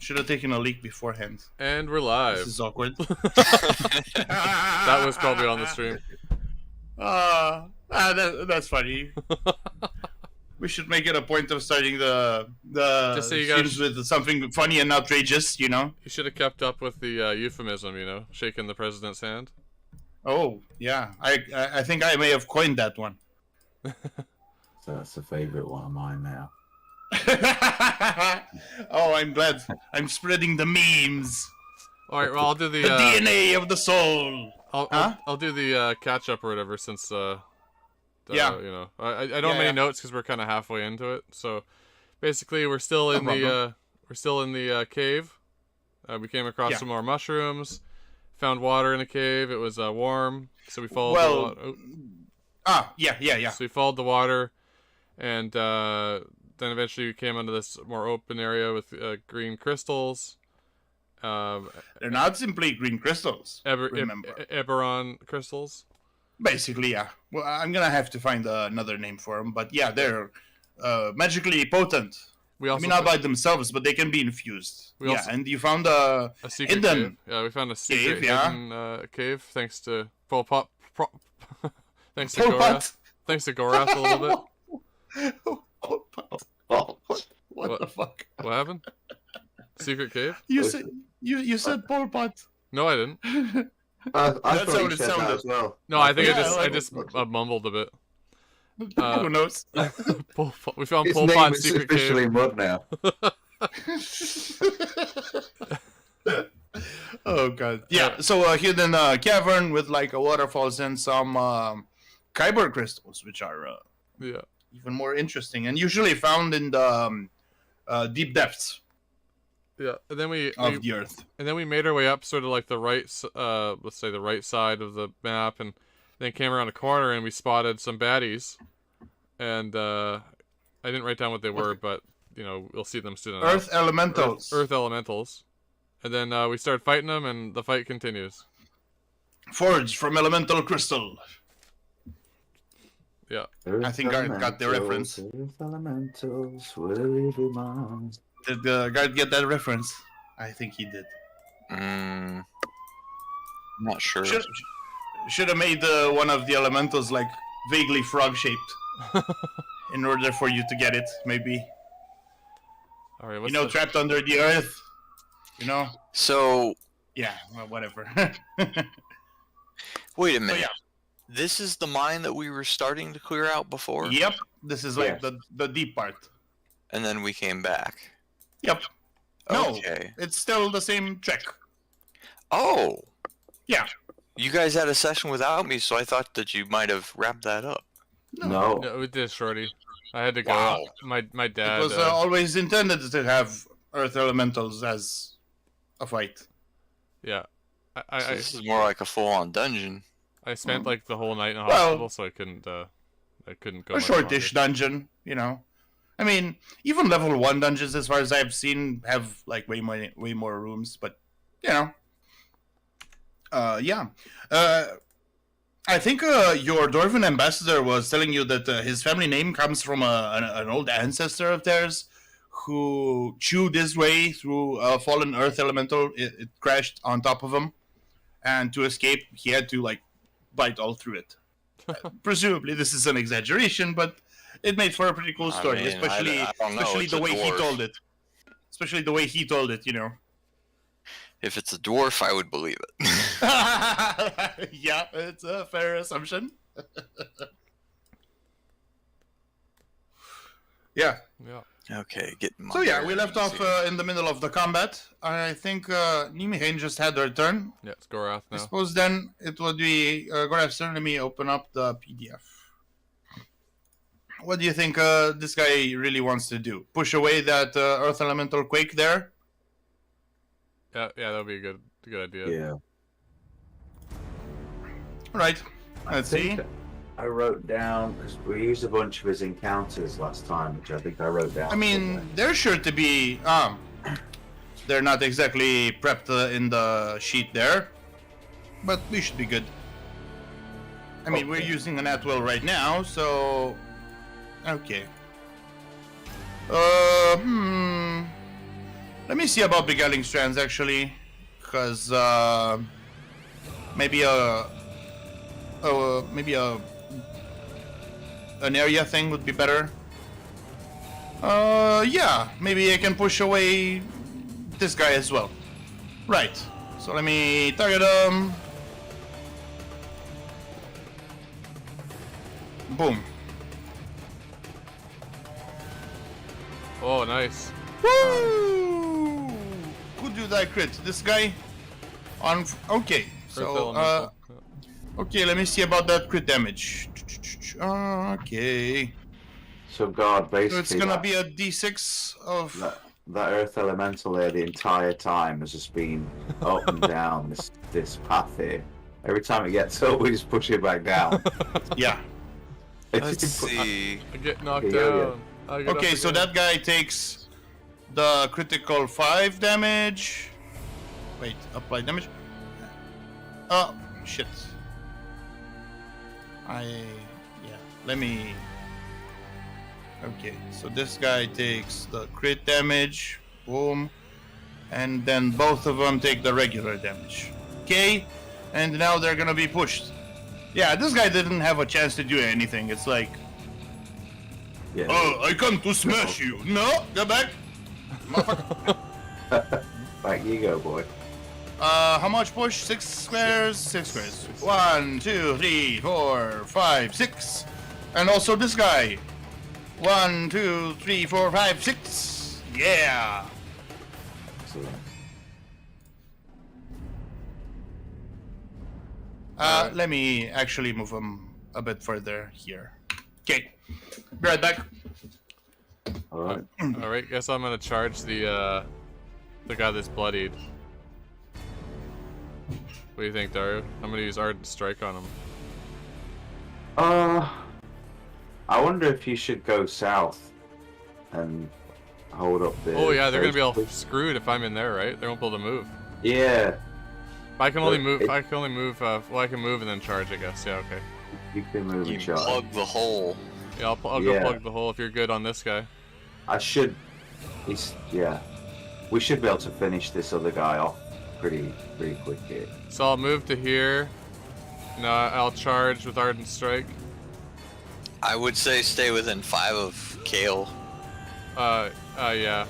Should have taken a leak beforehand. And we're live. This is awkward. That was probably on the stream. That's funny. We should make it a point of starting the Just so you guys- streams with something funny and outrageous, you know? You should have kept up with the euphemism, shaking the president's hand. Oh, yeah. I think I may have coined that one. So that's a favourite one of mine now. Oh, I'm glad. I'm spreading the memes. All right, well, I'll do the The DNA of the soul. I'll do the catch up or whatever since Yeah. I don't have many notes because we're kind of halfway into it. So basically, we're still in the cave. We came across some more mushrooms, found water in the cave. It was warm, so we followed the water. Yeah. So we followed the water, and then eventually we came onto this more open area with green crystals. They're not simply green crystals. Remember, Eberron crystals. Basically, yeah. Well, I'm gonna have to find another name for them, but yeah, they're magically potent. Not by themselves, but they can be infused. And you found a secret hidden cave. Yeah, we found a secret hidden cave thanks to Pol Pot. Thanks to Pol Gorath. Pot. Thanks to Gorath a little bit. What the fuck? What happened? Secret cave? You said Pol Pot. No, I didn't. I That's thought how you it said that sounded. as well. No, I think Yeah, I just mumbled a bit. Who knows? We found His Pol name Pot's is secret officially cave. Mud now. Oh god. Yeah. So a hidden cavern with like a waterfalls and some kyber crystals, which are even more interesting and usually found in the deep depths. Yeah, and then of the earth. And then we made our way up sort of like the right, let's say the right side of the map, and then came around a corner and we spotted some baddies. And I didn't write down what they were, but we'll see them soon enough. Earth elementals. Earth elementals. And then we started fighting them, and the fight continues. Forged from elemental crystal. Yeah. I think I got the reference. Earth elementals will be mine. Did the guard get that reference? I think he did. I'm not sure. Should have made one of the elementals like vaguely frog shaped, in order for you to get it. Maybe. All right. Trapped under the earth. So. Yeah. Well, whatever. Wait a minute. Yeah. This is the mine that we were starting to clear out before? Yep. This is like the deep part. And then we came back. Yep. Okay. No, it's still the same trek. Oh. Yeah. You guys had a session without me, so I thought that you might have wrapped that up. No. No, we did, Shorty. I had to go. Wow. My dad. It was always intended to have Earth elementals as a fight. Yeah. So this is more like a full-on dungeon. I spent like the whole night in the hospital, so I couldn't go. A shortish dungeon, I mean, even level 1 dungeons, as far as I've seen, have like way more rooms. But yeah. I think your Dwarven ambassador was telling you that his family name comes from an old ancestor of theirs who chewed his way through a fallen earth elemental. It crashed on top of him, and to escape, he had to like bite all through it. Presumably, this is an exaggeration, but it made for a pretty cool story, especially the way he told it. Especially the way he told it, If it's a dwarf, I would believe it. Yeah, it's a fair assumption. Yeah. Okay, So yeah, we left off in the middle of the combat. I think Nimihain just had her turn. Yeah, it's Gorath now. I suppose then it would be Gorath's turn. Let me open up the PDF. What do you think this guy really wants to do? Push away that Earth Elemental Quake there? Yeah, that would be a good idea. Yeah. Right. Let's see. I wrote down, because we used a bunch of his encounters last time, which I think I wrote down. I mean, they're sure to be... they're not exactly prepped in the sheet there. But we should be good. I mean, we're using an at-will right now, so... Okay. Let me see about beguiling strands actually, because maybe an area thing would be better. Yeah, maybe I can push away this guy as well. Right. So let me target him. Boom. Oh, nice. Woo! Could do that crit. This guy on. Okay. So okay, let me see about that crit damage. Okay. So God, basically, So it's gonna be a d6 of. That Earth Elemental there the entire time has just been up and down this path here. Every time it gets up, we just push it back down. Yeah. Let's see. I get knocked Yeah, down. I get Okay, up so again. that guy takes the critical 5 damage. Wait, apply damage. Oh, shit. Yeah, let me. Okay, so this guy takes the crit damage. Boom. And then both of them take the regular damage. Okay, and now they're gonna be pushed. Yeah, this guy didn't have a chance to do anything. It's like, Yeah. oh, I come to smash you. No, go back. Motherfucker. Back you go, boy. How much push? 6 squares? 6 squares. 1, 2, 3, 4, 5, 6. And also this guy. 1, 2, 3, 4, 5, 6. Yeah. Excellent. Let me actually move him a bit further here. Okay. Be right back. All right. All right, guess I'm gonna charge the guy that's bloodied. What do you think, Dario? I'm gonna use Ardent Strike on him. I wonder if you should go south and hold up the. Oh yeah, they're gonna be all screwed if I'm in there, right? They won't be able to move. Yeah. I can only But move. it- I can only move. Well, I can move and then charge, I guess. Yeah, okay. You can move You and charge. plug the hole. Yeah, I'll go Yeah. plug the hole if you're good on this guy. I should. Yeah. We should be able to finish this other guy off pretty quick here. So I'll move to here. No, I'll charge with Ardent Strike. I would say stay within 5 of Kale. Yeah.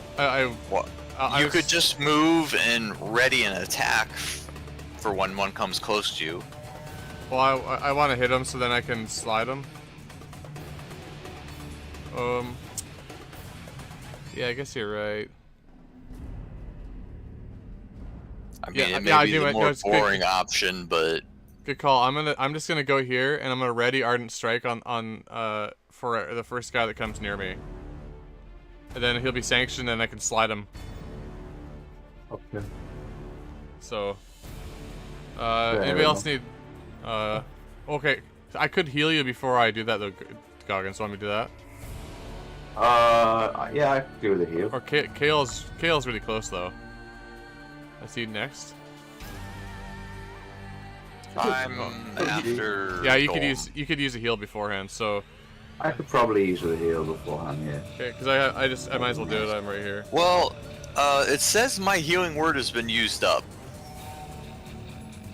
What? I You was- could just move and ready an attack for when one comes close to you. Well, I want to hit him so then I can slide him. Yeah, I guess you're right. I mean, Yeah, it may yeah, I be do the it. No, more it's good. boring option, but Good call. I'm just gonna go here and I'm gonna ready Ardent Strike on for the first guy that comes near me. And then he'll be sanctioned and I can slide him. Okay. So Fair anybody else enough. need okay. I could heal you before I do that though, Goggins. Want me to do that? Yeah, I could do the heal. Or Kale's really close though. Let's see next. I'm after. Yeah, you Golem. could use a heal beforehand. So I could probably use the heal beforehand, yeah. okay, because I might as well do it. I'm right here. Well, it says my healing word has been used up.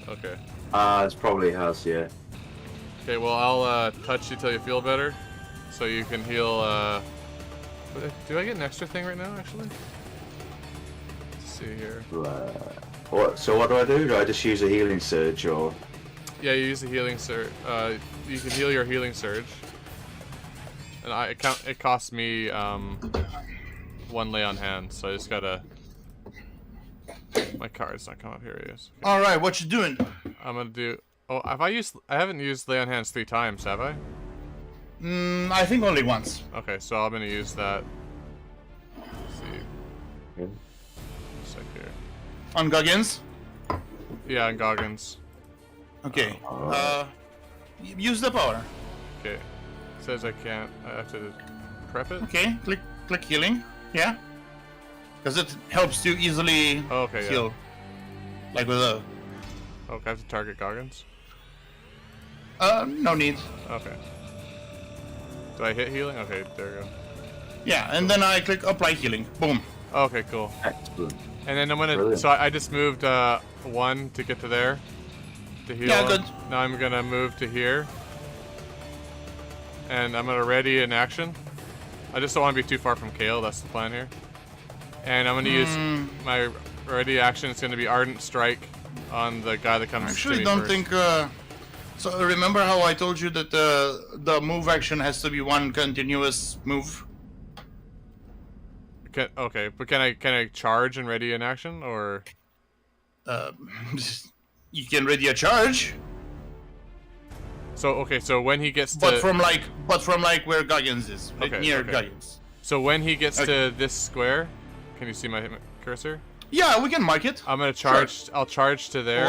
Okay. It probably has, yeah. Okay. Well, I'll touch you till you feel better, so you can heal. Do I get an extra thing right now? Actually. Let's see here. So what do I do? Do I just use a healing surge or? Yeah, you use the healing surge. You can heal your healing surge. And it costs me 1 lay on hand, so I just gotta. My card's not coming up. Here it is. Okay. All right, what you doing? I'm gonna do. Oh, I haven't used lay on hands 3 times, have I? I think only once. Okay, so I'm gonna use that. Let's see. Yeah. Sec here. On Goggins? Yeah, and Goggins. Okay. Alright. Use the power. Okay. It says I can't. I have to prep it. Okay, click healing. Yeah. Because it helps you easily Oh, okay. Yeah. heal. Like with a. Okay, I have to target Goggins. No need. Okay. Did I hit healing? Okay, there we go. Yeah, and then I click apply healing. Boom. Okay, cool. Excellent. And then I'm gonna. Brilliant. So I just moved 1 to get to there. To heal. Yeah, him. good. Now I'm gonna move to here. And I'm gonna ready in action. I just don't want to be too far from Kale. That's the plan here. And I'm gonna use my ready action. It's gonna be Ardent Strike on the guy that comes. I actually to me don't first. think. So remember how I told you that the move action has to be one continuous move? Okay, but can I charge and ready in action or? You can ready a charge, So okay, so when he gets to. but from like where Goggins is, like Okay, near okay. Goggins. So when he gets to this square, can you see my cursor? Yeah, we can mark it. I'm gonna charge. I'll charge to there.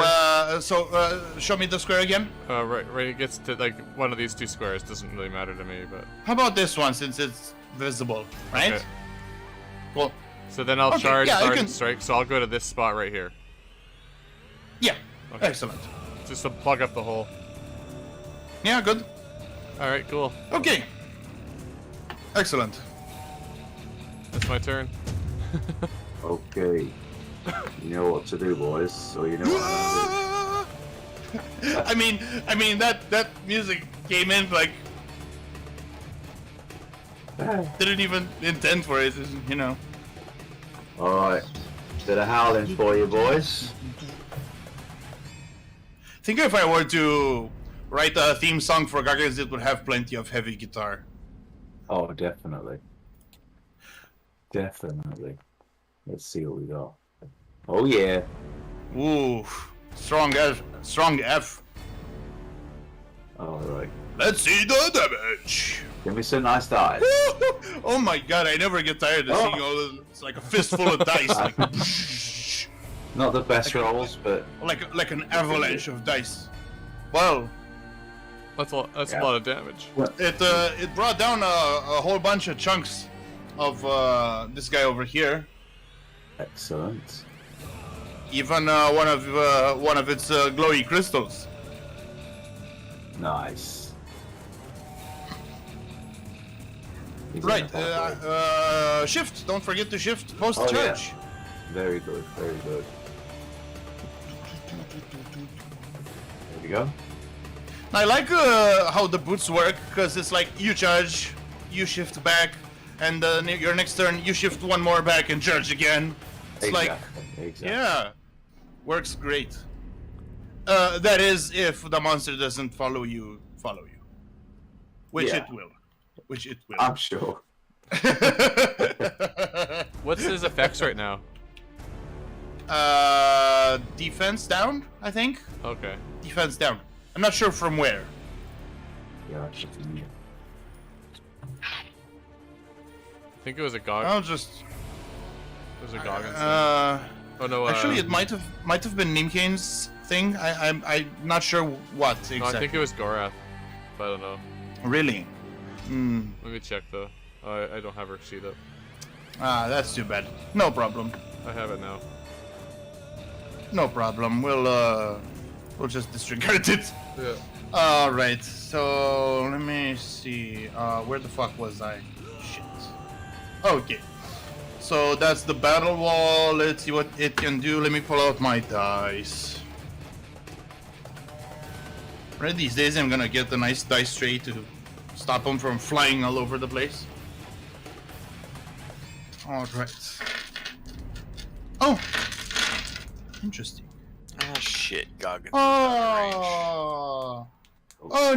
Show me the square again. Right, it gets to like one of these 2 squares. Doesn't really matter to me, but. How about this one since it's visible, right? Okay. Cool. So then I'll Okay, charge yeah, you Ardent can- Strike. So I'll go to this spot right here, Yeah. Okay. Excellent. just to plug up the hole. Yeah, good. All right, cool. Okay. Excellent. That's my turn. Okay. You know what to do, boys. So you know what I'm I mean that music came in like gonna do. didn't even intend for it, you know. Alright. Bit of howling for you, boys. Think if I were to write a theme song for Goggins, it would have plenty of heavy guitar. Oh, definitely. Definitely. Let's see what we got. Oh, yeah. Ooh, strong F, strong F. Alright. Let's see the damage. Give me some nice dice. Oh my god, I never get tired of seeing all this. It's like a fistful of dice, like Not the best rolls, but like an avalanche of dice. Well, That's a Yeah. lot of damage. it brought down a whole bunch of chunks of this guy over here. excellent. Even one of its glowy crystals. Nice. He's in Right. the pathway. Shift. Don't forget to shift post Oh, yeah. charge. Very good, very good. There we go. I like how the boots work because it's like you charge, you shift back, and your next turn you shift one more back and charge again. It's like, Exactly. yeah, works great. That is if the monster doesn't follow you, which Yeah. it will, which it will. I'm sure. What's his effects right now? Defense down, I think. Okay. Defense down. I'm not sure from where. Yeah, I should be- I think it was a Goggins. I'll just. It was a Goggins. Oh no. Actually, it might have been Nimkane's thing. I'm not sure what exactly. No, I think it was Gorath. But I don't know. Really. Hmm. Let me check though. I don't have her sheet up. Ah, that's too bad. No problem. I have it now. No problem. We'll just disregard it. Yeah. All right. So let me see. Where the fuck was I? Shit. Okay. So that's the battle wall. Let's see what it can do. Let me pull out my dice. Right, these days I'm gonna get a nice dice tray to stop them from flying all over the place. All right. Oh, interesting. Ah, shit, Goggins. is out of range. Oh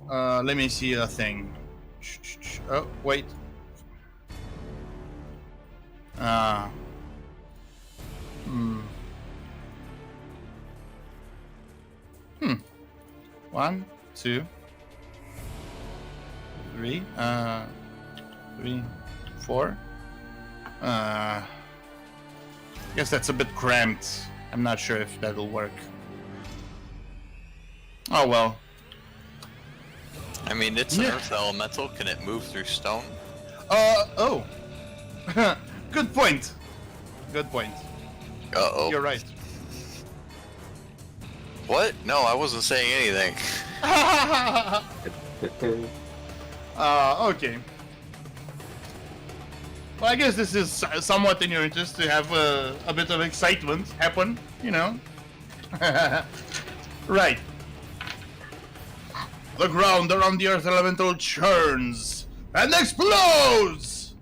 no! Let me see a thing. Oh, wait. One, two, three, 4. Guess that's a bit cramped. I'm not sure if that'll work. Oh well. I mean, it's an Yeah. earth elemental. Can it move through stone? Oh. Good point. Good point. Uh-oh. You're right. What? No, I wasn't saying anything. Okay. I guess this is somewhat in your interest to have a bit of excitement happen, you know. Right. The ground around the earth elemental churns and explodes!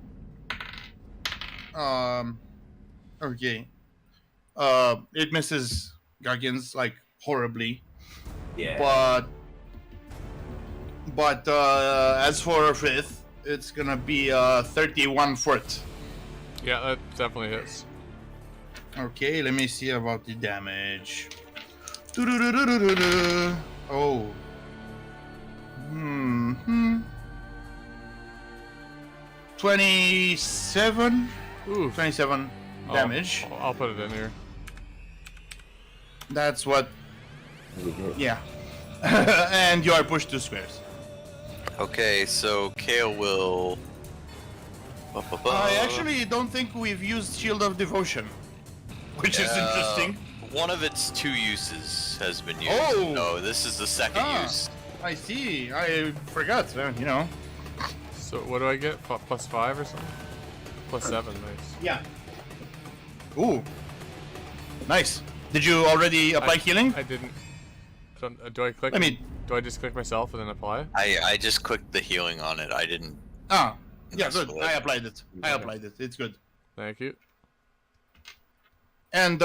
Okay. It misses Goggins, like, horribly. Yeah. But as for a fifth, it's gonna be 31 foot. Yeah, that definitely hits. Okay, let me see about the damage. Doo-doo-doo-doo-doo-doo. Oh. 27? Ooh. 27 damage. I'll put it in here. That's what. Yeah. And you are pushed 2 squares. Okay, so Kale will. I actually don't think we've used Shield of Devotion, which is interesting. One of its 2 uses has been used. Oh! No, this is the second use. I see. I forgot. You know. So what do I get? Plus 5 or something? Plus 7, nice. Yeah. Ooh. Nice. Did you already apply healing? I didn't. Do I click? I mean, do I just click myself and then apply? I just clicked the healing on it. I didn't. yeah, That's good. what- I applied it. It's good. Thank you. And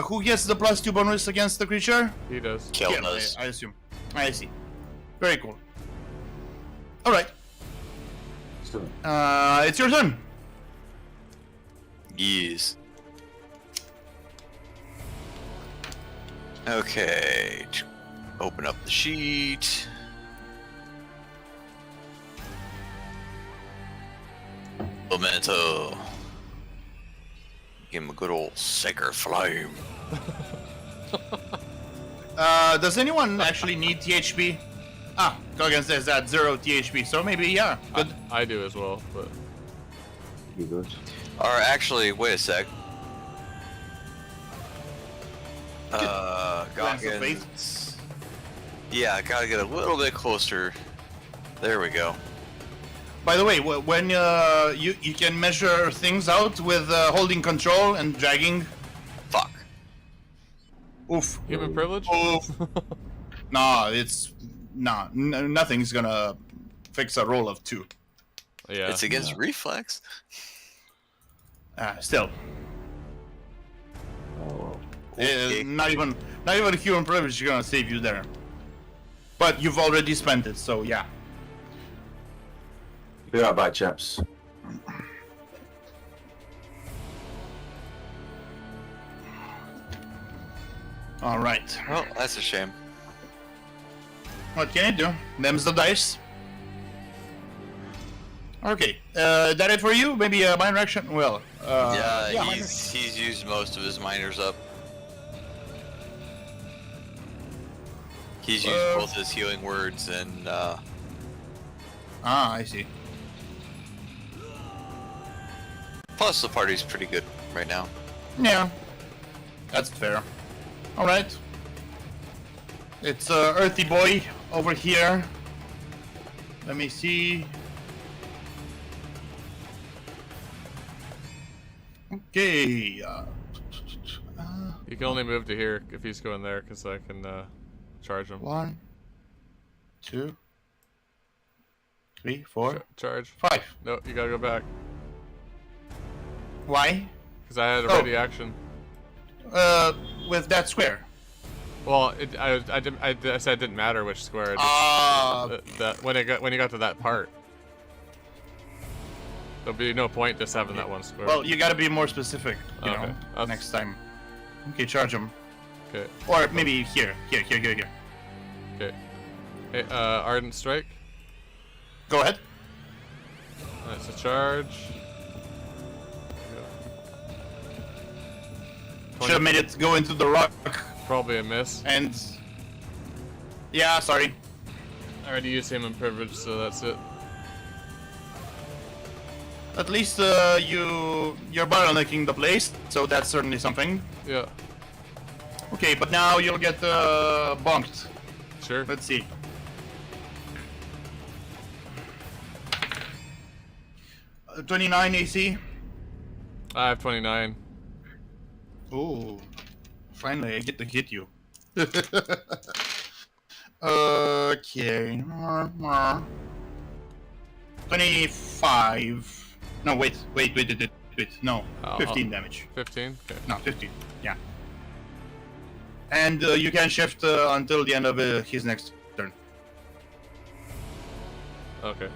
who gets the +2 bonus against the creature? He does. Kale Yeah, does. I assume. I see. Very cool. All right. It's your turn. Yes. Okay. Open up the sheet. Memento. Give him a good old Sacred Flame. Does anyone actually need THP? Goggins says that 0 THP, so maybe, yeah. Good. I do as well, but You good? Or actually, wait a sec. Glance of Goggins. Yeah, I gotta get a little bit closer. There we go. By the way, when you can measure things out with holding control and dragging. Fuck. Oof. human privilege. Oof. Nothing's gonna fix a roll of 2. Yeah. It's against reflex. Still. Oh, Okay. Not even human privilege is gonna save you there. But you've already spent it, so yeah. be right back, chaps. All right. Well, that's a shame. What can I do? Them's the dice. Okay. That it for you? Maybe a minor action? Well. Yeah, minor- he's used most of his minors up. He's used both his healing words and I see. plus the party's pretty good right now. Yeah. That's fair. All right. It's Earthy Boy over here. Let me see. Okay. You can only move to here if he's going there, because I can charge him. 1, 2, 3, 4, Charge. 5. No, you gotta go back. Why? Because I had a Oh. ready action. With that square. Well, I said it didn't matter which square. That when you got to that part, there'll be no point just having that one square. Well, you gotta be more specific, you Okay, know, that's- next time. Okay, charge him. Okay. Or maybe here. Okay. Hey, Ardent Strike. Go ahead. That's a charge. Should have made it go into the rock. Probably a miss. And... Yeah, sorry. I already used him in privilege, so that's it. At least you're bottlenecking the place, so that's certainly something. Yeah. Okay, but now you'll get bumped. Sure. Let's see. Uh, 29 AC. I have 29. Oh, finally I get to hit you. Okay. 25. No, wait. No, 15 damage. 15? Okay. No, 15. Yeah. And you can shift until the end of his next turn. Okay.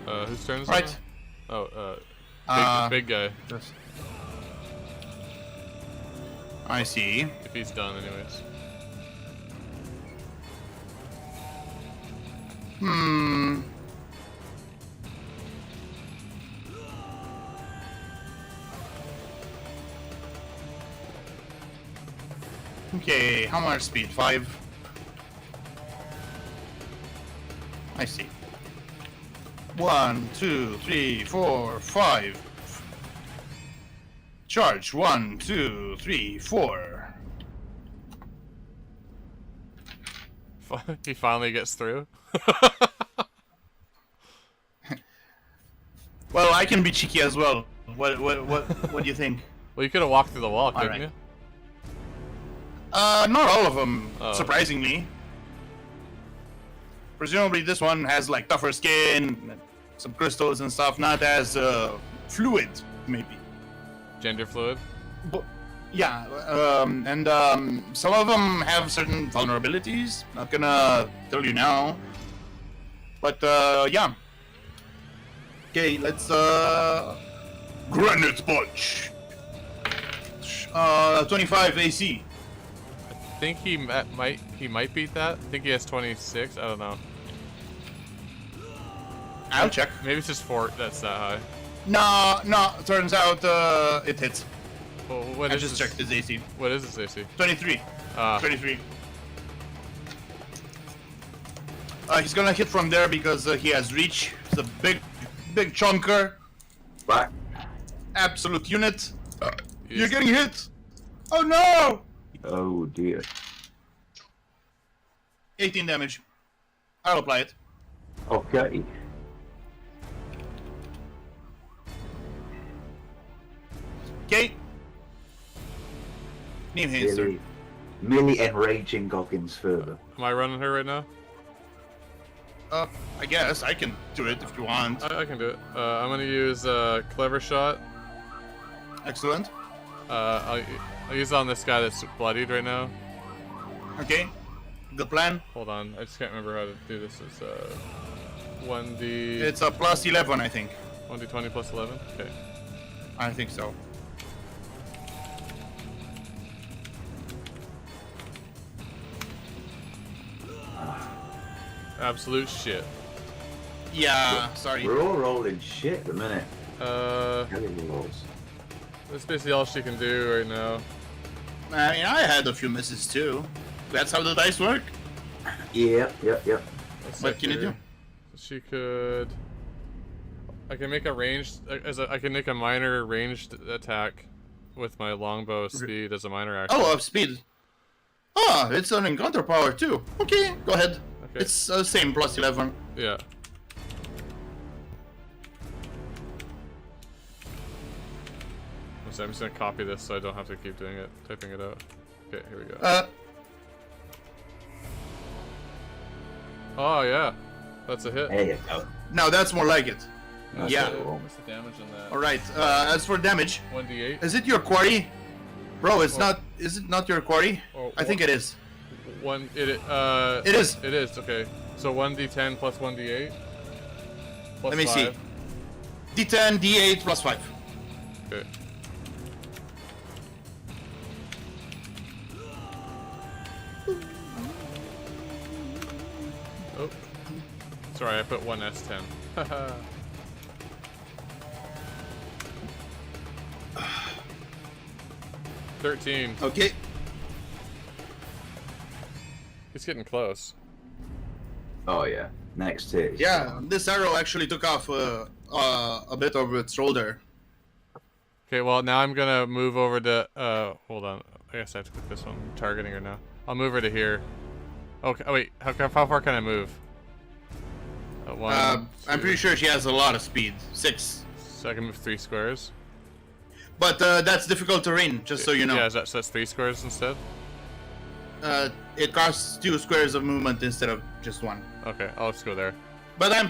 Whose turn is it Right. now? Oh, big guy. I see. If he's done, anyways. Okay, how much speed? 5? I see. 1, 2, 3, 4, 5. Charge. 1, 2, 3, 4. He finally gets through. Well, I can be cheeky as well. What do you think? Well, you could have walked through the wall, couldn't right. you? Not all of them, Oh. surprisingly. Presumably this one has like tougher skin, some crystals and stuff, not as fluid, maybe. Gender fluid. But, yeah, and some of them have certain vulnerabilities. Not gonna tell you now. But yeah. Okay, let's Granite Punch. 25 AC. I think he might beat that. I think he has 26. I don't know. I'll check. Maybe it's just fort that's that high. No, turns out it hits. Well, what I is just this? checked his AC. What is this AC? 23. Ah. 23. He's gonna hit from there because he has reach. He's a big chunker. Back. Absolute unit. He's- You're getting hit. Oh no! Oh dear. 18 damage. I'll apply it. Okay. Okay. Name Haster. Merely enraging Goggins further. Am I running her right now? I guess I can do it if you want. I can do it. I'm gonna use Clever Shot. Excellent. I'll use it on this guy that's bloodied right now. Okay. Good plan. Hold on, I just can't remember how to do this. It's 1d. It's a plus 11, I think. 1d20 plus 11. Okay. I think so. Absolute shit. Yeah, sorry. We're all rolling shit at the minute. Kelly rolls. That's basically all she can do right now. I mean, I had a few misses too. That's how the dice work. Yep. Let's What see can you here. do? She could. I can make a ranged. I can make a minor ranged attack with my longbow speed as a minor action. Oh, speed. Ah, it's an encounter power too. Okay, go ahead. Okay. It's the same plus 11. Yeah. So I'm just gonna copy this so I don't have to keep doing it, typing it out. Okay, here we go. Oh yeah, that's a hit. There you go. Now that's more like it. That's Yeah. cool. What's the damage on that? All right. As for damage, 1d8. is it your quarry? Bro, it's Oh. not. Is it not your quarry? Oh, I think it is. One. It It is. It is. Okay. So 1d10 plus 1d8. Plus Let me 5. see. D10, D8 plus 5. Okay. Oh. Sorry, I put one S10. Haha. $13. Okay. He's getting close. Oh yeah. Next hit. Yeah, this arrow actually took off a bit of its shoulder. Okay, well now I'm gonna move over to hold on. I guess I have to click this one. I'm targeting her now. I'll move her to here. Okay. Oh, wait. How far can I move? One, I'm pretty sure she has a lot of speed. 6. So I can move 3 squares. But that's difficult terrain, just so you know. Yeah, so that's 3 squares instead? It costs 2 squares of movement instead of just 1. Okay, I'll just go there. But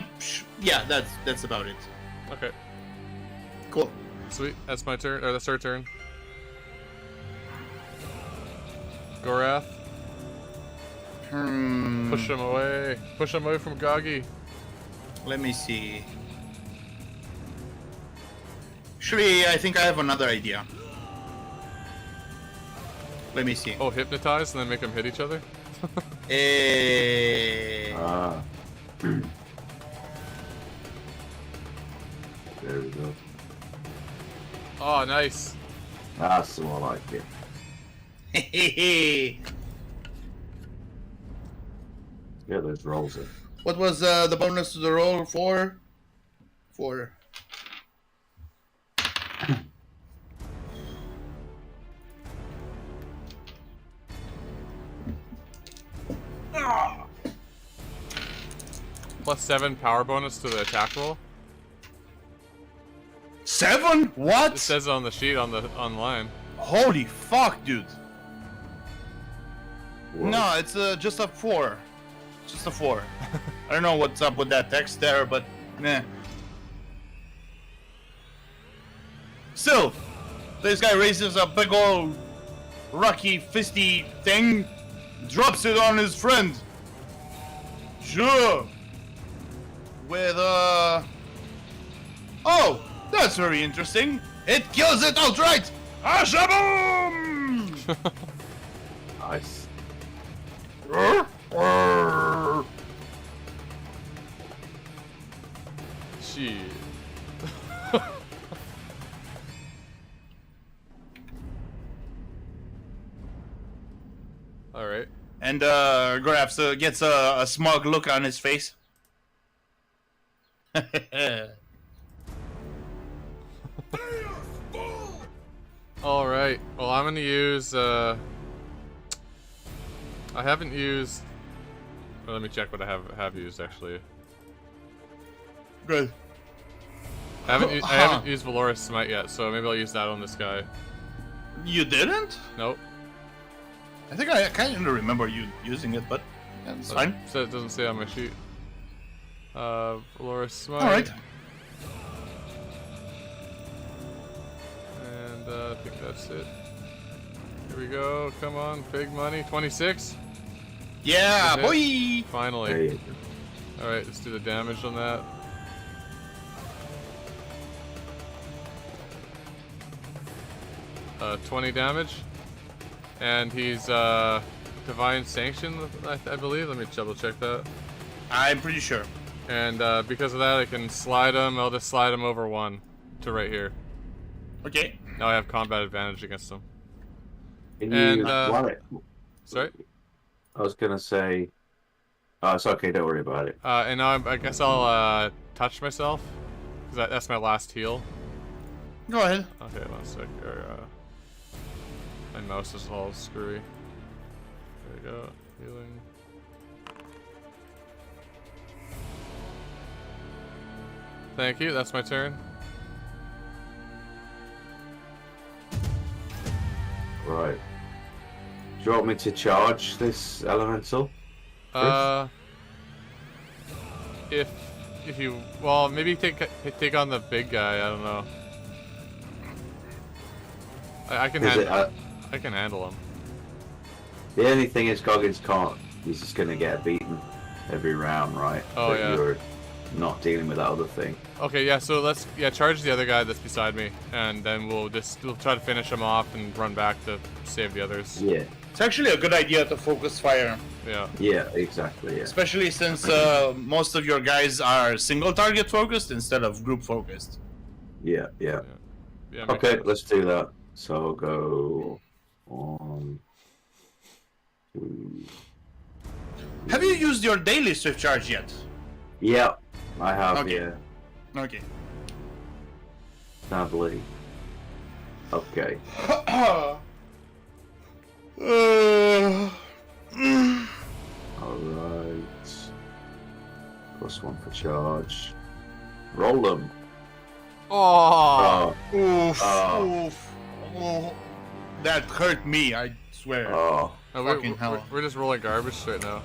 yeah, that's about it. Okay. Cool. Sweet. That's my turn. Or that's our turn. Gorath. Push him away. Push him away from Goggy. Let me see. Actually, I think I have another idea. Let me see. Oh, hypnotize and then make them hit each other? Ah. There we go. Oh, nice. That's more like it. Get those rolls in. What was the bonus to the roll for? 4. +7 power bonus to the attack roll. 7? What? It says it on the sheet on the online. Holy fuck, dude. Whoa. No, it's just a 4. Just a 4. I don't know what's up with that text there, but meh. Still, this guy raises a big old rocky fisty thing, drops it on his friend. Sure. With oh, that's very interesting. It kills it outright. Ashaboom! Nice. Shit. Alright. And Grafs gets a smug look on his face. Alright. Well, I'm gonna use, I haven't used... Well, let me check what I have used, actually. Good. I haven't used Valoris Smite yet, so maybe I'll use that on this guy. You didn't? Nope. I think I kind of remember you using it, but yeah, it's fine. So it doesn't say on my sheet. Valoris Smite. Alright. And I think that's it. Here we go. Come on, big money. 26. Yeah, That's boy! Finally. There you go. Alright, let's do the damage on that. Uh, 20 damage. And he's Divine Sanction, I believe. Let me double check that. I'm pretty sure. And because of that, I can slide him. I'll just slide him over 1 to right here. Okay. Now I have combat advantage against him. Can And, you want it? Sorry? I was gonna say. Oh, it's okay. Don't worry about it. And now I guess I'll touch myself. Because that's my last heal. Go ahead. Okay, 1 sec. My mouse is all screwy. There you go. Healing. Thank you. That's my turn. Right. Do you want me to charge this elemental? If you maybe take on the big guy. I don't know. I can I can handle him. The only thing is Goggins can't. He's just gonna get beaten every round, right? Oh, but yeah. You're not dealing with that other thing. Okay, yeah. So let's charge the other guy that's beside me, and then we'll try to finish him off and run back to save the others. Yeah. It's actually a good idea to focus fire. Yeah. Yeah. Exactly. Yeah. Especially since most of your guys are single target focused instead of group focused. Yeah. Yeah. Yeah. Makes Okay, sense. let's do that. So go on. 2. Have you used your daily swift charge yet? Yeah, I have. Okay. Yeah. Okay. Sadly. Okay. Right. +1 for charge. Roll them. Oh. Oof, Oh. oof. Oh, that hurt me, I swear. Oh. Fucking hell. We're just rolling garbage right now.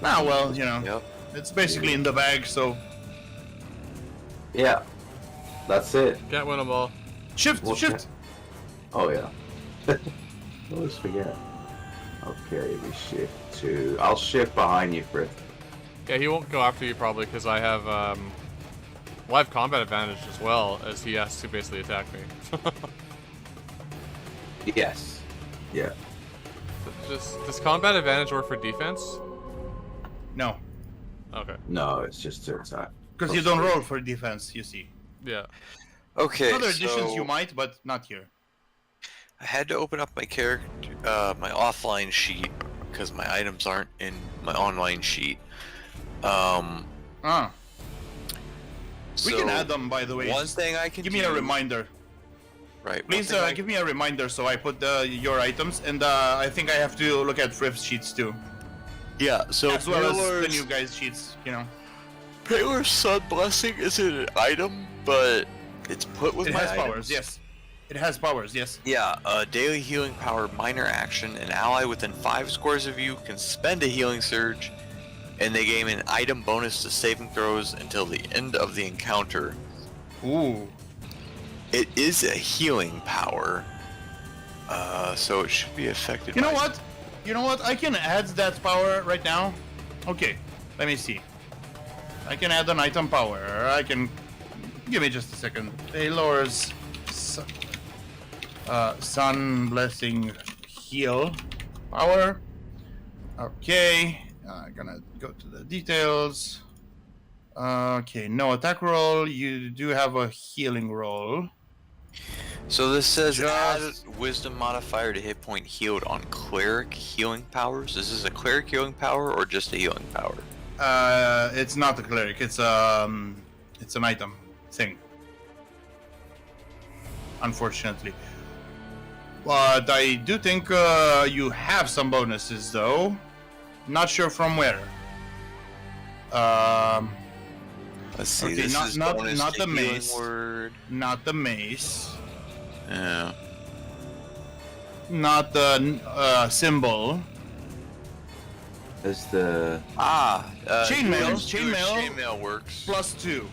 Ah, well, you know, Yep. it's basically in the bag, so Yeah. That's it. Can't win them all. shift, What shift. Oh yeah. Always forget. Okay, we shift to. I'll shift behind you, Griff. Yeah, he won't go after you probably because I have well, I have combat advantage as well as he has to basically attack me. Yes. Yeah. Does combat advantage work for defense? No, Okay. No, it's just to attack. because you don't roll for defense, you see. Yeah. Okay. Other editions so you might, but not here. I had to open up my character, my offline sheet because my items aren't in my online sheet. Ah, we can So, add them, by the way. One thing I can Give me do, a reminder. Right. one Please thing I- give me a reminder so I put your items, and I think I have to look at Friff's sheets too, Yeah. So as well as the Paylor's- new guys' sheets. You know, Paylor's Sun Blessing isn't an item, but it's put with it my has items. powers. Yes, it has powers. Yes. Yeah, daily healing power, minor action. An ally within 5 squares of you can spend a healing surge, and they gain an item bonus to saving throws until the end of the encounter. Ooh. It is a healing power, so it should be affected. You know by- what? You know what? I can add that power right now. Okay, let me see. I can add an item power. I can. Give me just a second. Taylor's Sun Blessing Heal power. Okay, gonna go to the details. Okay, no attack roll. You do have a healing roll. So this says add Just- wisdom modifier to hit point healed on cleric healing powers. Is this a cleric healing power or just a healing power? It's not a cleric. It's an item thing. Unfortunately, but I do think you have some bonuses though. Not sure from where. Let's see. Okay, this not- is not- bonus not to the healing mace. word. Not the mace. Yeah. Not the symbol. There's the. Chainmail, let's do it. chainmail. Chainmail works. +2.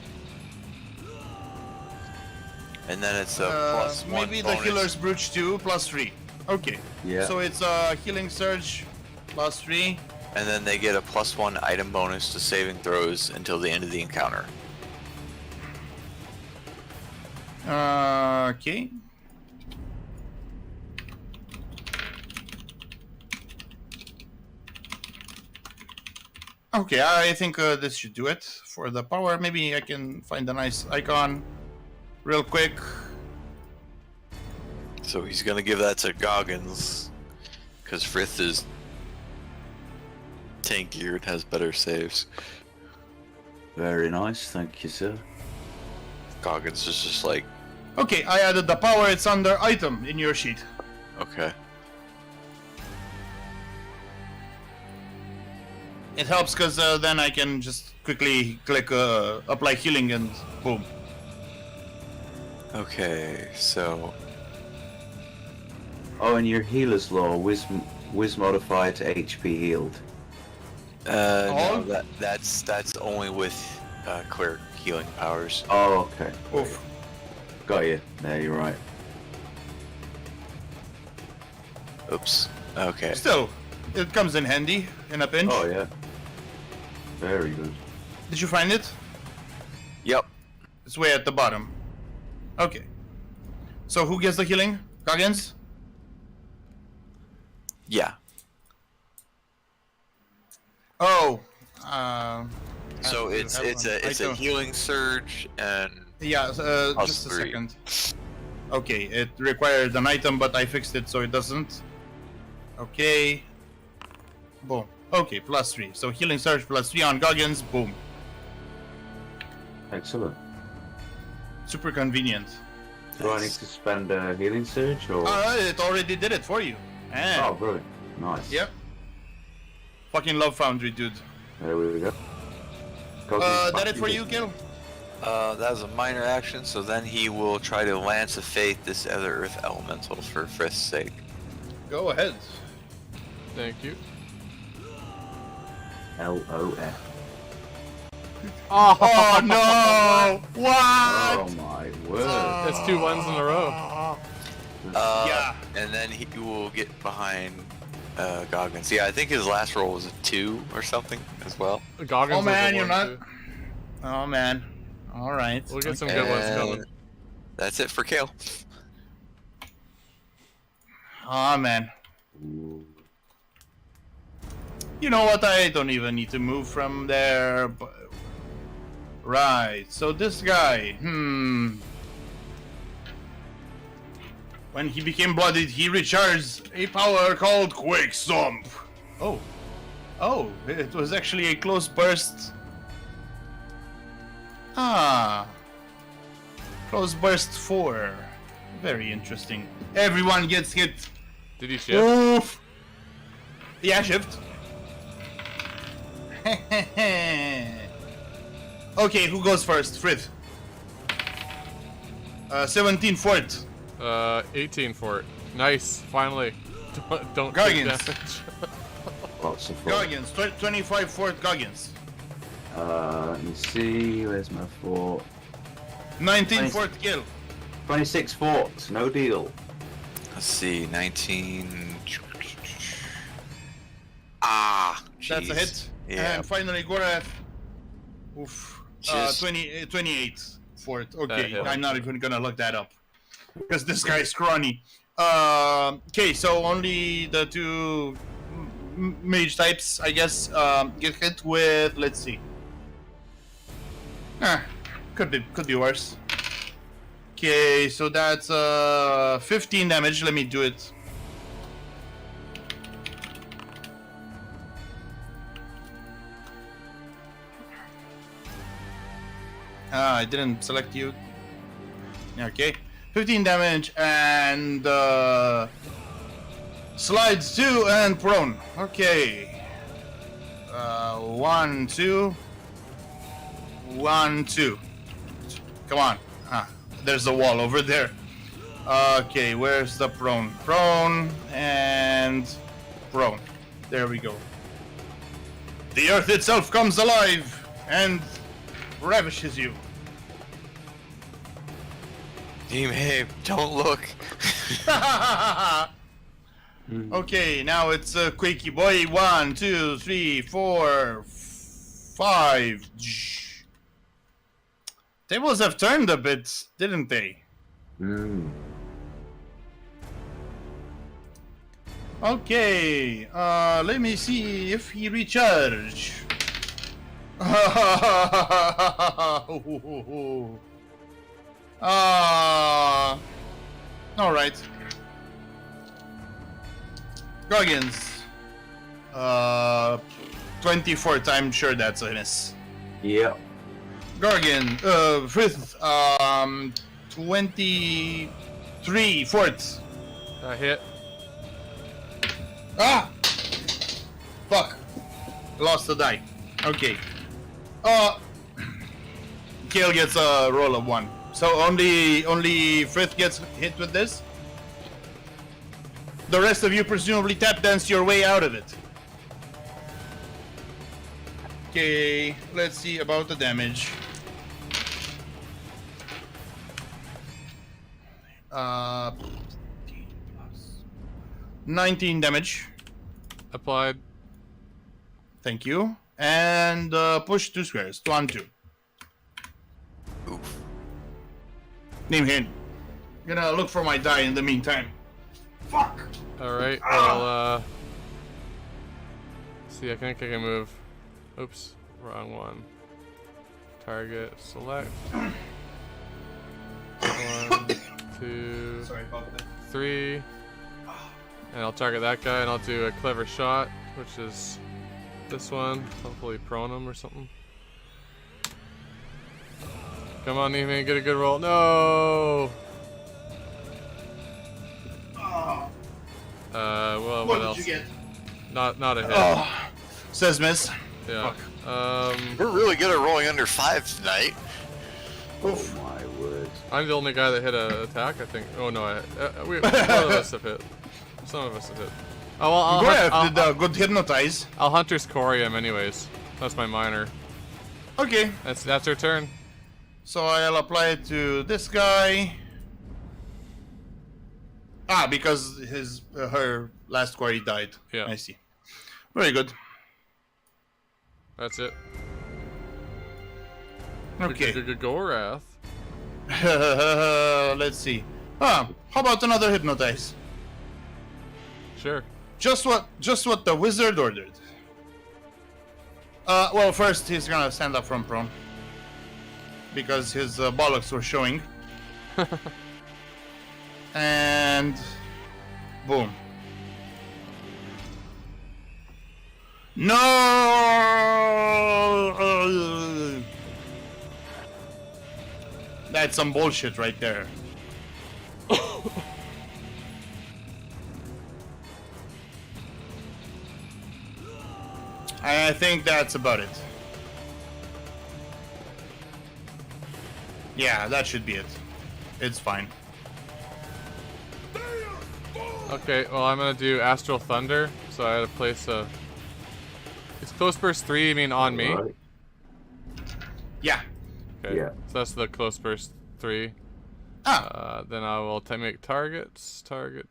And then it's a plus one Maybe the bonus. healer's brooch 2 +3. Okay. Yeah. So it's a healing surge +3. And then they get a +1 item bonus to saving throws until the end of the encounter. Okay. Okay, I think this should do it for the power. Maybe I can find a nice icon real quick. So he's gonna give that to Goggins, because Frith is tankier and has better saves. Very nice, thank you, sir. Goggins is just like, Okay, I added the power. It's under item in your sheet. okay. It helps because then I can just quickly click apply healing and boom. Okay, so Oh, and your healer's law, whiz modifier to HP healed. All? no, that's only with cleric healing powers. Oh, okay. Oof. Got you. There, you're right. Oops. Okay. Still, it comes in handy in a pinch. Oh, yeah. Very good. Did you find it? Yep. It's way at the bottom. Okay. So who gets the healing? Goggins? Yeah. Oh. So it's a healing surge and Yeah. Plus Just a 3. second. Okay, it required an item, but I fixed it so it doesn't. Okay. Boom. Okay, +3. So healing surge +3 on Goggins. Boom. Excellent. Super convenient. Do I need to spend a healing surge or? It already did it for you. Oh, brilliant. Nice. Yep. Fucking love Foundry, dude. There we go. That it for you, Gil? That was a minor action, so then he will try to Lance of Fate this other Earth Elemental for Frith's sake. Go ahead. Thank you. LOF. Oh no! What? Oh my word. That's 2 1s in a row. Yeah. And then he will get behind Goggins. Yeah, I think his last roll was a 2 or something as well. Goggins Oh was man, a you're 1, not. too. Oh man. All right. We'll get some good ones And coming. That's it for Kale. Oh man. Ooh. You know what? I don't even need to move from there. But... Right. So this guy. When he became bloodied, he recharged a power called Quick Stomp. Oh. Oh, it was actually a close burst. Ah. Close burst 4. Very interesting. Everyone gets hit. Did he shift? Oof. Yeah, shift. Okay, who goes first? Frith. 17 fort. 18 for it. Nice. Finally. Don't take Goggins. damage. Lots of fun. Goggins. 25 fort Goggins. Let me see. Where's my fort? 19 Nice. fort kill. 26 forts. No deal. Let's see, 19. Ah, That's a jeez. hit. Yeah. And finally Gorath. Oof. Just- 28 fort. Okay, hit. I'm not even gonna look that up. Because this guy's scrawny. Okay, so only the 2 mage types, I guess, get hit with, let's see. Could be worse. Okay, so that's 15 damage. Let me do it. I didn't select you. Okay, 15 damage and slides 2 and prone. Okay. 1, 2. 1, 2. Come on. There's a wall over there. Okay, where's the prone? Prone and prone. There we go. The earth itself comes alive and ravishes you. Team Abe, don't look. Okay, now it's Quakey Boy. 1, 2, 3, 4, 5. Tables have turned a bit, didn't they? Okay, let me see if he recharge. Alright. Goggins. 24th, I'm sure that's a miss. Yep. Gargan, Frith, 23 fourths. Hit. Ah! Fuck. Lost the die. Okay. Kale gets a roll of 1. So only Frith gets hit with this. The rest of you presumably tap dance your way out of it. Okay, let's see about the damage. 19 damage. Applied. Thank you. And push 2 squares. 2 on 2. Oof. Name him. Gonna look for my die in the meantime. Fuck! Alright, well, see, I think I can move. Oops, wrong one. Target, select. 1, 2, Sorry about that. 3. And I'll target that guy and I'll do a clever shot, which is this one. Hopefully prone him or something. Come on, Neiman, get a good roll. No! Well, what What else? did you get? Not a hit. Oh, Says Miss. Yeah. We're really good at rolling under 5 tonight. Oh my word. I'm the only guy that hit an attack, I think. Oh no, one of us have hit. Some of us have hit. Oh well, Griff did good hypnotize. I'll Hunter's Quarry him anyways. That's my minor. Okay. That's her turn. So I'll apply it to this guy. Ah, because her last quarry died. Yeah. I see. Very good. That's it. Okay. Gorath. Let's see. How about another hypnotize? Sure. Just what the wizard ordered. Well, first he's gonna stand up from prone because his bollocks were showing. And boom. No! That's some bullshit right there. I think that's about it. Yeah, that should be it. It's fine. Okay, well I'm gonna do Astral Thunder, so I had to place a... Is Close Burst 3, you mean on me? Right. Yeah. Okay, Yeah. so that's the Close Burst 3. Then I will make targets. Target.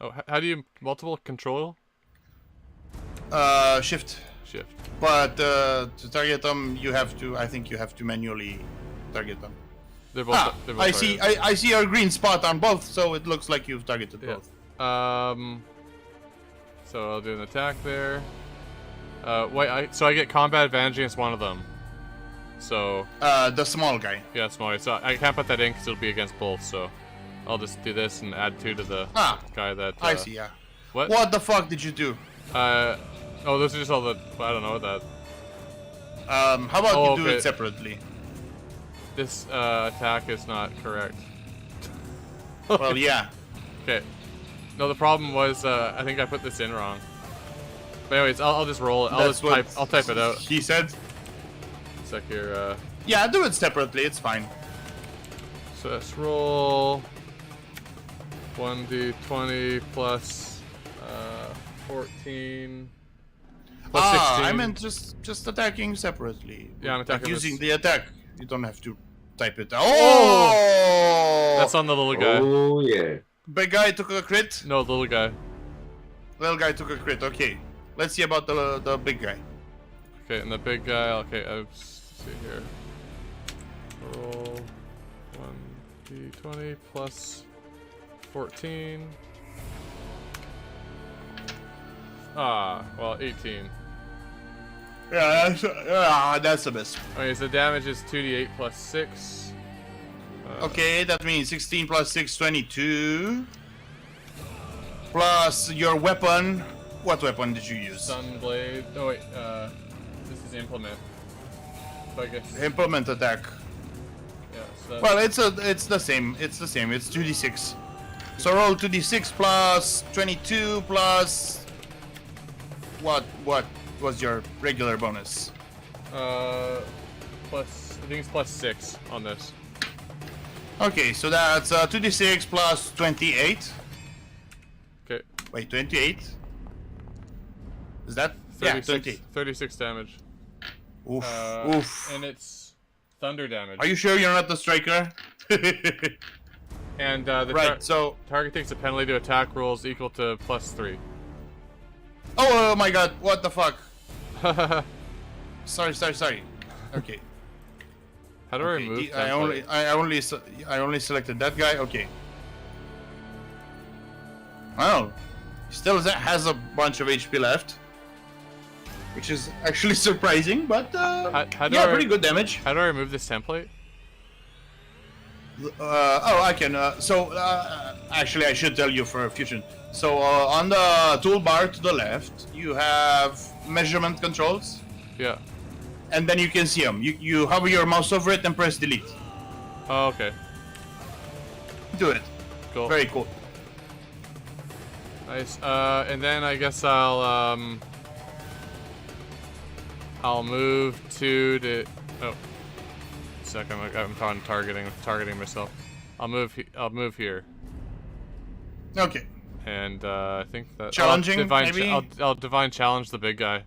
Oh, how do you multiple control? Shift. Shift. But to target them, I think you have to manually target them. They're both. They're both I see. I see a green spot on both, so it looks like you've targeted both. So I'll do an attack there. So I get combat advantage against one of them. So. The small guy. Yeah, small. So I can't put that in because it'll be against both. So I'll just do this and add 2 to the guy that. I see. Yeah. What? What the fuck did you do? Oh, those are just all the. I don't know that. How about you do it separately? This attack is not correct. Well, yeah. Okay. No, the problem was I think I put this in wrong. But anyways, I'll just roll it. I'll type it out. He said. Sec here. Yeah, do it separately. It's fine. So let's roll 1d20 plus 14. Plus 16. I meant just attacking separately. Yeah, I'm attacking like using this. the attack. You don't have to type it. Oh! That's on the little guy. Oh yeah. Big guy took a crit. No, the little guy. Little guy took a crit. Okay. Let's see about the big guy. Okay, and the big guy. Okay, let's see here. Roll 1d20 plus 14. Well, 18. Yeah, that's the best. Okay, so damage is 2d8 plus 6. Okay, that means 16 plus 6, 22. Plus your weapon. What weapon did you use? Sunblade. Oh wait, this is implement. So I guess. Implement attack. Yeah. So Well, it's the same. It's the same. It's 2d6. So roll 2d6 plus 22 plus what was your regular bonus? plus I think it's plus 6 on this. Okay, so that's 2d6 plus 28. Okay. Wait, 28? Is that? 36, Yeah, 28. 36 damage. Oof. Oof. And it's thunder damage. Are you sure you're not the striker? And the Right, so... target takes a penalty to attack rolls equal to plus 3. Oh my god, what the fuck? Sorry. Okay. How do I remove template? I only selected that guy. Okay. Oh, he still has a bunch of HP left, which is actually surprising. But yeah, pretty good damage. How do I remove this template? I can. Actually, I should tell you for fusion. So on the toolbar to the left, you have measurement controls. Yeah. And then you can see them. You hover your mouse over it and press delete. Oh, okay. Do it. Cool. Very cool. Nice. And then I guess I'll I'll move 2 to. Oh, second. I'm targeting myself. I'll move here. Okay. And I think that challenging. Maybe I'll divine challenge the big guy.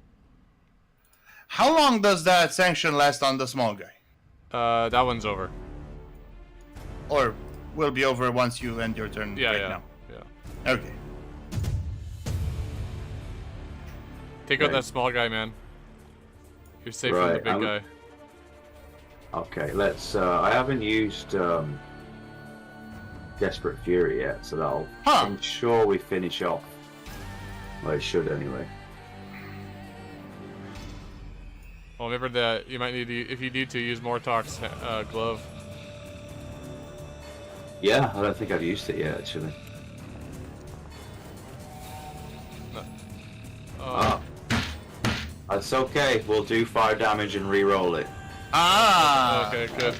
How long does that sanction last on the small guy? That one's over. Or will be over once you end your turn Yeah, right yeah, now. yeah. Okay. Take out that small guy, man. You're safe from the big guy. Okay, let's. I haven't used Desperate Fury yet, so that'll ensure we finish off. Well, it should anyway. Well, remember that you might need to, if you need to, use Mortok's glove. Yeah, I don't think I've used it yet, actually. No. That's okay. We'll do fire damage and re-roll it. Ah. Okay, good.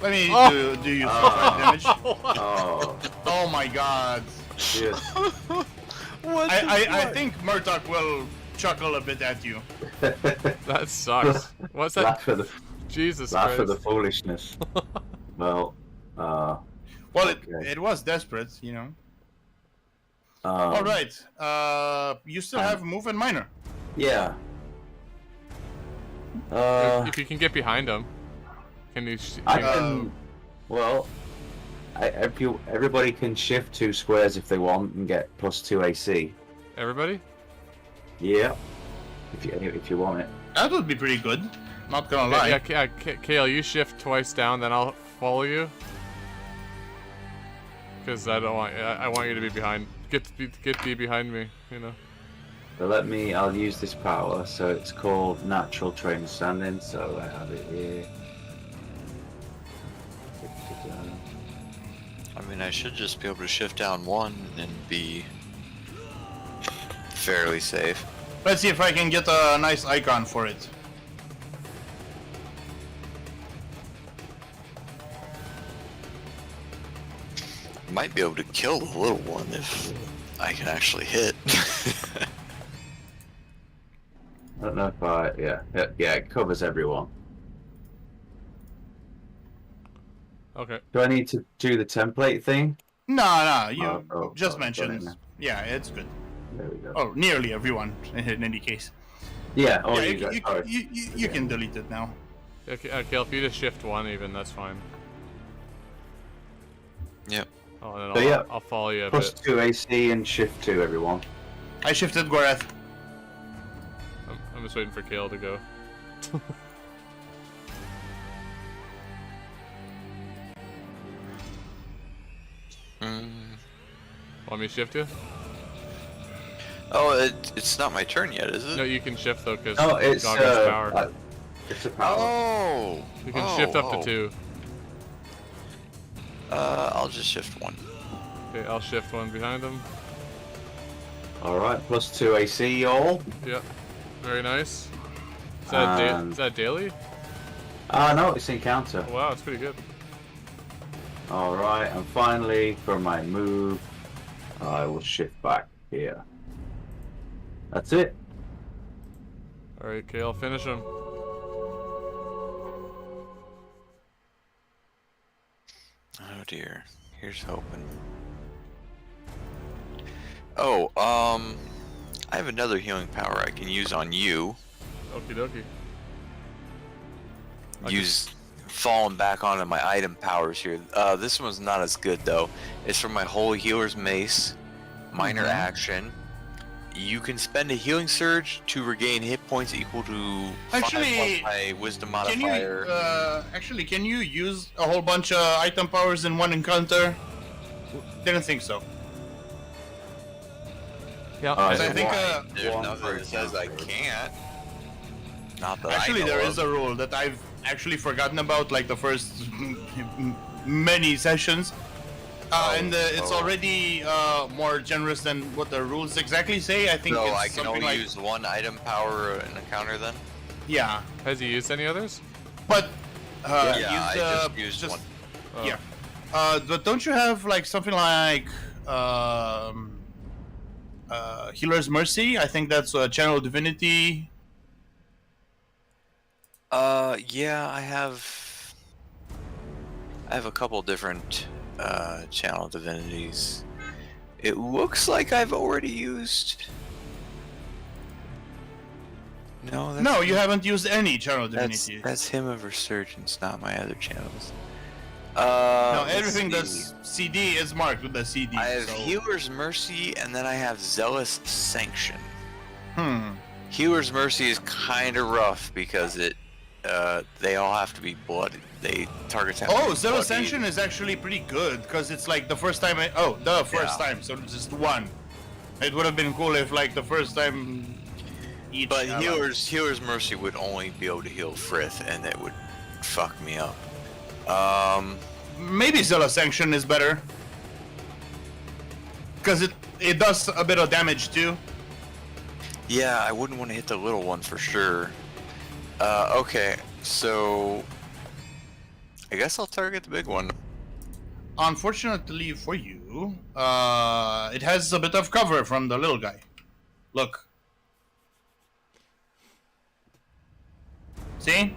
Let me do you fire damage. Oh my God. Yes. I think Murdoch will chuckle a bit at you. That sucks. What's that? Laugh for the, Jesus laugh Christ. for the foolishness. Well, Well, okay. it was desperate, you know. All right. You still have move and minor. Yeah. If you can get behind him, can you? I can. Well, everybody can shift 2 squares if they want and get +2 AC. Everybody? Yeah. If you want it. That would be pretty good. Not gonna lie. Yeah, Kale, you shift twice down, then I'll follow you. Because I don't want. I want you to be behind. Get thee behind me. You know. So I'll use this power. So it's called Natural Transcending. So I have it here. I mean, I should just be able to shift down 1 and be fairly safe. Let's see if I can get a nice icon for it. Might be able to kill the little one if I can actually hit. I don't know if yeah, it covers everyone. Okay. Do I need to do the template thing? No, you just done mentioned. it. Yeah, it's good. There we go. Oh, nearly everyone in any case. Yeah. Oh, Yeah, you you can delete it now. Okay, Kale, if you just shift 1 even, that's fine. Yep. Oh, and So, then yeah, I'll follow you a Plus bit. 2 AC and shift 2, everyone. I shifted Gorath. I'm just waiting for Kale to go. Want me to shift you? Oh, it's not my turn yet, is it? No, you can shift though, because No, it's power. it's a power. Oh! You can shift up to 2. I'll just shift 1. Okay, I'll shift 1 behind him. All right, plus 2 AC, y'all. Yep. Very nice. Is that daily? No, it's encounter. Oh, wow, it's pretty good. All right, and finally, for my move, I will shift back here. That's it. Alright, Kale, finish him. Oh dear. Here's hoping. Oh, I have another healing power I can use on you. Okie dokie. Use falling back onto my item powers here. This one's not as good though. It's from my Holy Healer's Mace. Minor action. You can spend a healing surge to regain hit points equal to 5 plus my wisdom modifier. Can you use a whole bunch of item powers in one encounter? Didn't think so. Yeah. I think there's nothing that says I can't. Not that actually I know there of. is a rule that I've actually forgotten about, like the first many sessions. And it's already more generous than what the rules exactly say. I think So it's I can something only like, use 1 item power in a counter then? yeah. Has he used any others? But I just used 1. Oh. Yeah. But don't you have like something like Healer's Mercy. I think that's Channel Divinity. Yeah, I have a couple different channel divinities. It looks like I've already used. No, that's No, you haven't used any Channel Divinity. That's Hymn of Resurgence, not my other channels. No, let's everything see. that's CD is marked with the CD. I have so- Healer's Mercy, and then I have Zealous Sanction. Hmm. Healer's Mercy is kind of rough because they all have to be bloody. They targets have to Oh, be Zero bloodied. Ascension is actually pretty good because it's like the first time. The first time, so just one. It would have been cool if like the first time. Each But ally- Healer's Mercy would only be able to heal Frith, and it would fuck me up. Maybe Zilla Sanction is better because it does a bit of damage too. Yeah, I wouldn't want to hit the little one for sure. Okay, so I guess I'll target the big one. Unfortunately for you, it has a bit of cover from the little guy. Look. See?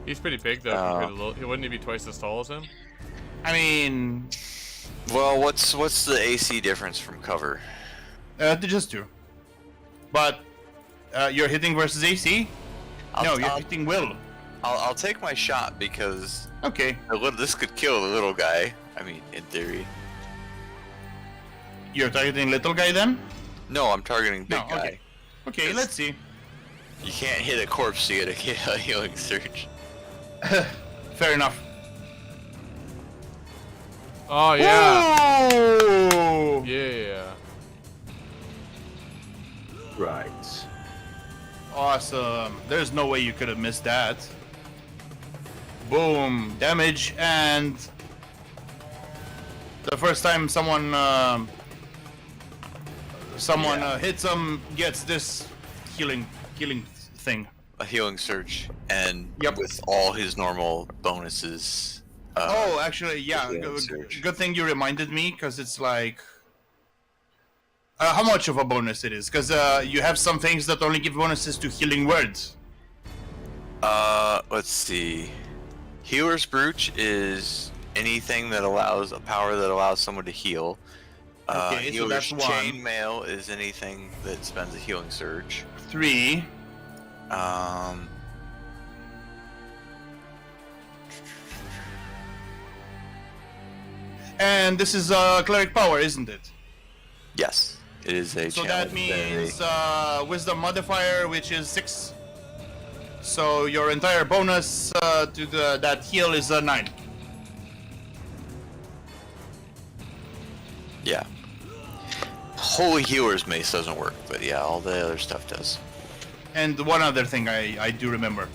He's pretty big though. Compared to little, wouldn't he be twice as tall as him? I mean, Well, what's the AC difference from cover? just two. But you're hitting versus AC? No, you're hitting will. I'll take my shot because Okay. this could kill the little guy. I mean, in theory. You're targeting little guy then? No, I'm targeting big No, guy. okay. Okay, Yes. let's see. You can't hit a corpse to get a healing surge. Fair enough. Oh yeah. Whoa! Yeah. Right. Awesome. There's no way you could have missed that. Boom. Damage and the first time someone hits him gets this healing thing. A healing surge, and Yep. with all his normal bonuses. Actually, yeah. healing Good, surge. good thing you reminded me because it's like how much of a bonus it is? Because you have some things that only give bonuses to healing words. Let's see. Healer's Brooch is anything that allows a power that allows someone to heal. Okay, so Healer's that's one. Chainmail is anything that spends a healing surge. 3. And this is cleric power, isn't it? Yes, it is a So channel that divinity. means wisdom modifier, which is 6. So your entire bonus to that heal is 9. Yeah. Holy Healer's Mace doesn't work, but yeah, all the other stuff does. And one other thing I do remember.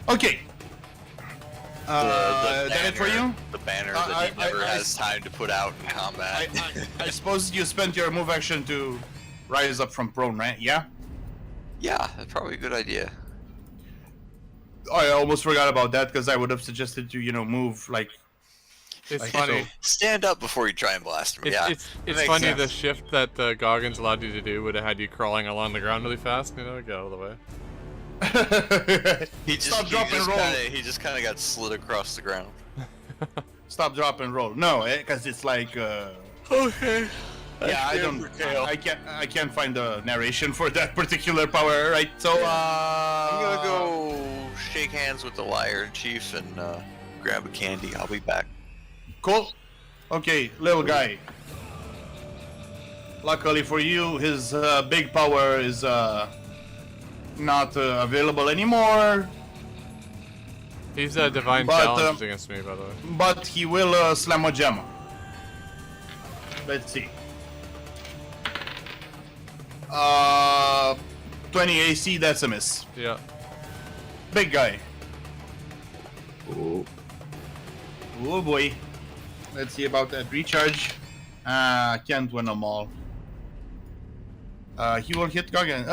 Okay. The That it for banner- you? The banner I- that he never I- has time to put out in combat. I suppose you spent your move action to rise up from prone, right? Yeah? Yeah, that's probably a good idea. I almost forgot about that because I would have suggested to, move like. It's Like funny. so. Stand up before you try and blast him. It's, Yeah, it's, it it's makes funny sense. the shift that Goggins allowed you to do would have had you crawling along the ground really fast. Get out of the way. Stop, drop, and roll. He just kind of got slid across the ground. Stop, drop, and roll. No, because it's like. Okay. Yeah, I can't find the narration for that particular power, right? So I'm gonna go shake hands with the liar chief and grab a candy. I'll be back. Cool. Okay, little guy. Luckily for you, his big power is not available anymore, He's a divine But, challenge against me, by the way. but he will slam a gem. Let's see. 20 AC, that's a miss. Yeah. Big guy. Ooh. Oh boy. Let's see about that recharge. Can't win them all. He will hit Goggins.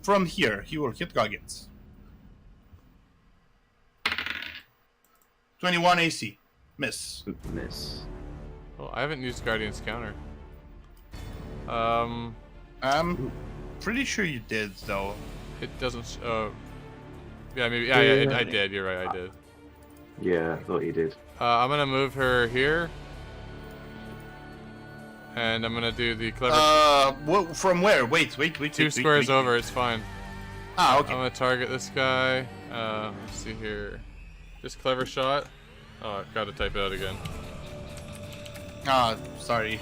From here, he will hit Goggins. 21 AC. Miss. Miss. Well, I haven't used Guardian's counter. I'm pretty sure you did, though. It doesn't. Yeah, maybe. Yeah, I did. You're right. I did. Yeah, I thought you did. I'm gonna move her here, and I'm gonna do the clever. What, from where? Wait. 2 squares over. It's fine. Ah, okay. I'm gonna target this guy. Let's see here. This clever shot. Oh, I gotta type it out again. Ah, sorry.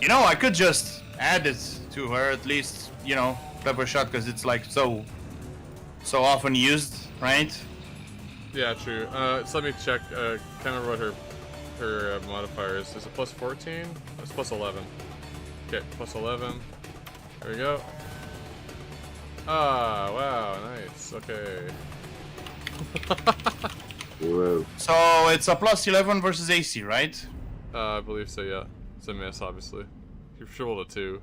You know, I could just add it to her, at least, you know, clever shot, because it's like so often used, right? Yeah, true. So let me check. Can't remember what her modifier is. Is it plus 14? It's plus 11. Okay, plus 11. There we go. Ah, wow, nice. Okay. Whoa. So it's a plus 11 versus AC, right? I believe so. Yeah, it's a miss, obviously. You've rolled a 2.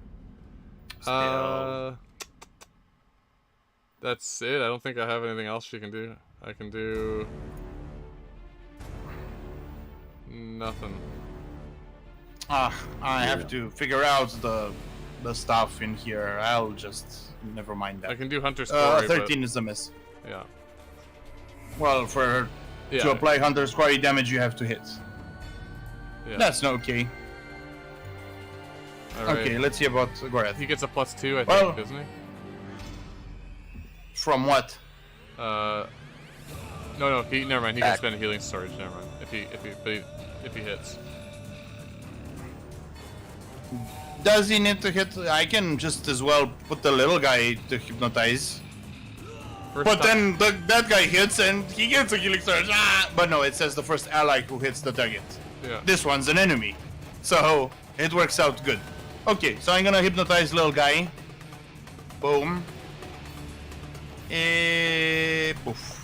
Still. That's it. I don't think I have anything else she can do. I can do nothing. I Yeah. have to figure out the stuff in here. I'll just never mind that. I can do Hunter's Quarry. 13 is a miss. But, yeah. Well, to Yeah. apply Hunter's Quarry damage, you have to hit. Yeah. That's not okay. All right. Okay, let's see about Gorath. He gets a plus 2, I think, Well- doesn't he? From what? No, he. Never mind. He can Back. spend a healing storage. Never mind. If he hits. Does he need to hit? I can just as well put the little guy to hypnotize. First But time- then that guy hits and he gets a healing surge. Ah! But no, it says the first ally who hits the target. Yeah. This one's an enemy. So it works out good. Okay, so I'm gonna hypnotize little guy. Boom. Poof.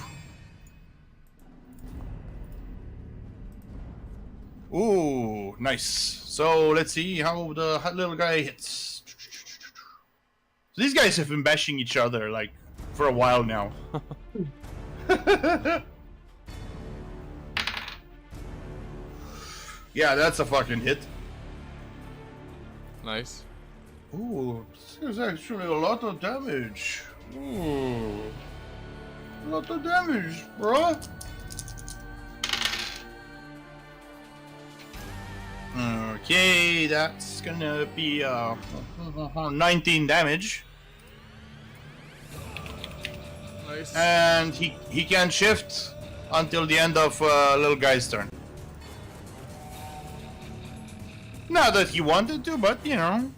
Ooh, nice. So let's see how the little guy hits. So these guys have been bashing each other like for a while now. Yeah, that's a fucking hit. Nice. Ooh, this is actually a lot of damage. Ooh. A lot of damage, bro. Okay, that's gonna be 19 damage. Nice. And he can shift until the end of little guy's turn. Not that he wanted to, but you know.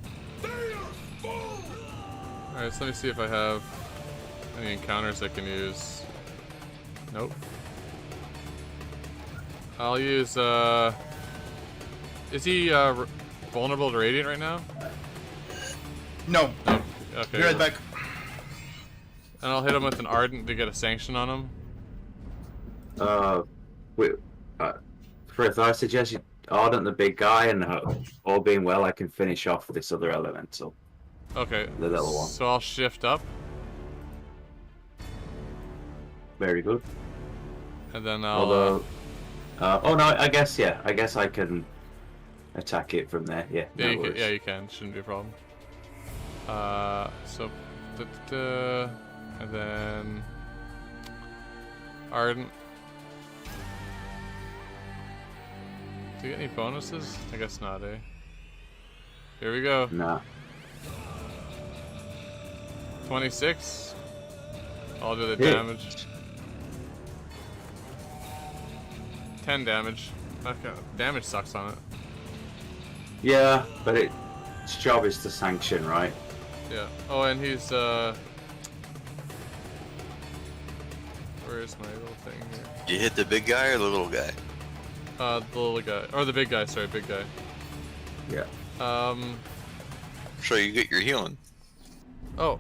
Alright, so let me see if I have any encounters I can use. Nope. I'll use, is he, vulnerable to Radiant right now? No. No. Okay. Be right back. And I'll hit him with an Ardent to get a sanction on him. Wait, Frith, I suggest you Ardent the big guy, and all being well, I can finish off this other elemental. Okay. The little one. So I'll shift up, Very good. and then I'll. Although, oh no, I guess yeah, I guess I can attack it from there. Yeah. yeah, no you can, worries. yeah, you can. Shouldn't be a problem. So, and then Ardent. Do you get any bonuses? I guess not, eh? Here we go. Nah. 26. I'll do the Hit. damage. 10 damage. Okay. Damage sucks on it. Yeah, but its job is to sanction, right? Yeah. Oh, and he's where is my little thing here? You hit the big guy or the little guy? The little guy, or the big guy. Sorry, big guy. Yeah. So you get your healing. Oh.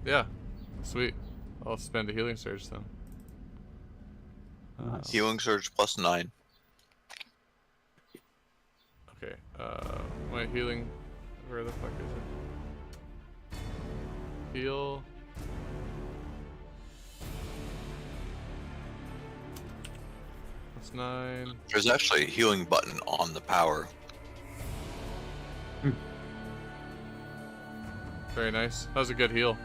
Yeah. Sweet. I'll spend a healing surge then. Healing surge plus 9. Okay. My healing. Where the fuck is it? Heal. Plus 9. There's actually a healing button on the power. Very nice. That was a good heal.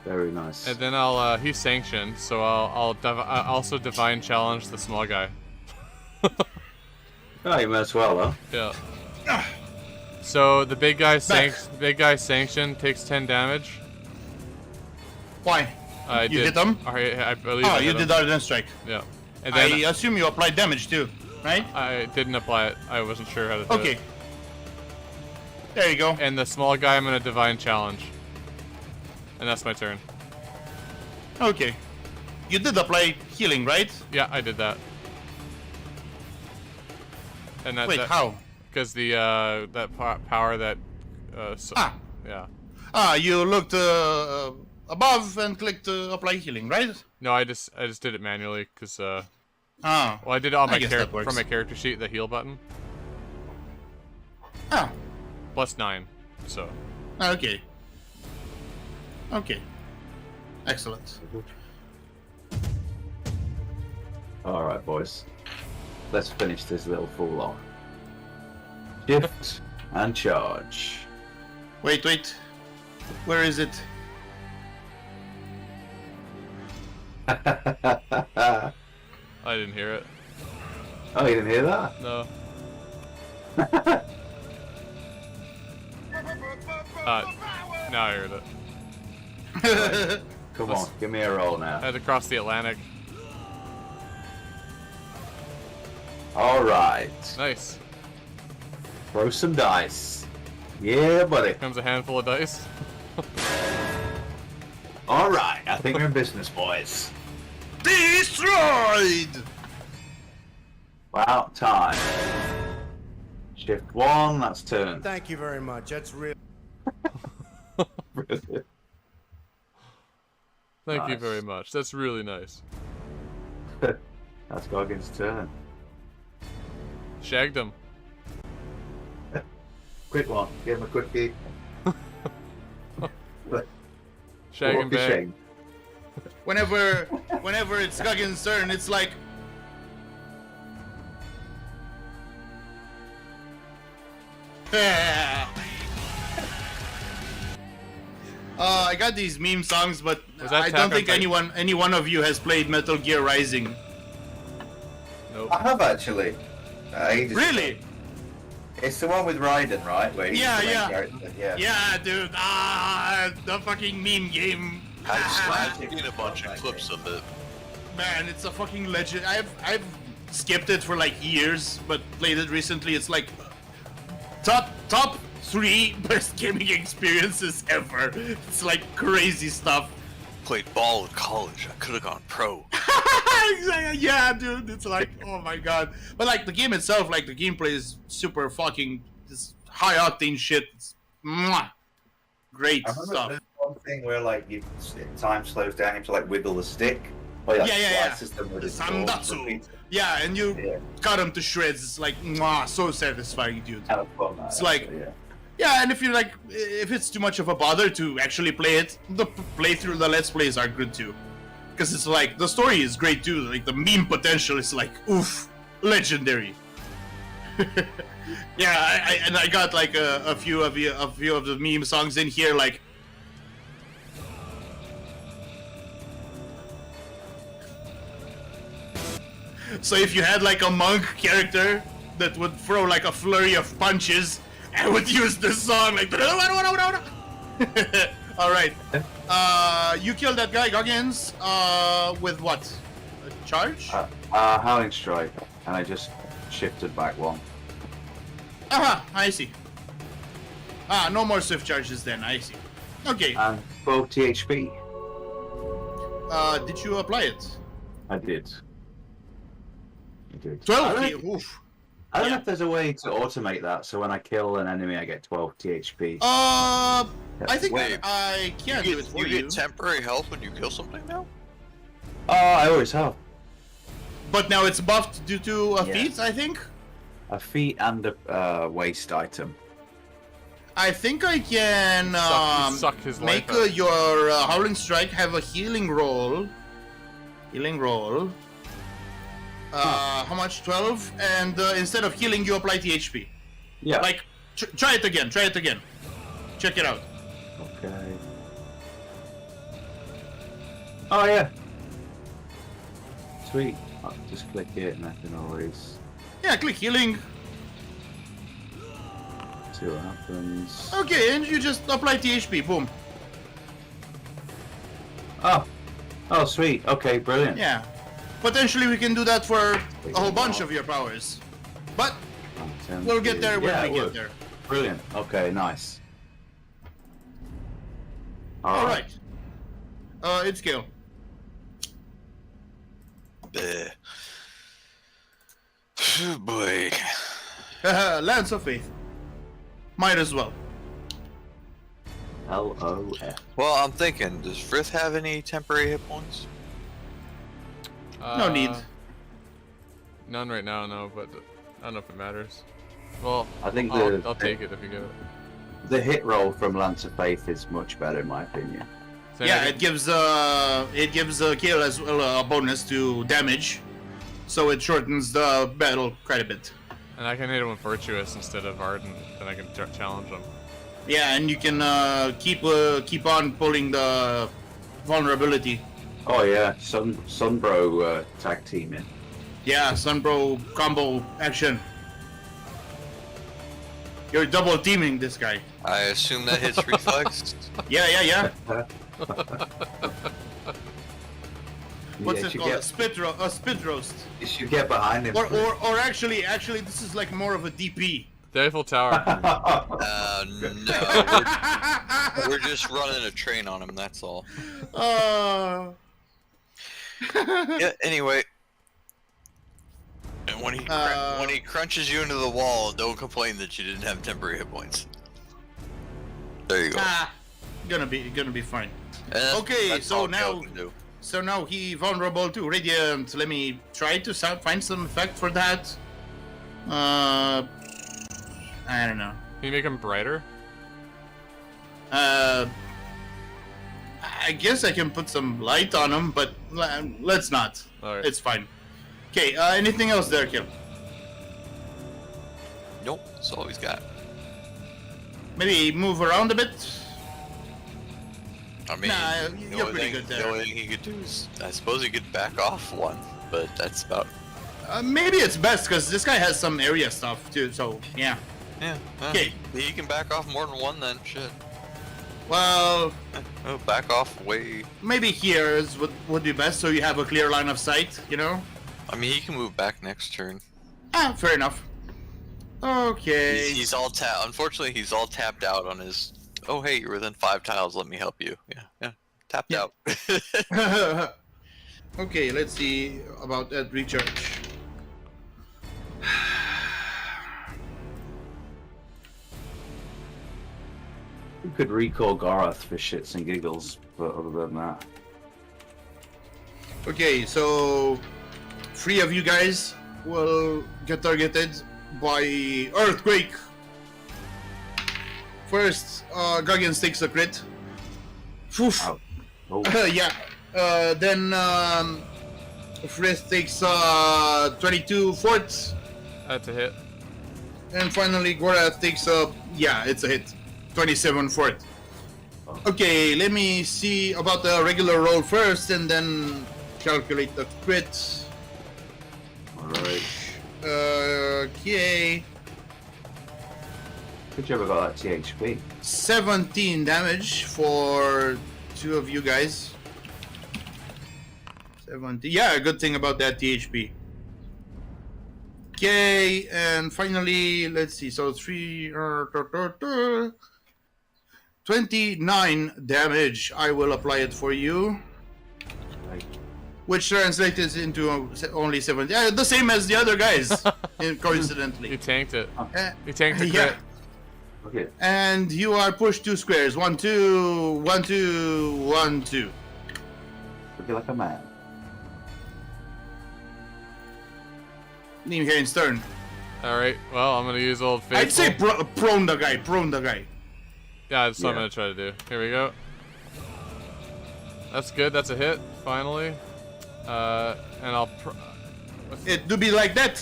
Very nice. And then I'll he's sanctioned, so I'll also divine challenge the small guy. Oh, you might as well, Yeah. So the big guy sanctioned takes 10 damage. Why? I You did hit them? I believe. Oh, I you hit did him. Ardent Strike. Yeah. And then I assume you applied damage too, right? I didn't apply it. I wasn't sure how to do Okay. it. There you go. And the small guy, I'm gonna divine challenge. And that's my turn. Okay. You did apply healing, right? Yeah, I did that. And that. Wait, how? Because the power that. Yeah. You looked above and clicked apply healing, right? No, I just did it manually because well, Ah. I did it on I my guess that works. from my character sheet, the heal button. Ah. +9, so. Okay. Okay. Excellent. Alright, boys. Let's finish this little fool off. Shift and charge. Wait. Where is it? I didn't hear it. Oh, you didn't hear that? No. Now I heard it. Come on, give me a roll I now. had to cross the Atlantic. Alright. Nice. Throw some dice. Yeah, buddy. Comes a handful of dice. Alright, I think we're in business, boys. Destroyed! About time. Shift 1, that's turn. Thank you very much. That's real. Thank you Nice. very much. That's really nice. That's Goggins' turn. Shagged him. Quick one. Give him a quickie. Shag and bag. Whenever it's Guggins' turn, it's like. I got these meme songs, but Was that I Attack don't on think Titan? any one of you has played Metal Gear Rising. Nope. I have actually. Ages Really? ago. It's the one with Raiden, right? Where he's Yeah, the main yeah. character, yeah. Yeah, dude. The fucking meme game. I've seen a bunch of clips of it. Man, it's a fucking legend. I've skipped it for like years, but played it recently. It's like top 3 best gaming experiences ever. It's like crazy stuff. Played ball in college. I could have gone pro. Yeah, dude. It's like, oh my god. But like the game itself, like the gameplay is super fucking this high octane shit. It's great I remember stuff. there's one thing where like time slows down, you have to like wiggle the stick. Oh yeah, Yeah. System with The his sword, Sandatsu. repeat. Yeah, and you Yeah. cut them to shreds. It's like, so satisfying, dude. Kind of fun, that, It's like- actually, yeah. Yeah, and if it's too much of a bother to actually play it, the playthrough, the let's plays are good too. Because it's like, the story is great too, like the meme potential is like, oof, legendary. Yeah, I got like a few of the meme songs in here, like. So if you had like a monk character that would throw like a flurry of punches, I would use this song like. All right. You killed that guy Goggins. With what? A charge? Howling Strike, and I just shifted back 1. Aha, I see. No more swift charges then. I see. Okay. And 12 THP. Did you apply it? I did. 12. I don't, Oof. I don't know Yeah. if there's a way to automate that, so when I kill an enemy, I get 12 THP. I think Wait. I can do it for You you. get temporary health when you kill something now? I always have. But now it's buffed due to a Yeah. feat, I think. A feat and a waste item. I think I can Suck his life make out. your Howling Strike have a healing roll. Healing roll. How much? 12? And instead of healing, you apply THP. Yeah. Like, try it again. Try it again. Check it out. Okay. Oh yeah. Sweet. I'll just click it and I can always Yeah, click healing. see what happens. Okay, and you just apply THP. Boom. Oh. Oh, sweet. Okay, brilliant. Yeah. Potentially we can do that for a whole bunch of your powers. But we'll get there when we get there. Brilliant. Okay, nice. Alright. It's Gil. Bleh. Oh boy. Lance of Faith. Might as well. LOF. Well, I'm thinking, does Frith have any temporary hit points? No need. None right now, no, but I don't know if it matters. Well, I think I'll take it if you get it. the hit roll from Lance of Faith is much better in my opinion. So Yeah, it gives Gil as well a bonus to damage, so it shortens the battle quite a bit. and I can hit him with Virtuous instead of Ardent, then I can challenge him. Yeah, and you can keep on pulling the vulnerability. Oh yeah, Sunbro tag teaming. Yeah, Sunbro combo action. You're double teaming this guy. I assume that hits reflex. Yeah. What's Yeah, it you called? get- A spit roast. You should get behind him. Or actually, this is like more of a DP. The Eiffel Tower. No, we're just running a train on him. That's all. Yeah. Anyway, and when he crunches you into the wall, don't complain that you didn't have temporary hit points. There you go. Gonna be fine. And that's- Okay, that's so all now- Joe can do. So now he vulnerable to radiant. Let me try to find some effect for that. I don't know. Can you make him brighter? I guess I can put some light on him, but let's not. Alright. It's fine. Okay, anything else there, Kim? Nope, that's all he's got. Maybe move around a bit? I mean, Nah, the you're only pretty thing- good there. The only thing he could do is, I suppose he could back off one, but that's about. Maybe it's best, because this guy has some area stuff, too, so, yeah. Yeah. Okay. He can back off more than one then. Shit. Well, Oh, back off way. maybe here is would be best, so you have a clear line of sight, you know? I mean, he can move back next turn. Fair enough. Okay. He's all tapped. Unfortunately, he's all tapped out on his. Oh, hey, you're within 5 tiles. Let me help you. Yeah. Tapped Yeah. out. Okay, let's see about that recharge. You could recall Garath for shits and giggles, but other than that. Okay, so 3 of you guys will get targeted by earthquake. First, Guggins takes a crit. Oof. Ow. Oh, Yeah. Then Frith takes 22 forts, That's a hit. and finally Gorath takes it's a hit, 27 fort. Okay, let me see about the regular roll first, and then calculate the crit. alright. Okay, Good job about that THP. 17 damage for 2 of you guys. 17. Yeah, good thing about that THP. Okay, and finally, let's see. So 29 damage. I will apply it for you, Right. which translates into only 7. Yeah, the same as the other guys, You coincidentally. tanked it. Uh, You tanked the yeah. crit. Okay. And you are pushed 2 squares. 1, 2, 1, 2, 1, 2. Looking like a man. Nimhain's turn. Alright, well, I'm gonna use Old Faithful. I'd say prone the guy. Yeah, that's what I'm Yeah. gonna try to do. Here we go. That's good, that's a hit, finally. And I'll It do be like that.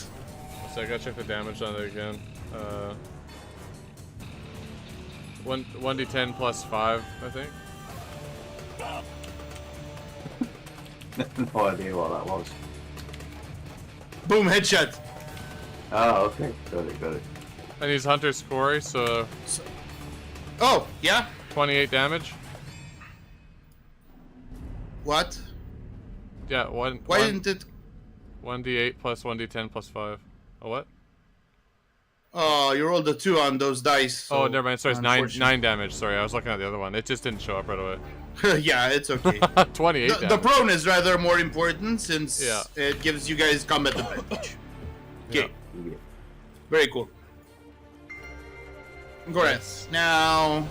so I gotta check the damage on it again. 1d10 plus 5, I think. No idea what that was. Boom, headshot. Oh, okay. Got it. And he's Hunter's Quarry, so Oh, yeah? 28 damage. What? Yeah, Why didn't it... 1d8 plus 1d10 plus 5. A what? Oh, you rolled a 2 on those dice. Oh, so never mind. Sorry, it's 9 damage. Sorry, I was looking at the other one. It just didn't show up right away. Yeah, it's okay. 28 The damage. prone is rather more important since Yeah. it gives you guys combat advantage. Yeah. Okay, very cool. Correct. Now,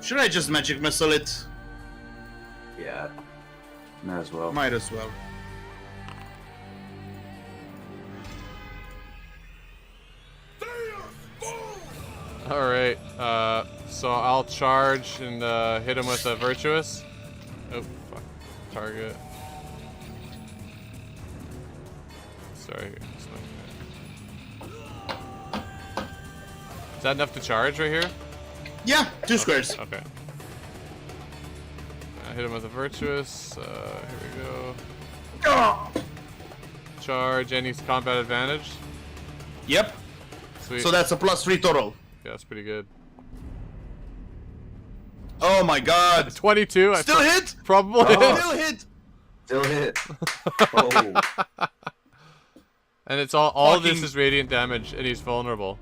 should I just magic missile it? Yeah. May as well. Might as well. Alright, so I'll charge and hit him with a Virtuous. Oh, fuck. Target. Sorry. Is that enough to charge right here? Yeah, 2 squares. Okay. I hit him with a Virtuous. Here we go. Oh! Charge, and he's combat advantage. Yep. Sweet. So that's a +3 total. Yeah, that's pretty good. Oh my god. 22. Still hit? Probably. Oh. Still hit? Still hit. Oh. And it's all this Fucking- is radiant damage, and he's vulnerable.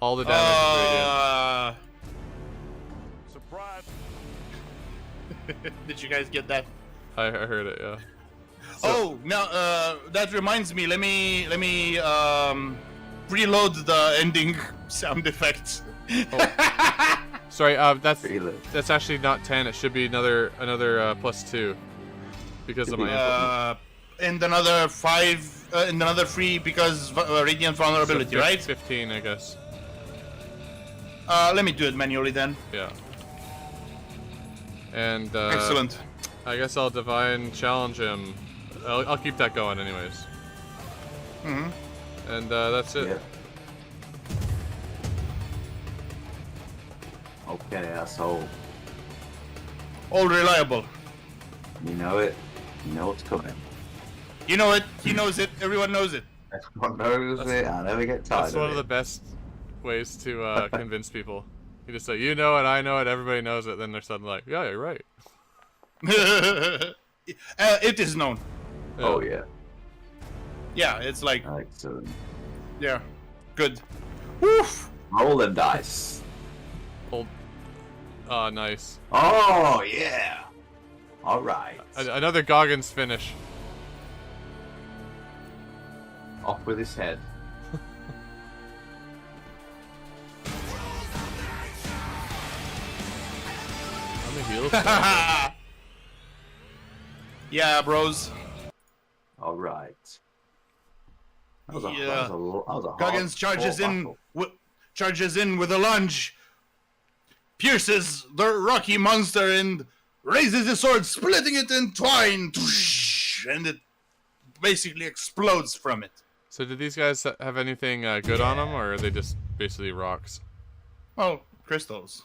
All the damage is radiant. Surprise. Did you guys get that? I heard it, yeah. Oh, now that reminds me. Let me reload the ending sound effects. Sorry, Really? that's actually not 10. It should be another +2 because of my input. And another 5, and another 3 because radiant vulnerability, So right? 15, I guess. Let me do it manually then. Yeah. And Excellent. I guess I'll divine challenge him. I'll keep that going anyways. Mm-hmm. And that's it. Yeah. Okay, asshole. All reliable. You know it. You know what's coming. You know it. He knows it. Everyone knows it. Everyone knows it. I never get tired That's one of of the it. best ways to convince people. You just say, you know it, I know it, everybody knows it. Then they're suddenly like, yeah, you're right. It is known. Oh yeah. Yeah, it's like, Excellent. yeah, good. Woof. Roll them dice. Hold. Nice. Oh yeah. All right. Another Goggins finish. Off with his head. I'm a heal. Yeah, bros. All right. That was a, Yeah. that was a hard, Goggins charges fought in. battle. Charges in with a lunge. Pierces the rocky monster and raises his sword, splitting it in twine. And it basically explodes from it. So did these guys have anything good on them, or are they just basically rocks? Oh, crystals.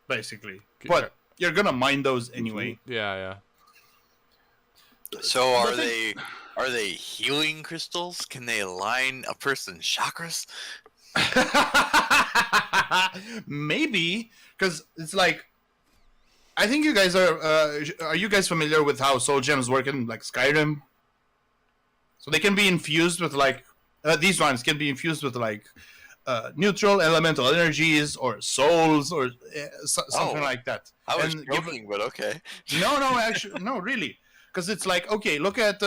Basically. Okay. But you're gonna mine those anyway. Yeah. So are they healing crystals? Can they align a person's chakras? Maybe, because it's like, I think you guys are you guys familiar with how soul gems work in like Skyrim? So they can be infused with like these ones can be infused with like neutral elemental energies or souls or something like that. I was And joking, but okay. No, actually, no, really, because it's like, okay, look at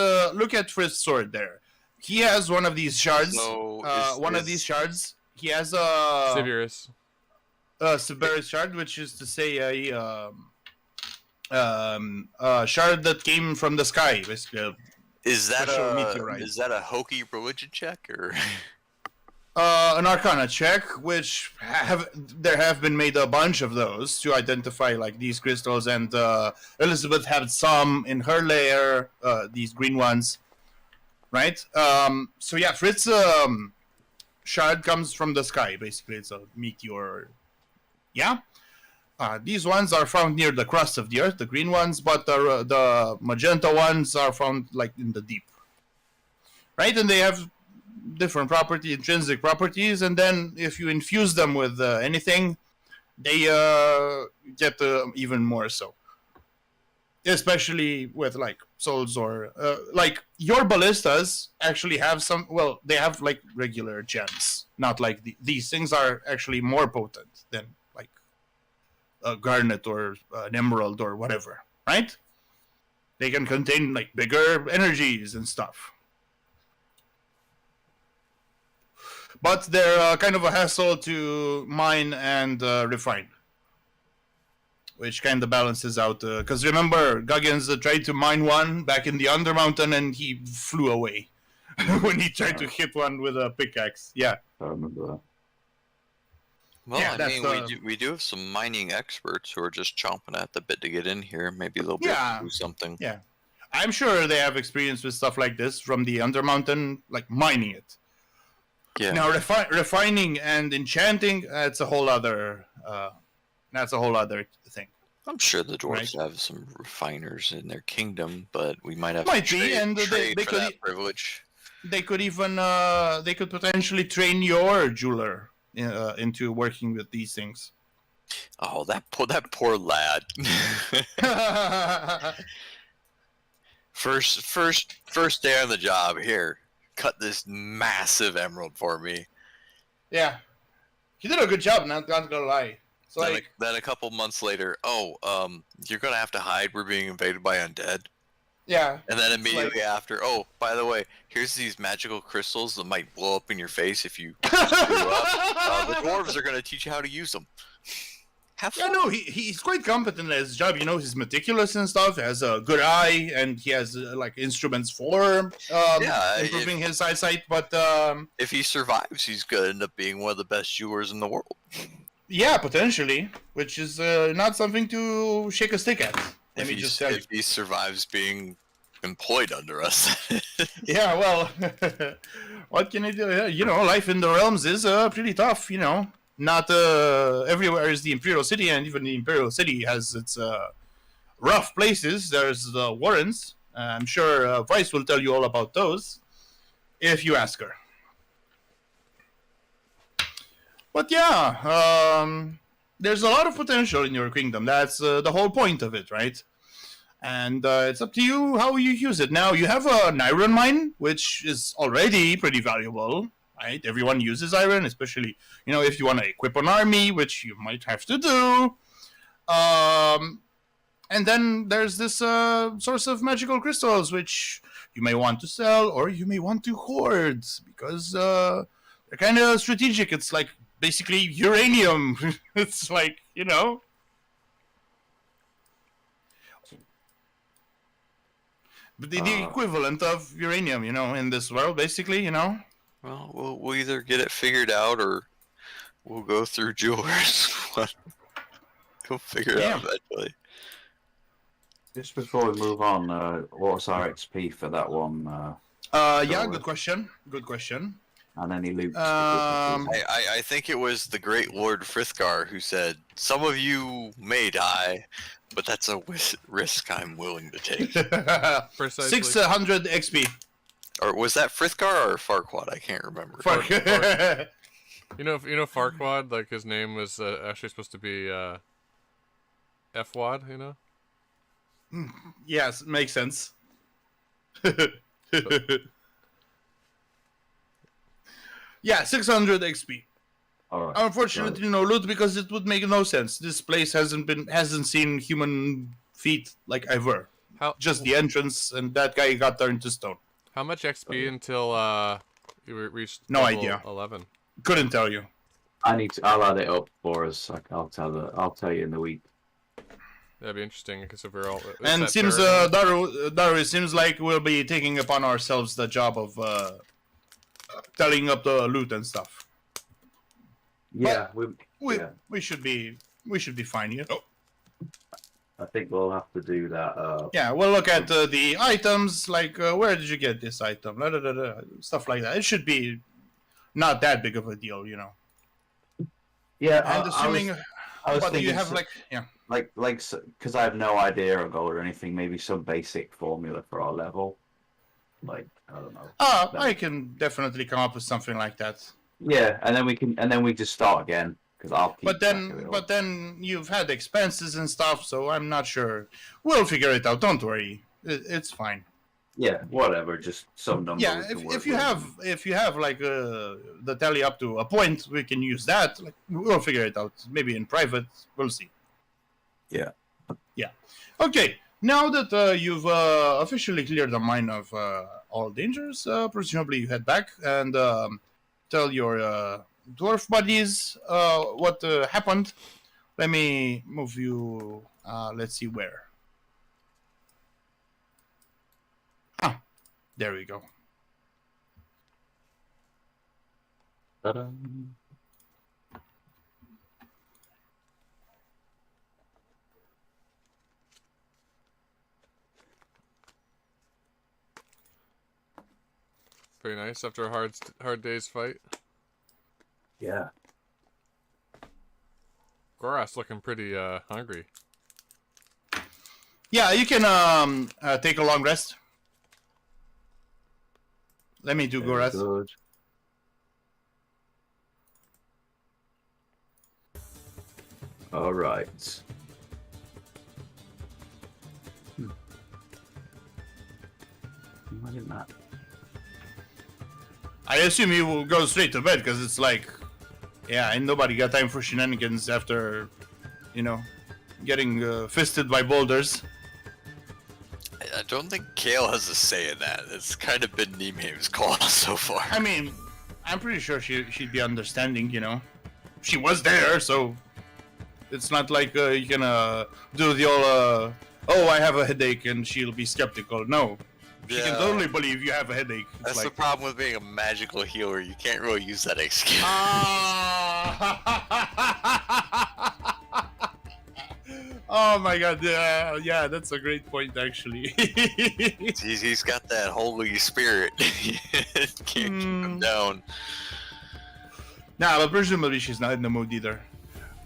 Fritz's sword there. He has one of these shards. So Of these shards. He has a Sibirus. Siberius shard, which is to say a shard that came from the sky, basically. Is that special meteorite. a hokey religion check or? An Arcana check, which there have been made a bunch of those to identify like these crystals, and Elizabeth had some in her lair, these green ones, right? So yeah, Fritz shard comes from the sky. Basically, it's a meteor. Yeah. These ones are found near the crust of the Earth, the green ones, but the magenta ones are found like in the deep. Right, and they have different intrinsic properties, and then if you infuse them with anything, they get even more so. Especially with like souls or like your ballistas actually have some. Well, they have like regular gems, not like these things are actually more potent than like a garnet or an emerald or whatever. Right? They can contain like bigger energies and stuff. But they're kind of a hassle to mine and refine, which kind of balances out. Because remember, Guggins tried to mine one back in the Undermountain, and he flew away when he tried to hit one with a pickaxe. Yeah. I remember that. Well, Yeah, I that's mean, we do have some mining experts who are just chomping at the bit to get in here. Maybe they'll be able to do something. Yeah. I'm sure they have experience with stuff like this from the Undermountain, like mining it. Yeah. Now, refining and enchanting, that's a whole other thing. I'm sure the dwarves Right. have some refiners in their kingdom, but we might have Might to be, trade, and trade they for could that privilege. They could even they could potentially train your jeweler into working with these things. Oh, that poor lad. First day on the job. Here, cut this massive emerald for me. Yeah, he did a good job. Not gonna lie. So Then a couple months later, you're gonna have to hide. We're being invaded by undead. yeah, And then It's immediately after, oh, by the way, here's these magical crystals that might blow up in your face if you screw up. The dwarves are gonna teach you how to use them. Have yeah, fun. no, he's quite competent at his job. You know, he's meticulous and stuff. Has a good eye, and he has like instruments for improving his eyesight. But If he survives, he's gonna end up being one of the best jewelers in the world. yeah, potentially, which is not something to shake a stick at. Let me just tell you. If he survives being employed under us. Yeah, well, what can I do? You know, life in the realms is pretty tough. You know, not everywhere is the Imperial City, and even the Imperial City has its rough places. There's the Warrens. I'm sure Vice will tell you all about those if you ask her. But yeah, there's a lot of potential in your kingdom. That's the whole point of it, right? And it's up to you how you use it. Now, you have an iron mine, which is already pretty valuable, right? Everyone uses iron, especially, you know, if you want to equip an army, which you might have to do. And then there's this source of magical crystals, which you may want to sell, or you may want to hoard, because they're kind of strategic. It's like basically uranium. It's like, you know... The equivalent of uranium, you know, in this world, basically, you know? Well, we'll either get it figured out or we'll go through jewelers. We'll figure it out eventually. Just before we move on, what's our XP for that one? Yeah, good question. Good question. And any loot? I think it was the great Lord Frithgar who said, "Some of you may die, but that's a risk I'm willing to take." Precisely. 600 XP. Or was that Frithgar or Farquaad? I can't remember. You know Farquaad, like his name was actually supposed to be Fwad, you know? Yes, makes sense. Yeah, 600 XP. All right. Unfortunately, no loot because it would make no sense. This place hasn't seen human feet like ever. Just the entrance, and that guy got turned to stone. How much XP until you reached No level idea. 11? Couldn't tell you. I'll add it up for us. I'll tell you in the week. That'd be interesting because if we're all. And it seems Daru, it seems like we'll be taking upon ourselves the job of tallying up the loot and stuff. Yeah, we should be fine, you know. I think we'll have to do that. Yeah, we'll look at the items, like where did you get this item, stuff like that. It should be not that big of a deal, you know. Yeah, And assuming, I was but you thinking have like, yeah. like because I have no idea or goal or anything. Maybe some basic formula for our level. Like I don't know. I can definitely come up with something like that. Yeah, and then we just start again because I'll keep. But then you've had expenses and stuff, so I'm not sure. We'll figure it out. Don't worry, it's fine. Yeah, whatever. Just some numbers. Yeah, if you have like the tally up to a point, we can use that. Like, we'll figure it out. Maybe in private, we'll see. Yeah. Yeah. Okay. Now that you've officially cleared the mine of all dangers, presumably you head back and tell your dwarf buddies what happened. Let me move you. Let's see where. Ah, there we go. Ta-da. Very nice after a hard day's fight. Yeah. Gorath's looking pretty hungry. Yeah, you can take a long rest. Let me do Gorath. Good. All right. Imagine that. I assume you will go straight to bed because it's like, yeah, ain't nobody got time for shenanigans after, you know, getting fisted by boulders. I don't think Kale has a say in that. It's kind of been Nime's call so far. I mean, I'm pretty sure she'd be understanding, you know. She was there, so it's not like you can do the old, oh, I have a headache, and she'll be skeptical. No. She can totally believe you have a headache. It's That's like, the problem with being a magical healer. You can't really use that excuse. Oh my god, yeah, that's a great point, actually. He's got that Holy Spirit. Can't keep him down. Nah, but presumably she's not in the mood either.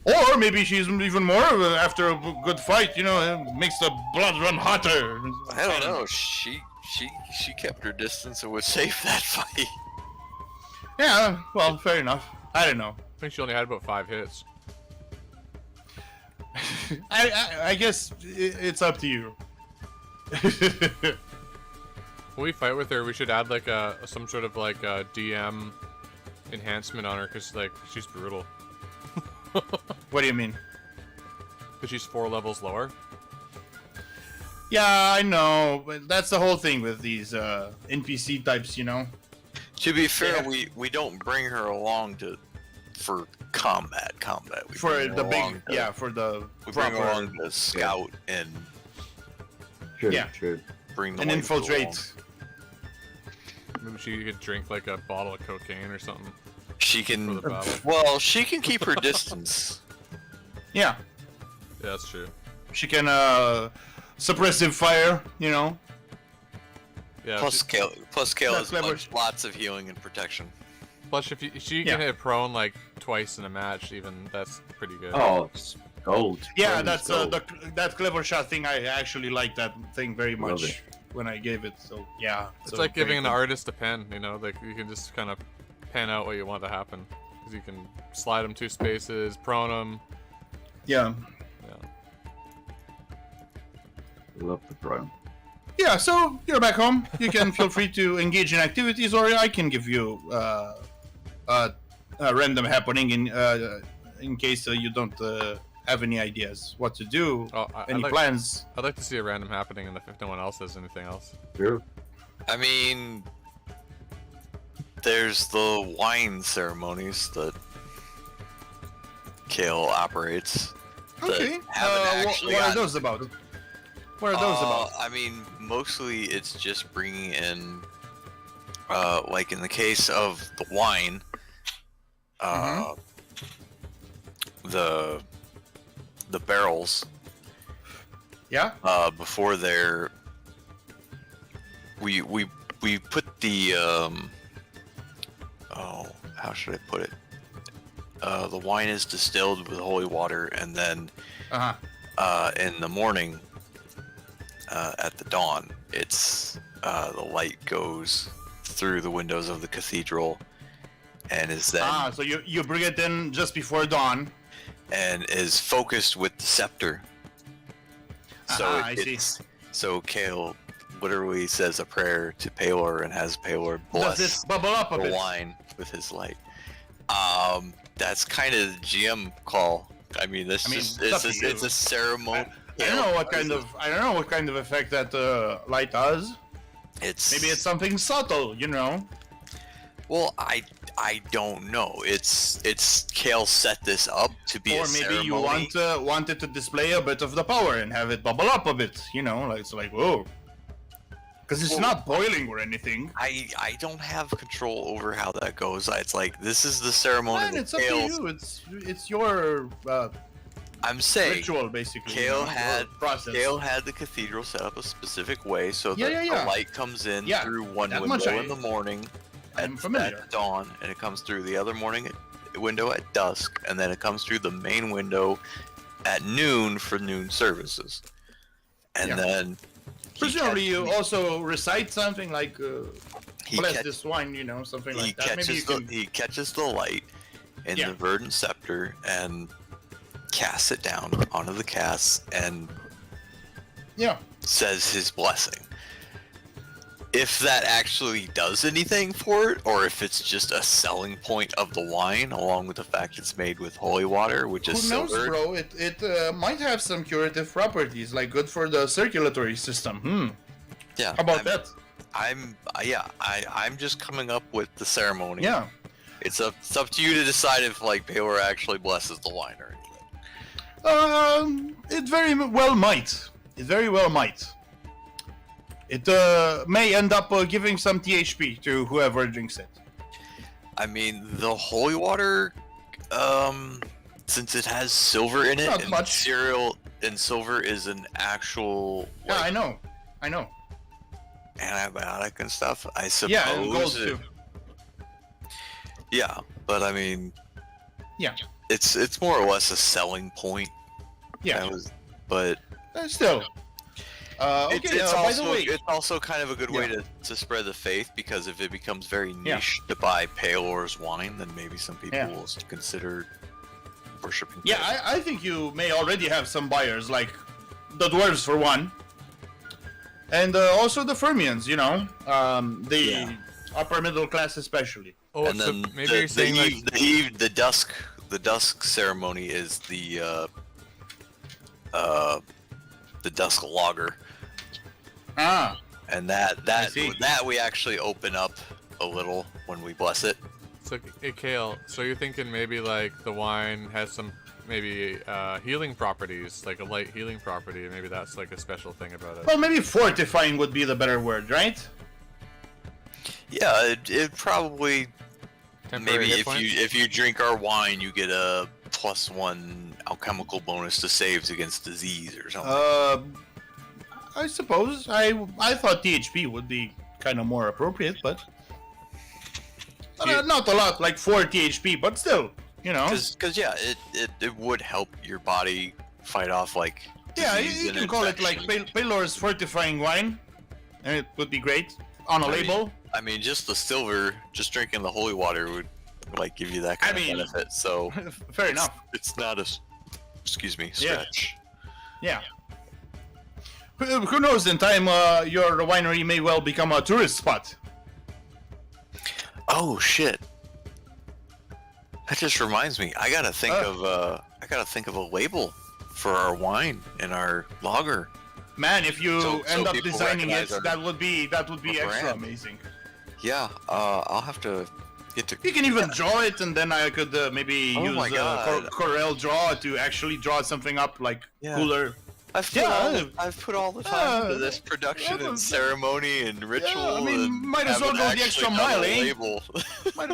Or maybe she's even more after a good fight, you know, it makes the blood run hotter. I don't know. She kept her distance and was safe that fight. Yeah, well, fair enough. I don't know. I think she only had about 5 hits. I guess it's up to you. When we fight with her, we should add like some sort of like DM enhancement on her, cause like she's brutal. What do you mean? Cause she's 4 levels lower. Yeah, I know, but that's the whole thing with these NPC types, you know. To be fair, we don't bring her along for combat. We For bring her the along big, to- yeah, for the we bring her proper along to scout and True, Yeah. true. bring the and wings along. infiltrate. Maybe she could drink like a bottle of cocaine or something She for can. the battle. Well, she can keep her distance. Yeah, Yeah, that's true. she can suppressive fire, you know. Yeah. Plus, Kale That's has clever. lots of healing and protection. Plus, if she Yeah. can hit prone like twice in a match, even that's pretty good. Oh, it's gold. Yeah, Gold that's is gold. that clever shot thing. I actually like that thing very Love much it. when I gave it. So yeah, It's like giving an artist a pen, you know, like you can just kind of pen out what you want to happen. Because you can slide them 2 spaces, prone them. Yeah, Yeah. Love the drone. yeah. So you're back home. You can feel free to engage in activities, or I can give you a random happening in case you don't have any ideas what to do, Oh, any plans. I'd like to see a random happening if no one else has anything else. True. I mean, there's the wine ceremonies that Kale operates. that Okay. haven't actually What are gotten- those about? What are those about? I mean, mostly it's just bringing in, like in the case of the wine, the barrels, Yeah. before they're, we put the, oh, how should I put it? The wine is distilled with holy water, and then in the morning, at the dawn, it's the light goes through the windows of the cathedral, and is then so you bring it in just before dawn, and is focused with the scepter. So I see. So Kale literally says a prayer to Paylor and has Paylor bless Does it bubble up a the bit? wine with his light. That's kind of the GM call. I mean, it's a ceremony. I don't know what kind of effect that light does. Maybe it's something subtle, you know. Well, I don't know. It's Kale set this up to be Or a maybe ceremony. you wanted to display a bit of the power and have it bubble up a bit, you know, like it's like whoa. Because it's not boiling or anything. I don't have control over how that goes. It's like this is the ceremony. Man, that it's up to Kale's- you. It's your I'm saying ritual, basically. Kale your had process. Kale had the cathedral set up a specific way so that Yeah. the light comes in Yeah, through one that much window I- in the morning I'm at familiar. dawn, and it comes through the other window at dusk, and then it comes through the main window at noon for noon services. And Yeah. then Presumably, you also recite something like he bless catch- this wine, you know, something he like that. Maybe you catches can. he catches the light in Yeah. the verdant scepter and casts it down onto the cast and Yeah. says his blessing. If that actually does anything for it, or if it's just a selling point of the wine, along with the fact it's made with holy water, which is Who knows, silver. bro? It might have some curative properties, like good for the circulatory system. Yeah. How about I'm, that? I'm just coming up with the ceremony. Yeah. It's up to you to decide if like Baylor actually blesses the wine or anything. It very well might. It very well might. It may end up giving some THP to whoever drinks it. I mean, the holy water, since it has silver in it, Not and much. cereal and silver is an actual Yeah, like, I know. antibiotic and stuff. I suppose. Yeah, and gold too. Yeah, but I mean, Yeah. it's more or less a selling point. Yeah. But Still. Okay. it's by also the way, it's also kind of a good way Yeah. to spread the faith, because if it becomes very Yeah. niche to buy Paylor's wine, then maybe some people Yeah. will consider worshiping. yeah, Paylor. I think you may already have some buyers, like the dwarves for one, and also the Fermians. You know, the upper middle class especially. Oh, And so then maybe you're saying like the dusk ceremony is the dusk lager, Ah. and see. that we actually open up a little when we bless it. so, hey, Kale. So you're thinking maybe like the wine has some maybe healing properties, like a light healing property, and maybe that's like a special thing about it. Well, maybe fortifying would be the better word, right? Yeah, it probably Temporary maybe hit points? if you drink our wine, you get a +1 alchemical bonus to saves against disease or something. I suppose I thought THP would be kind of more appropriate, but not a lot, like 4 THP, but still, you know. Because yeah, it would help your body fight off like Yeah, disease you and can call it like infection. Paylor's fortifying wine, and it would be great on a label. I mean, just the silver, just drinking the holy water would like give you that kind of benefit. So Fair enough. it's not a excuse me Yeah. stretch. Yeah. Who knows? In time, your winery may well become a tourist spot. Oh shit! That just reminds me. I gotta think of a label for our wine and our lager. Man, if you So end up people designing it, recognize our- that would be extra brand. amazing. Yeah, I'll have to get to. You can even draw it, and then I could maybe Oh use my God. Corel Draw to actually draw something up like Yeah. cooler. I've put all the time into this production yeah, and ceremony and ritual. I mean, and might as well haven't go the actually extra done mile, a eh? label.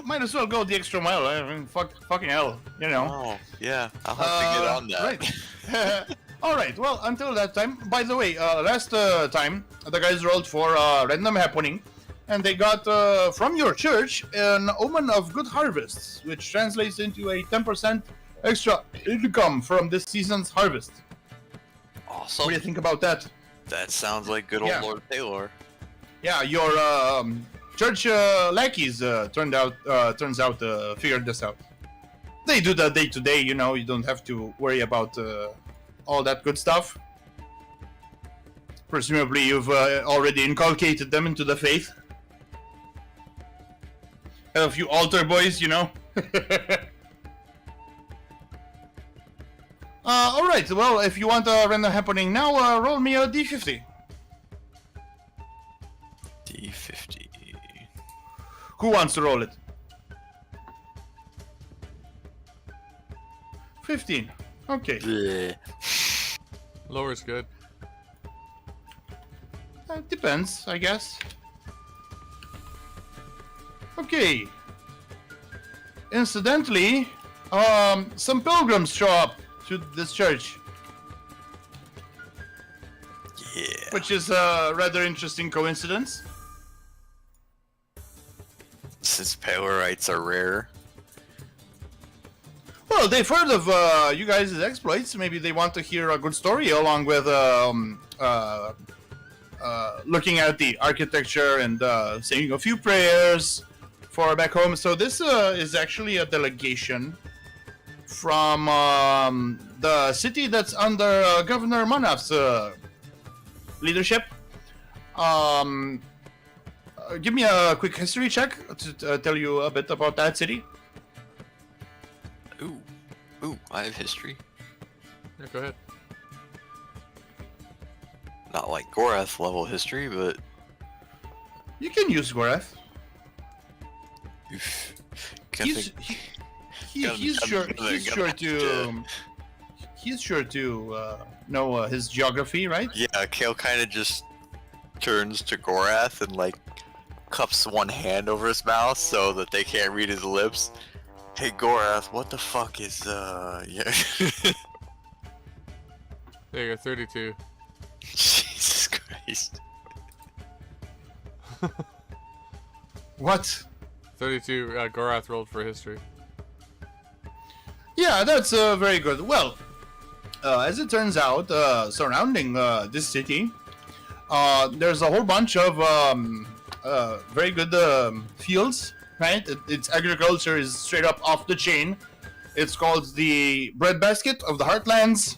might as well go the extra mile. I mean, fucking hell, you know. Oh, yeah, I'll have to get on that. Right. All right. Well, until that time. By the way, last time the guys rolled for random happening, and they got from your church an omen of good harvests, which translates into a 10% extra income from this season's harvest. Awesome. What do you think about that? That sounds like good old Yeah. Lord Taylor. Yeah, your church lackeys turns out figured this out. They do that day to day, you know. You don't have to worry about all that good stuff. Presumably, you've already inculcated them into the faith. Have a few altar boys, you know. All right. Well, if you want a random happening now, roll me a d50. D50. Who wants to roll it? 15. Okay. Bleh. Lower's good. Depends, I guess. Okay. Incidentally, some pilgrims show up to this church, Yeah. which is a rather interesting coincidence. Since Palorites are rare. Well, they've heard of you guys' exploits. Maybe they want to hear a good story along with looking at the architecture and saying a few prayers for back home. So this is actually a delegation from the city that's under Governor Manaf's leadership. Give me a quick history check to tell you a bit about that city. Ooh, I have history. Yeah, go ahead. Not like Gorath level history, but You can use Goreth. oof. He's sure to know his geography, right? Yeah, Kale kind of just turns to Gorath and like cups one hand over his mouth so that they can't read his lips. Hey Gorath, what the fuck is yeah? There you go, 32. Jesus Christ. What? 32, Gorath rolled for history. Yeah, that's very good. Well, as it turns out, surrounding this city, there's a whole bunch of very good fields, right? Its agriculture is straight up off the chain. It's called the breadbasket of the Heartlands,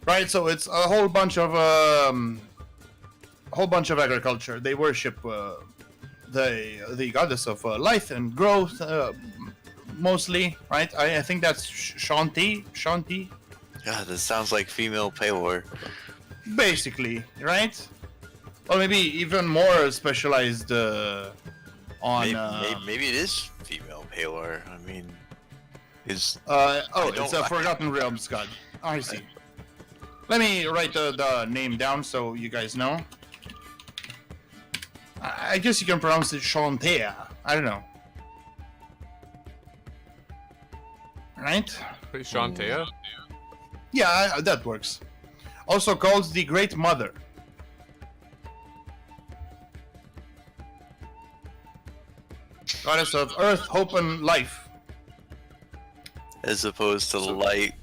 right? So it's a whole bunch of agriculture. They worship the goddess of life and growth, mostly, right? I think that's Shanti. God, this sounds like female Palor. Basically, right? Or maybe even more specialized on. Maybe it is female Palor. I mean, is it's a Forgotten Realms god. I see. Let me write the name down so you guys know. I guess you can pronounce it Shantea. I don't know. Right? Wait, Shantea? Yeah, that works. Also called the Great Mother. Goddess of Earth, Hope, and Life. as opposed to light,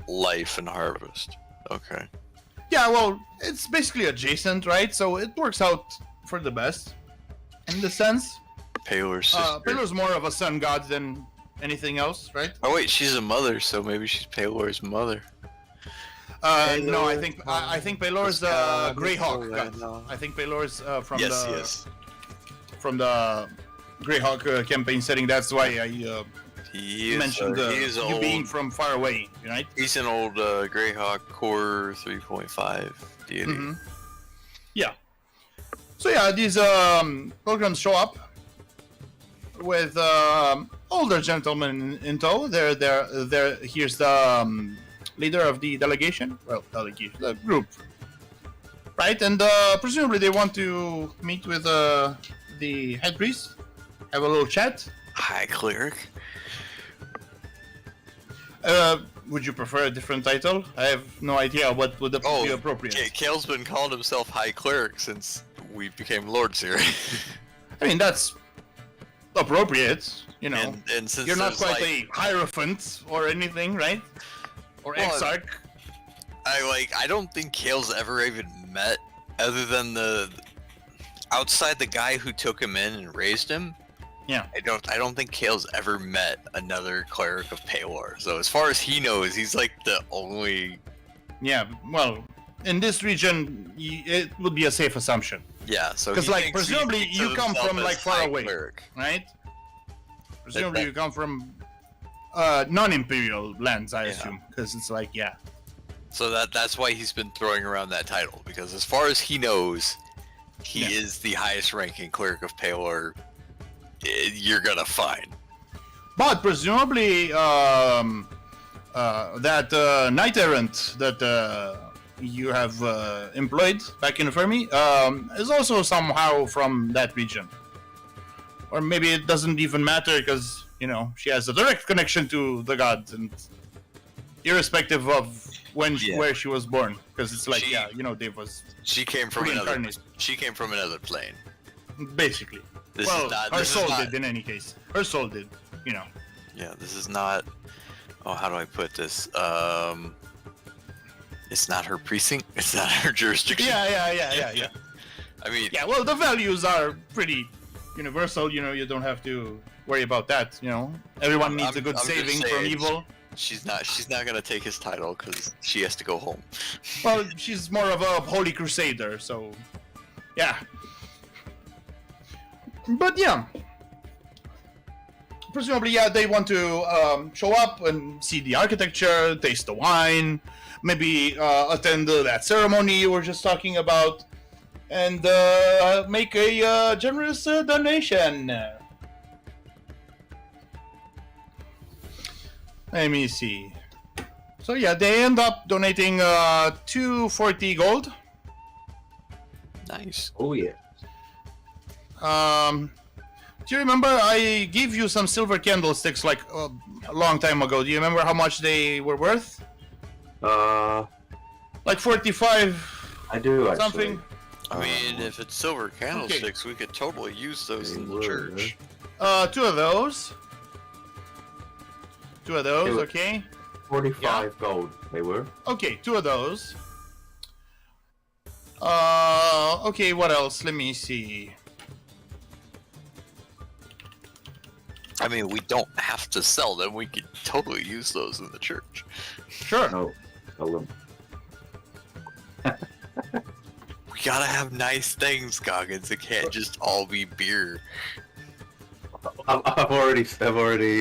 life, and harvest. Okay. Yeah, well, it's basically adjacent, right? So it works out for the best, in the sense. Palor's sister. Palor's more of a sun god than anything else, right? Oh wait, she's a mother, so maybe she's Palor's mother. No, I think Palor's Greyhawk god. I think Palor's from from the Greyhawk campaign setting. That's why I mentioned you being from far away, right? He's an old Greyhawk Core 3.5 deity. Mm-hmm. Yeah. So yeah, these pilgrims show up with older gentlemen in tow. They're here's the leader of the delegation. Well, delegation, the group, right? And presumably they want to meet with the head priest, have a little chat. High cleric. Would you prefer a different title? I have no idea what would be appropriate. Kale's been calling himself High Cleric since we became lords here. I mean, that's appropriate, you know. And since You're not there's, quite like, a hierophant or anything, right? Or Well, exarch. I don't think Kale's ever even met, other than the outside the guy who took him in and raised him. Yeah. I don't think Kale's ever met another cleric of Paylor. So as far as he knows, he's like the only. Yeah, well, in this region, it would be a safe assumption, Yeah, so because he like thinks presumably he thinks you of come himself from as like far high away, cleric. right? Presumably that- you come from non-imperial lands, I Yeah. assume, because it's like So that's why he's been throwing around that title, because as far as he knows, he Yeah. is the highest ranking cleric of Paylor you're gonna find. But presumably that knight errant that you have employed back in Fermi is also somehow from that region. Or maybe it doesn't even matter because, you know, she has a direct connection to the gods, and irrespective of where she was born, because it's like, Dave was She came from reincarnated, another plane. basically. This Well, is not. her This soul is not, did in any case. Her soul did, you know. Yeah, this is not. Oh, how do I put this? It's not her precinct. It's not her jurisdiction. Yeah. I mean, Yeah, well, the values are pretty universal. You know, you don't have to worry about that. You know, everyone needs a good I'm just saving from saying, evil. she's not gonna take his title because she has to go home. Well, she's more of a holy crusader, so yeah. But yeah, presumably, yeah, they want to show up and see the architecture, taste the wine, maybe attend that ceremony you were just talking about, and make a generous donation. Let me see. So yeah, they end up donating 240 gold. Nice. Oh yeah. Do you remember I gave you some silver candlesticks like a long time ago? Do you remember how much they were worth? Like 45 I do actually. something. I mean, if it's silver candlesticks, we could totally use those in the They church. Two of those. Two of those, Two. okay. 45 gold they were. Okay, two of those. Okay, what else? Let me see. I mean, we don't have to sell them. We could totally use those in the church. Sure. No, sell them. We gotta have nice things, Goggins. It can't just all be beer. I've already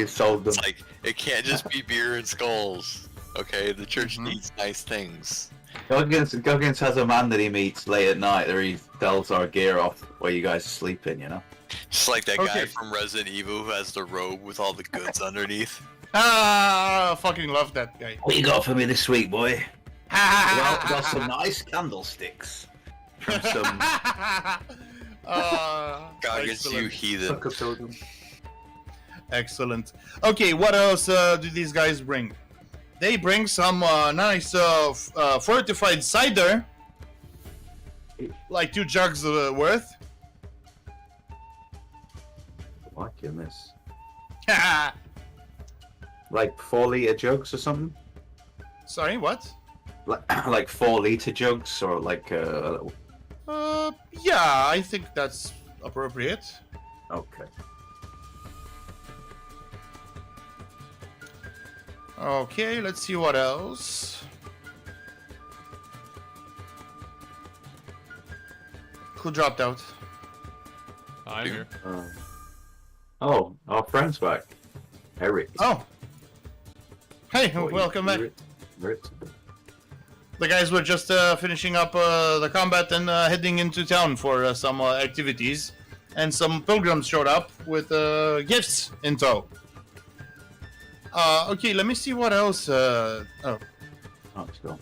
sold them. It's like, it can't just be beer and skulls. Okay, the church Mhm. needs nice things. Goggins has a man that he meets late at night that he sells our gear off where you guys are sleeping, you know? Just like that guy Okay. from Resident Evil who has the robe with all the goods underneath. Ah, fucking love that guy. What you got for me this week, boy? Well, I got some nice candlesticks. From some Goggins, you excellent. heathen. Excellent. Okay, what else do these guys bring? They bring some nice fortified cider, like 2 jugs worth. Liking this. Like 4-liter jugs or something? Sorry, what? Like 4-liter jugs or like Yeah, I think that's appropriate. okay. Okay, let's see what else. Who dropped out? I'm here. Oh, our friend's back. Eric. Oh. Hey, Oh, welcome back. Eric. The guys were just finishing up the combat and heading into town for some activities. And some pilgrims showed up with gifts in tow. Okay, let me see what else. Oh. Oh, let's go.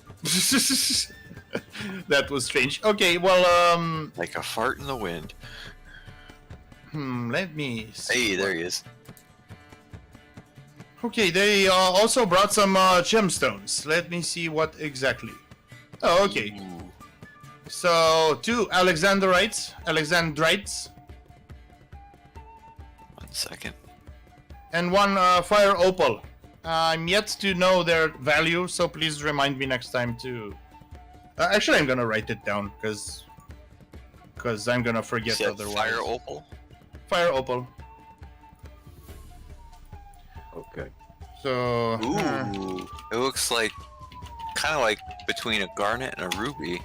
That was strange. Okay, well, Like a fart in the wind. let me see. Hey, there he is. Okay, they also brought some gemstones. Let me see what exactly. Oh, okay. Ooh. So 2 Alexandrites, 1 second. and 1 fire opal. I'm yet to know their value, so please remind me next time to. Actually, I'm gonna write it down because I'm gonna You forget said otherwise. fire opal? Fire opal. Okay. So. Ooh. It looks like kind of like between a garnet and a ruby.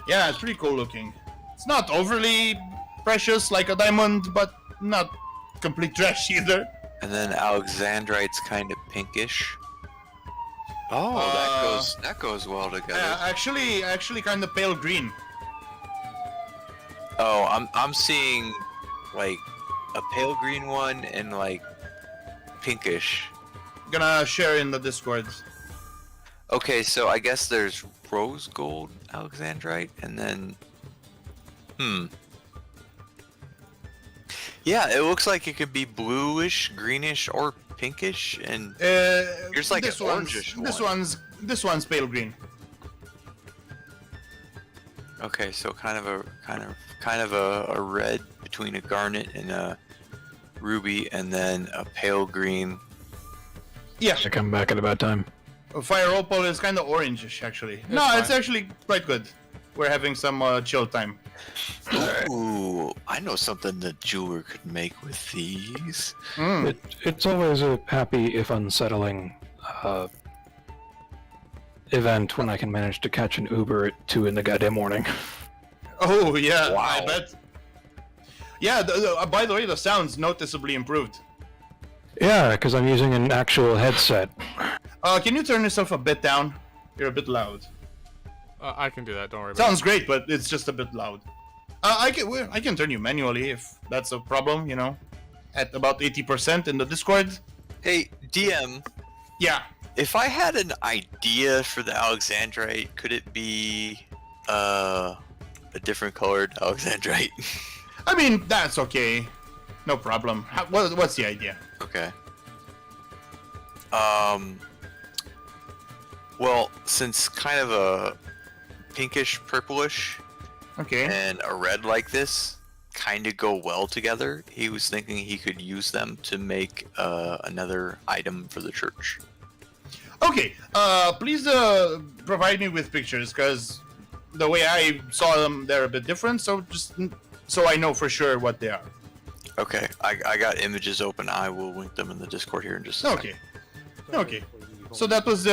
Yeah, it's pretty cool looking. It's not overly precious like a diamond, but not complete trash either. And then Alexandrite's kind of pinkish. Oh, that goes well together. Actually, kind of pale green. Oh, I'm seeing like a pale green one and like pinkish. Gonna share in the Discord. Okay, so I guess there's rose gold Alexandrite and then Yeah, it looks like it could be bluish, greenish, or pinkish, and here's like an orangish one. This one's pale green. Okay, so kind of a red between a garnet and a ruby, and then a pale green. Yeah, I come back at about time. fire opal is kind of orangish actually. No, fine. it's actually quite good. We're having some chill time. Ooh, I know something the jeweler could make with these. Mm. It's always a happy, if unsettling, event when I can manage to catch an Uber at 2 in the goddamn morning. Oh yeah, Wow. I bet. Yeah, by the way, the sound's noticeably improved. Yeah, because I'm using an actual headset. Can you turn yourself a bit down? You're a bit loud. I can do that. Don't worry about Sounds great, but it's just a bit loud. I can turn you manually if that's a problem. You know, at about 80% in the Discord. Hey, DM, Yeah. if I had an idea for the Alexandrite, could it be a different colored Alexandrite? I mean, that's okay. No problem. What's the idea? Okay. Well, since kind of a pinkish purplish Okay. and a red like this kind of go well together, he was thinking he could use them to make another item for the church. Okay. Please provide me with pictures, because the way I saw them, they're a bit different. So so I know for sure what they are. Okay, I got images open. I will link them in the Discord here in just a second. Okay. Okay. So that was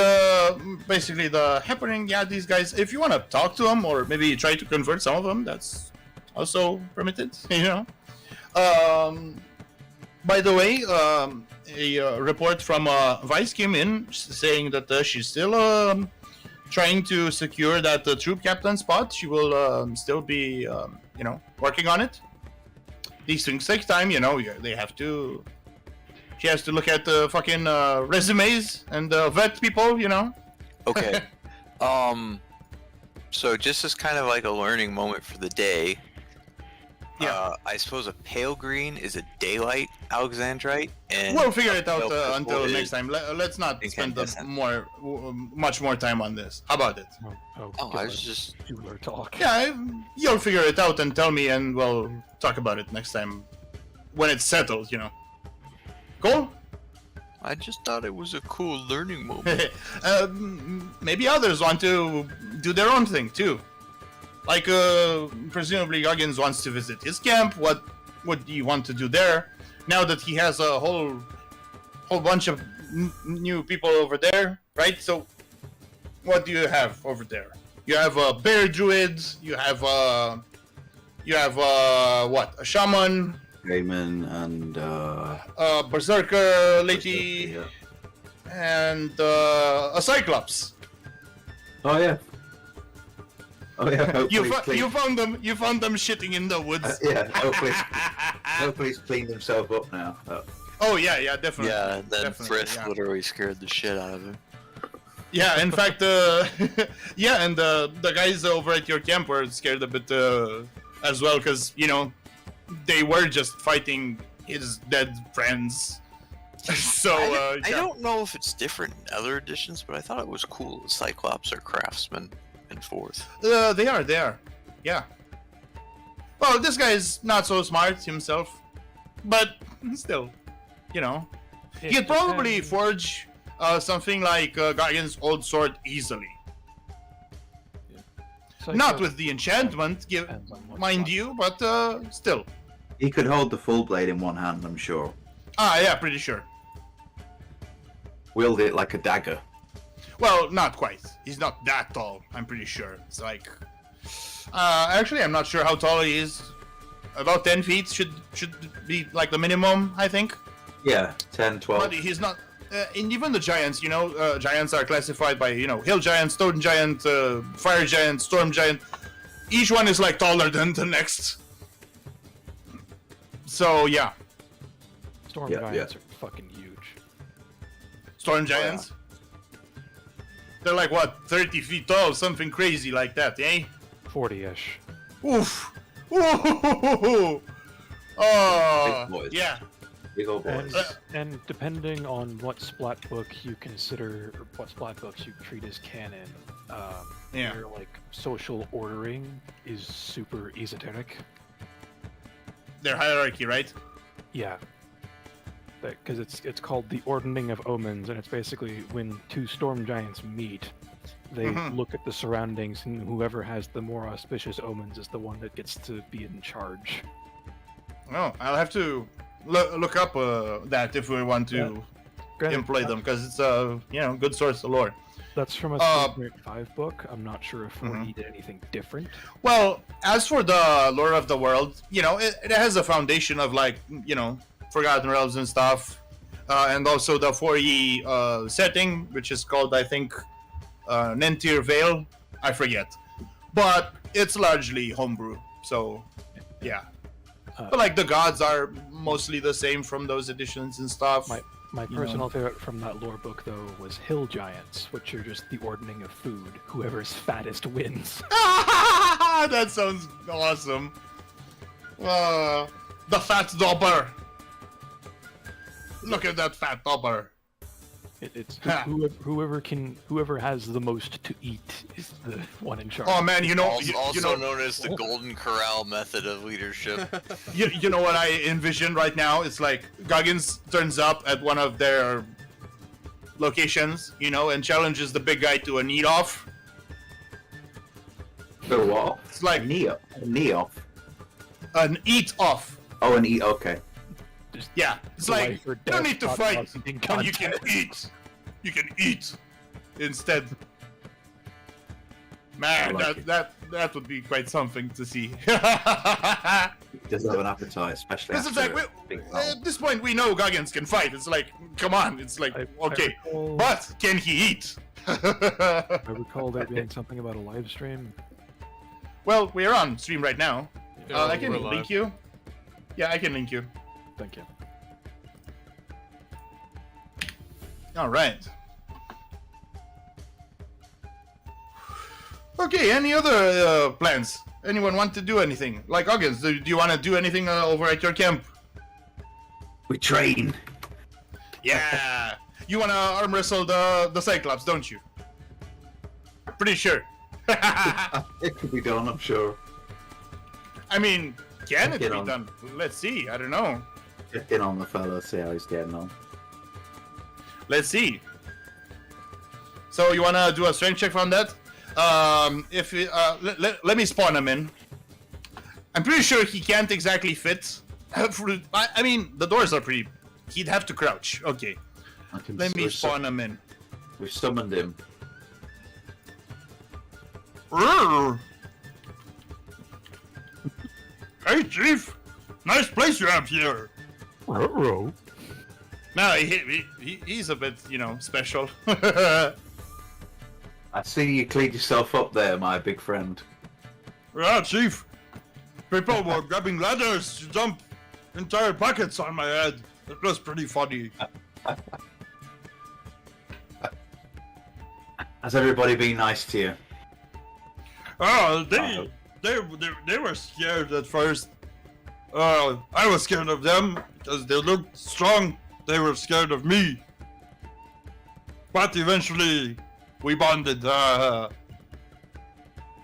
basically the happening. Yeah, these guys, if you want to talk to them or maybe try to convert some of them, that's also permitted, you know. By the way, a report from Vice came in saying that she's still trying to secure that troop captain spot. She will still be, you know, working on it. These things take time, you know. They have to. She has to look at the fucking resumes and vet people, you know. Okay. So just as kind of like a learning moment for the day. Yeah. I suppose a pale green is a daylight Alexandrite, and We'll figure it out pale purple until is- next time. Let's not spend incandescent. much more time on this. How about it? Oh, I was just jeweler talk. Yeah, you'll figure it out and tell me, and we'll talk about it next time when it's settled, you know. Cool? I just thought it was a cool learning moment. Maybe others want to do their own thing too. Like, presumably Goggins wants to visit his camp. What would he want to do there? Now that he has a whole bunch of new people over there, right? So, what do you have over there? You have a bear druid. You have what? A shaman. Shaman and A berserker lady. yeah. And a cyclops. Oh yeah. Oh yeah. Hopefully, You found them shitting in the woods. yeah. Hopefully he's cleaned himself up now. Oh yeah, definitely. Yeah, then Definitely, Frisk yeah. literally scared the shit out of him. Yeah, in fact, yeah, and the guys over at your camp were scared a bit as well, because you know they were just fighting his dead friends. So I yeah. don't know if it's different in other editions, but I thought it was cool. Cyclops are craftsmen. and forth. They are. Yeah. Well, this guy is not so smart himself, but still, you know, he could probably forge something like Gargan's old sword easily. Not with the enchantment, mind you, but still. He could hold the full blade in one hand, I'm sure. Ah, yeah, pretty sure. Wield it like a dagger. Well, not quite. He's not that tall, I'm pretty sure. It's like... actually, I'm not sure how tall he is. About 10 feet should be like the minimum, I think. Yeah, 10, 12. But he's not... and even the giants, you know, giants are classified by, you know, hill giant, stone giant, fire giant, storm giant. Each one is like taller than the next. So, yeah. Storm giants are fucking huge. Storm giants? They're like, what, 30 feet tall? Something crazy like that, eh? 40-ish. Oof! Ooh! Oh, Big boys. yeah. Big old boys. And depending on what splat book you consider, or what splat books you treat as canon, Yeah. their like social ordering is super esoteric. Their hierarchy, right? Yeah. Because it's called the Ordering of Omens, and it's basically when two storm giants meet, they look at the surroundings, and whoever has the more auspicious omens is the one that gets to be in charge. Oh, I'll have to look up that if we want to employ them, because it's you know, good source of lore. That's from a 3.5 book. I'm not sure if 4E did anything different. Well, as for the lore of the world, you know, it has a foundation of, like, you know, Forgotten Realms and stuff, and also the 4E setting, which is called, I think, Nentir Vale. I forget, but it's largely homebrew. So, yeah. But like the gods are mostly the same from those editions and stuff. My personal favorite from that lore book, though, was Hill Giants, which are just the ordering of food. Whoever's fattest wins. That sounds awesome. The fat dobber. Look at that fat dobber. It's whoever has the most to eat is the one in charge. Oh man, you know, Also known as the Golden Corral method of leadership. you know what I envision right now? It's like Goggins turns up at one of their locations, you know, and challenges the big guy to a eat off. For what? It's like knee off. An eat off. Oh, an eat. Okay. Yeah, it's like you don't need to fight, and you can eat. You can eat instead. Man, like that would be quite something to see. He does have an appetite, especially This is after like a big at this point we know Goggins can fight. It's like, come on. It's like, okay, but can he eat? I recall there being something about a live stream. Well, we're on stream right now. Yeah, I can we're link live. you. Yeah, I can link you. Thank you. All right. Okay, any other plans? Anyone want to do anything? Like Goggins, do you want to do anything over at your camp? We train. Yeah. You want to arm wrestle the Cyclops, don't you? Pretty sure. It could be done, I'm sure. I mean, can it be Get on. done? Let's see. I don't know. Check in on the fella, see how he's getting on. Let's see. So you wanna do a strength check on that? If let me spawn him in. I'm pretty sure he can't exactly fit. I mean, the doors are pretty. He'd have to crouch. Okay. Let me spawn him in. We've summoned him. Rrr. Hey, Chief. Nice place you have here. Ruh-roh. No, he's a bit, you know, special. I see you cleaned yourself up there, my big friend. Yeah, Chief. People were grabbing ladders to dump entire buckets on my head. It was pretty funny. Has everybody been nice to you? Oh, they were scared at first. I was scared of them because they looked strong. They were scared of me. But eventually, we bonded.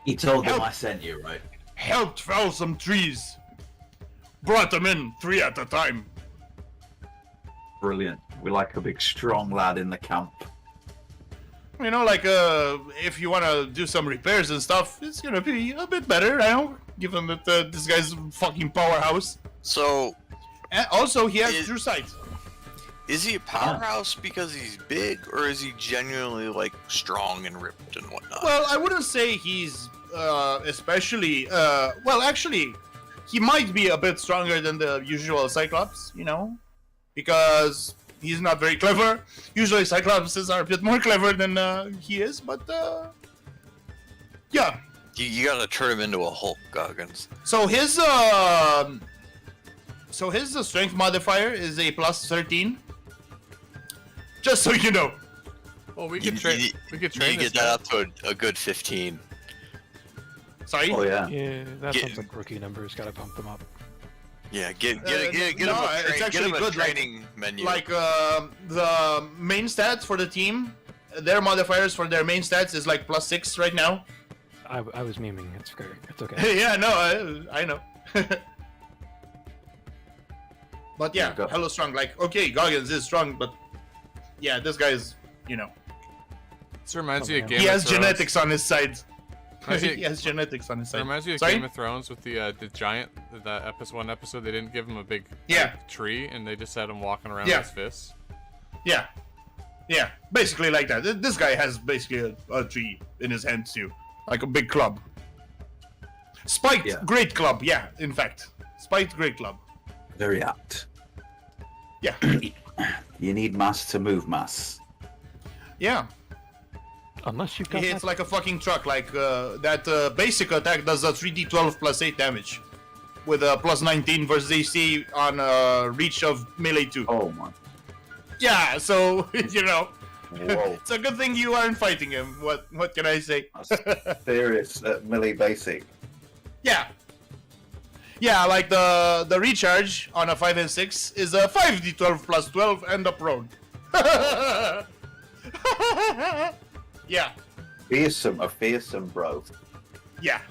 He told them Help. I sent you, right? Helped fell some trees. Brought them in 3 at a time. Brilliant. We like a big, strong lad in the camp. You know, like, if you want to do some repairs and stuff, it's gonna be a bit better, I know, given that this guy's a fucking powerhouse. So, And also, he has true sight. is he a powerhouse because he's big, or is he genuinely like strong and ripped and whatnot? Well, I wouldn't say he's especially. Well, actually, he might be a bit stronger than the usual Cyclops, you know, because he's not very clever. Usually, Cyclopses are a bit more clever than he is, but yeah. You gotta turn him into a Hulk, Goggins. So his strength modifier is a plus 13. Just so you know. Well, we could train. We could train You this get that guy. up to a good 15. Sorry. Oh yeah. Yeah, that Get- sounds like rookie numbers. Gotta pump them up. Yeah, get no, him a, it's get actually him a good, like- training menu. Like the main stats for the team, their modifiers for their main stats is like plus 6 right now. I was memeing. It's great. It's okay. Yeah, no, I know. But yeah, Yeah, go. hello strong. Like, okay, Goggins is strong, but yeah, this guy is, you know, This reminds me of He Game he of has Thrones. genetics on his side. I see- He has genetics on his It side. reminds me of Sorry? Game of Thrones with the giant. That one episode, they didn't give him a big Yeah. tree, and they just had him walking around Yeah. with his fists. Yeah, yeah, basically like that. This guy has basically a tree in his hands too, like a big club. Spiked Yeah. great club, yeah. In fact, spiked great club. Very apt. Yeah, You need mass to move mass. yeah. Unless you've got He hits that- like a fucking truck. Like that basic attack does a 3d12 plus 8 damage, with a plus 19 versus AC on reach of melee 2. Oh my. Yeah, so you know, Whoa. it's a good thing you aren't fighting him. What can I say? That's serious at melee basic. Yeah. Yeah, like the recharge on a 5 and 6 is a 5d12 plus 12 and a prone. Yeah, A fearsome bro. yeah.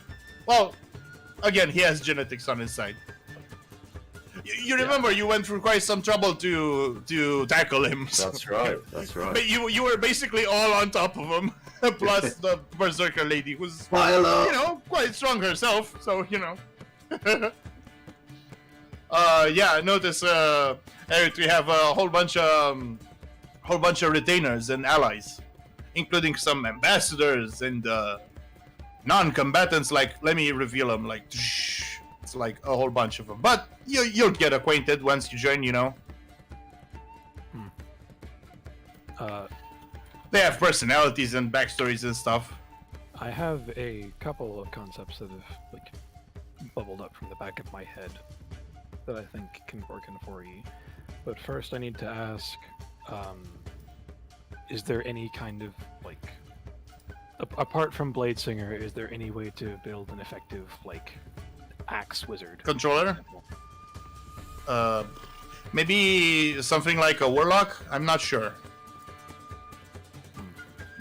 Well, again, he has genetics on his side. You remember you went through quite some trouble to tackle him. That's right. That's right. But you were basically all on top of him, plus the berserker lady who's Hello. you know quite strong herself. So you know. Yeah, notice Eric, we have a whole bunch of retainers and allies, including some ambassadors and non-combatants. Like, let me reveal them. Like, it's like a whole bunch of them. But you'll get acquainted once you join. You know, they have personalities and backstories and stuff. I have a couple of concepts that have like bubbled up from the back of my head that I think can work in 4E. But first, I need to ask: is there any kind of like, apart from Bladesinger, is there any way to build an effective like axe wizard Controller? Maybe something like a warlock. I'm not sure.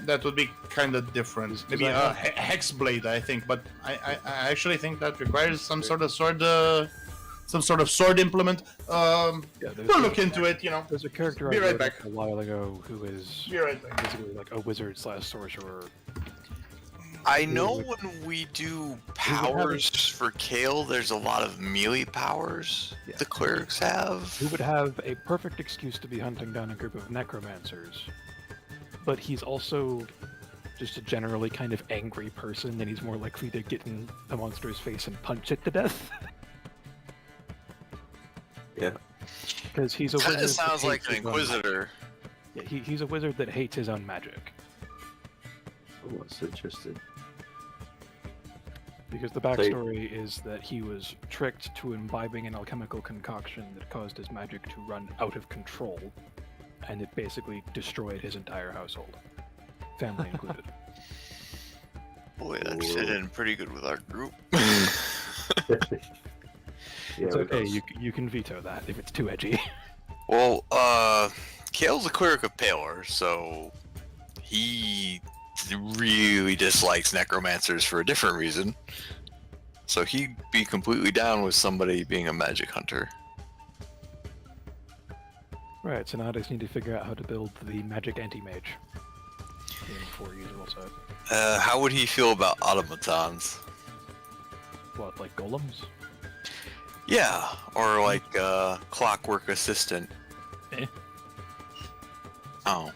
That would be kind of different. Is Maybe that- a hex blade, I think. But I actually think that requires some sort of sword, implement. Yeah, We'll look into it. You know. There's a character Be I right wrote back. a while ago who is Be right back. basically like a wizard / sorcerer. I know when we do powers for Kale, there's a lot of melee powers Yeah. the clerics have. Who would have a perfect excuse to be hunting down a group of necromancers, but he's also just a generally kind of angry person, and he's more likely to get in the monster's face and punch it to death. Yeah. Because he's a wizard. Kind of that sounds like hates an his own inquisitor. magic. Yeah, he's a wizard that hates his own magic. Oh, that's interesting. Because the backstory is that he was tricked to imbibing an alchemical concoction that caused his magic to run out of control, and it basically destroyed his entire household, family included. Boy, that fit in pretty good with our group. Yeah, It's we okay, got- you can veto that if it's too edgy. Well, Kale's a cleric of Paler, so he really dislikes necromancers for a different reason. So he'd be completely down with somebody being a magic hunter. Right, so now I just need to figure out how to build the magic anti-mage. For usual set. How would he feel about automatons? What, like golems? Yeah, or like clockwork assistant. Eh. Oh,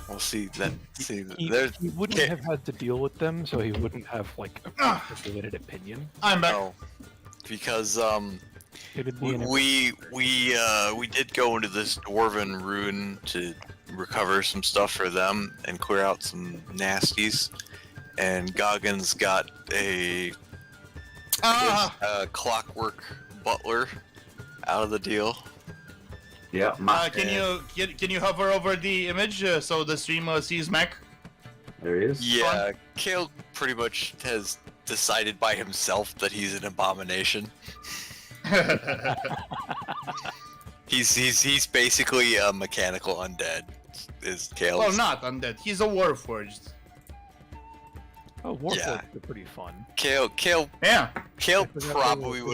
well, see that. See, He there's. wouldn't have had to deal with them, so he wouldn't have like a articulated opinion. I'm back. No, because It'd be an we did go into this dwarven ruin to recover some stuff for them and clear out some nasties, and Goggins got a clockwork butler out of the deal. Yeah, Can you hover over the image so the stream sees Mac? there he is. Yeah, Kale pretty much has decided by himself that he's an abomination. He's basically a mechanical undead. Is Kale? Well, not undead. He's a warforged. Oh, Warforged Yeah. are pretty fun. Kale Yeah. Kale forgot probably they were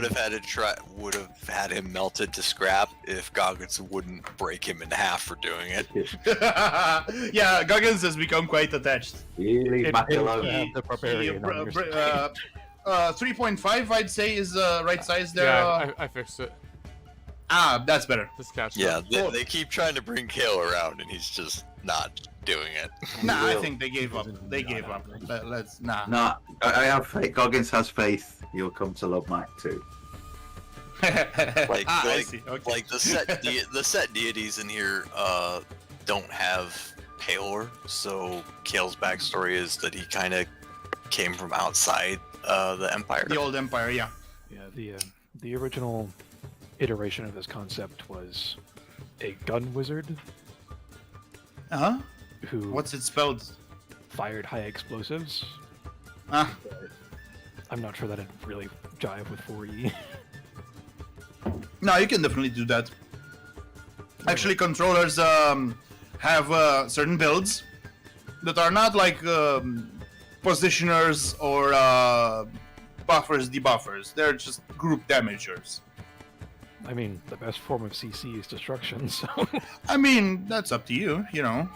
would have had him melted to scrap if Goggins wouldn't break him in half for doing it. Yeah, Goggins has become quite attached. Really, It- Macalone. it- the barbarian on your side. 3.5, I'd say, is the right size there. Yeah, I fixed it. That's better. Just catch Yeah, up. they keep trying to bring Kale around, and he's just not doing it. Nah, I will. think they gave up. They gave up. Let's nah. No, I have faith. Goggins has faith. You'll come to love Mac too. Like, I see. Okay. Like the set deities in here don't have Paylor, so Kale's backstory is that he kind of came from outside the Empire. The old empire, yeah. Yeah, the original iteration of this concept was a gun wizard Uh huh. who What's it spelled? fired high explosives. Ah, But I'm not sure that'd really jive with 4E. no, you can definitely do that. Actually, controllers have certain builds that are not like positioners or buffers, debuffers. They're just group damagers. I mean, the best form of CC is destruction, so I mean, that's up to you, you know.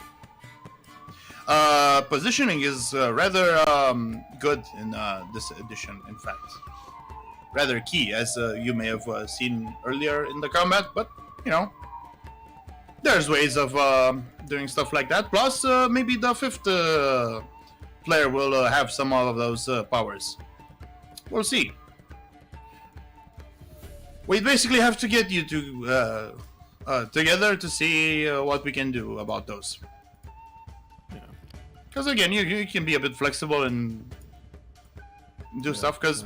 Positioning is rather good in this edition, in fact. Rather key, as you may have seen earlier in the combat, but, you know, there's ways of doing stuff like that. Plus, maybe the fifth player will have some of those powers. We'll see. We basically have to get you to together to see what we can do about those. Yeah. Because again, you can be a bit flexible and do stuff. Because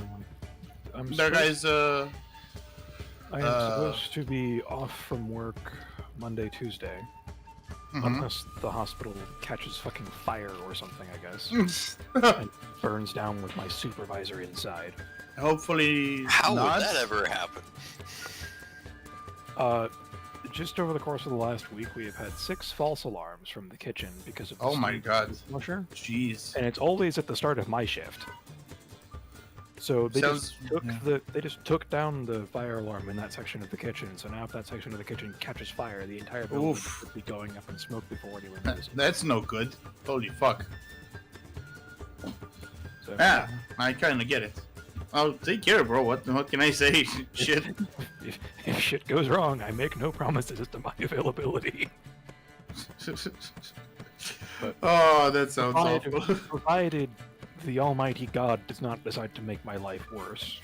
I'm there supposed- guys. I am supposed to be off from work Monday, Tuesday, Mhm. unless the hospital catches fucking fire or something, I guess, and burns down with my supervisor inside. Hopefully How not. would that ever happen? Just over the course of the last week, we have had 6 false alarms from the kitchen because of the Oh my steam God. dishwasher, Jeez. and it's always at the start of my shift. So they Sounds- they just took down the fire alarm in that section of the kitchen. So now if that section of the kitchen catches fire, the entire building Oof. would be going up in smoke before anyone knows it. That's no good. Holy fuck. So, Yeah, I kind of get it. I'll take care, bro. What can I say? Shit. if shit goes wrong, I make no promises as to my availability. Oh, that sounds Provided, awful. provided the almighty God does not decide to make my life worse.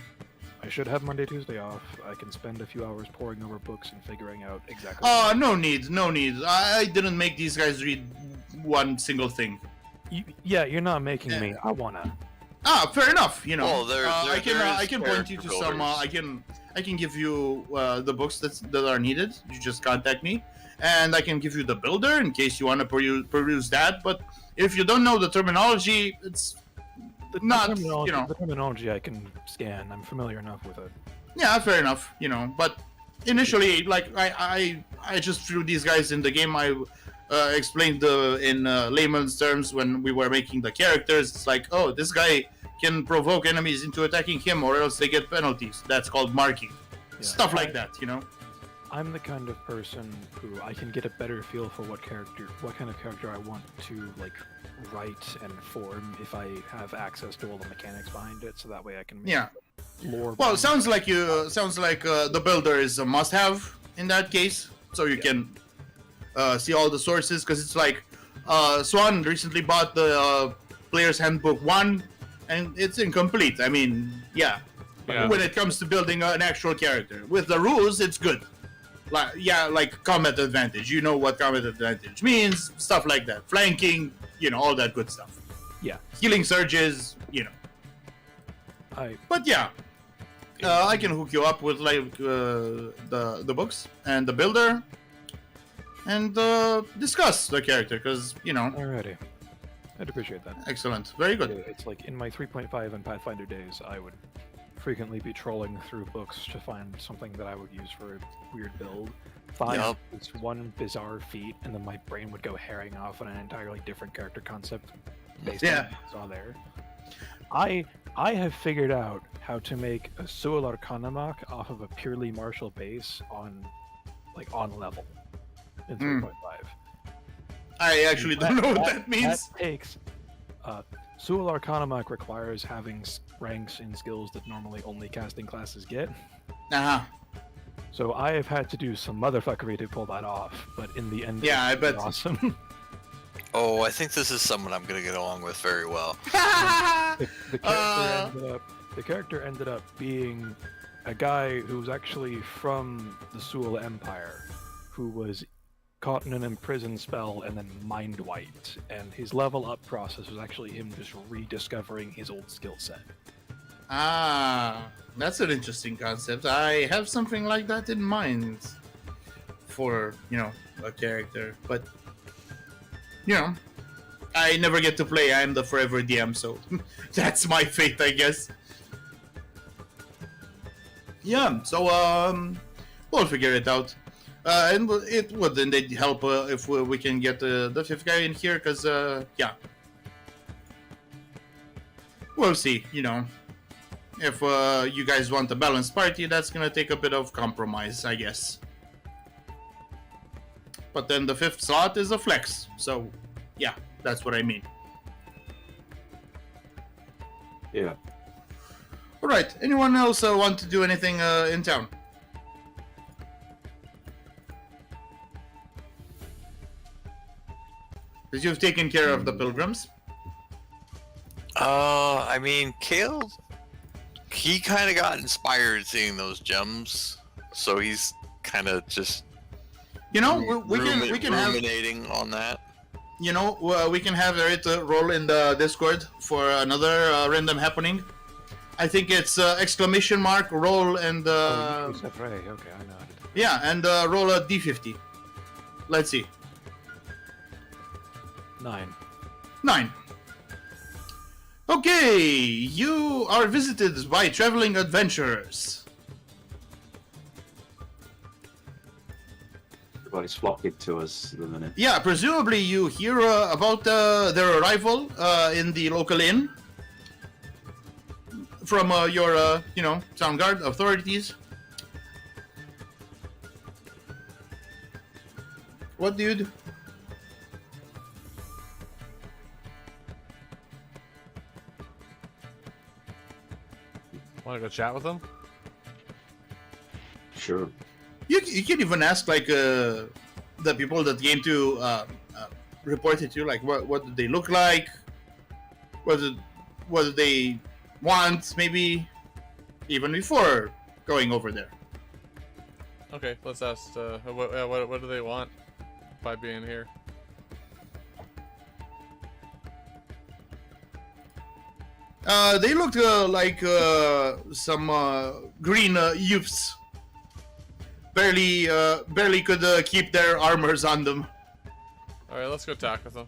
I should have Monday, Tuesday off. I can spend a few hours poring over books and figuring out exactly. Oh, no need, no need. I didn't make these guys read one single thing. Yeah, you're not making me. I wanna. Ah, fair enough. You know, Well, there I can is I can point you to character some. builders. I can give you the books that are needed. You just contact me, and I can give you the builder in case you want to peruse that. But if you don't know the terminology, it's not. terminology, You know, the terminology I can scan. I'm familiar enough with it. yeah, fair enough. You know, but initially, like I just threw these guys in the game. explained in layman's terms when we were making the characters. It's like, oh, this guy can provoke enemies into attacking him, or else they get penalties. That's called marking. Yeah. Stuff like that, you know. I'm the kind of person who I can get a better feel for what kind of character I want to like write and form if I have access to all the mechanics behind it, so that way I can make lore. Well, it sounds like the builder is a must-have in that case, so you can see all the sources, because it's like Swan recently bought the Player's Handbook 1, and it's incomplete. I mean, when it comes to building an actual character with the rules, it's good. Like combat advantage. You know what combat advantage means, stuff like that. Flanking, all that good stuff. Yeah. Healing surges, But yeah, I can hook you up with like the books and the builder, and discuss the character, because Alrighty. I'd appreciate that. Excellent, very good. It's like in my 3.5 and Pathfinder days, I would frequently be trolling through books to find something that I would use for a weird build. Find this one bizarre feat, and then my brain would go herring off on an entirely different character concept based on what I saw there. I have figured out how to make a Sual Arcanamak off of a purely martial base on level in 3.5. I actually don't know what that means. That takes Sual Arcanamak requires having ranks in skills that normally only casting classes get. So I have had to do some motherfuckery to pull that off, but in the end, I bet. Awesome. Oh, I think this is someone I'm gonna get along with very well. The character ended up being a guy who was actually from the Sual Empire, who was caught in an imprisoned spell and then mind wiped, and his level up process was actually him just rediscovering his old skill set. That's an interesting concept. I have something like that in mind for, a character, but I never get to play. I'm the forever DM, so that's my fate, I guess. Yeah, so we'll figure it out. And it would indeed help if we can get the fifth guy in here, because, we'll see, If you guys want a balanced party, that's gonna take a bit of compromise, I guess. But then the fifth slot is a flex, so yeah, that's what I mean. Yeah. Alright, anyone else want to do anything in town? Because you've taken care of the pilgrims. I mean, Kale, he kind of got inspired seeing those gems, so he's kind of just we can have ruminating on that. We can have it roll in the Discord for another random happening. I think it's exclamation mark roll and Oh, you said Ray. Okay, I know how to do it. yeah, and roll a d50. Let's see. 9. Okay, you are visited by traveling adventurers. Everybody's flocking to us at the minute. Yeah, presumably you hear about their arrival in the local inn from your, town guard authorities. What, dude? Want to go chat with them? Sure. You can even ask like the people that came to report it to you, like what do they look like, what do they want, maybe even before going over there. Okay, let's ask. What do they want by being here? They looked like some green youths. Barely could keep their armors on them. All right, let's go talk with them.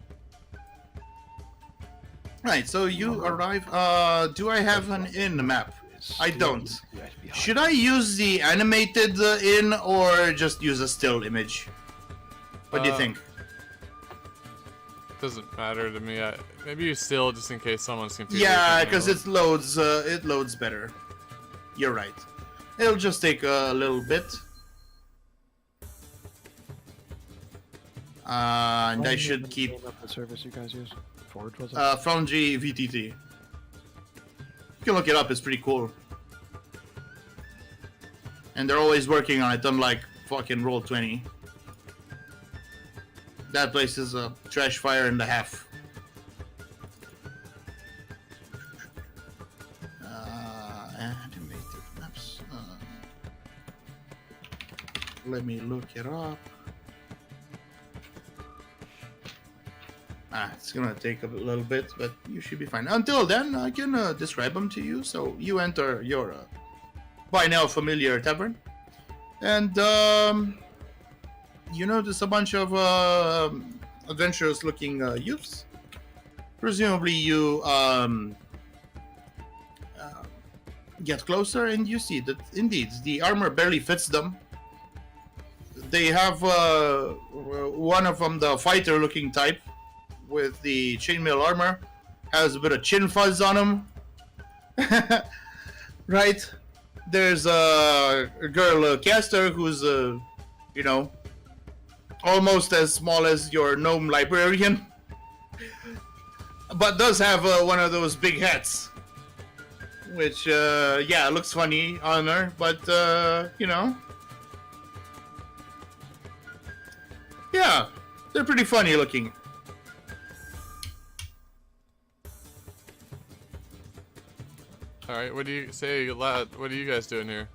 Right, so you arrive. Do I have an inn map? I don't. Should I use the animated inn or just use a still image? What do you think? Doesn't matter to me. Maybe you still, just in case someone's confused. Yeah, because it loads better. You're right. It'll just take a little bit. And I should keep Name of the service you guys use. Forge was it? Foundry VTT. You can look it up. It's pretty cool. And they're always working on it, unlike fucking Roll20. That place is a trash fire and a half. Animated maps. Let me look it up. It's gonna take a little bit, but you should be fine. Until then, I can describe them to you. So you enter your by now familiar tavern, and you notice a bunch of adventurous-looking youths. Presumably, you get closer, and you see that indeed the armor barely fits them. They have one of them, the fighter-looking type, with the chainmail armor, has a bit of chin fuzz on him. Right? There's a girl caster who's, you know, almost as small as your gnome librarian, but does have one of those big hats, which, yeah, looks funny on her, but, you know, yeah, they're pretty funny looking. Alright, what do you say, lad? What are you guys doing here?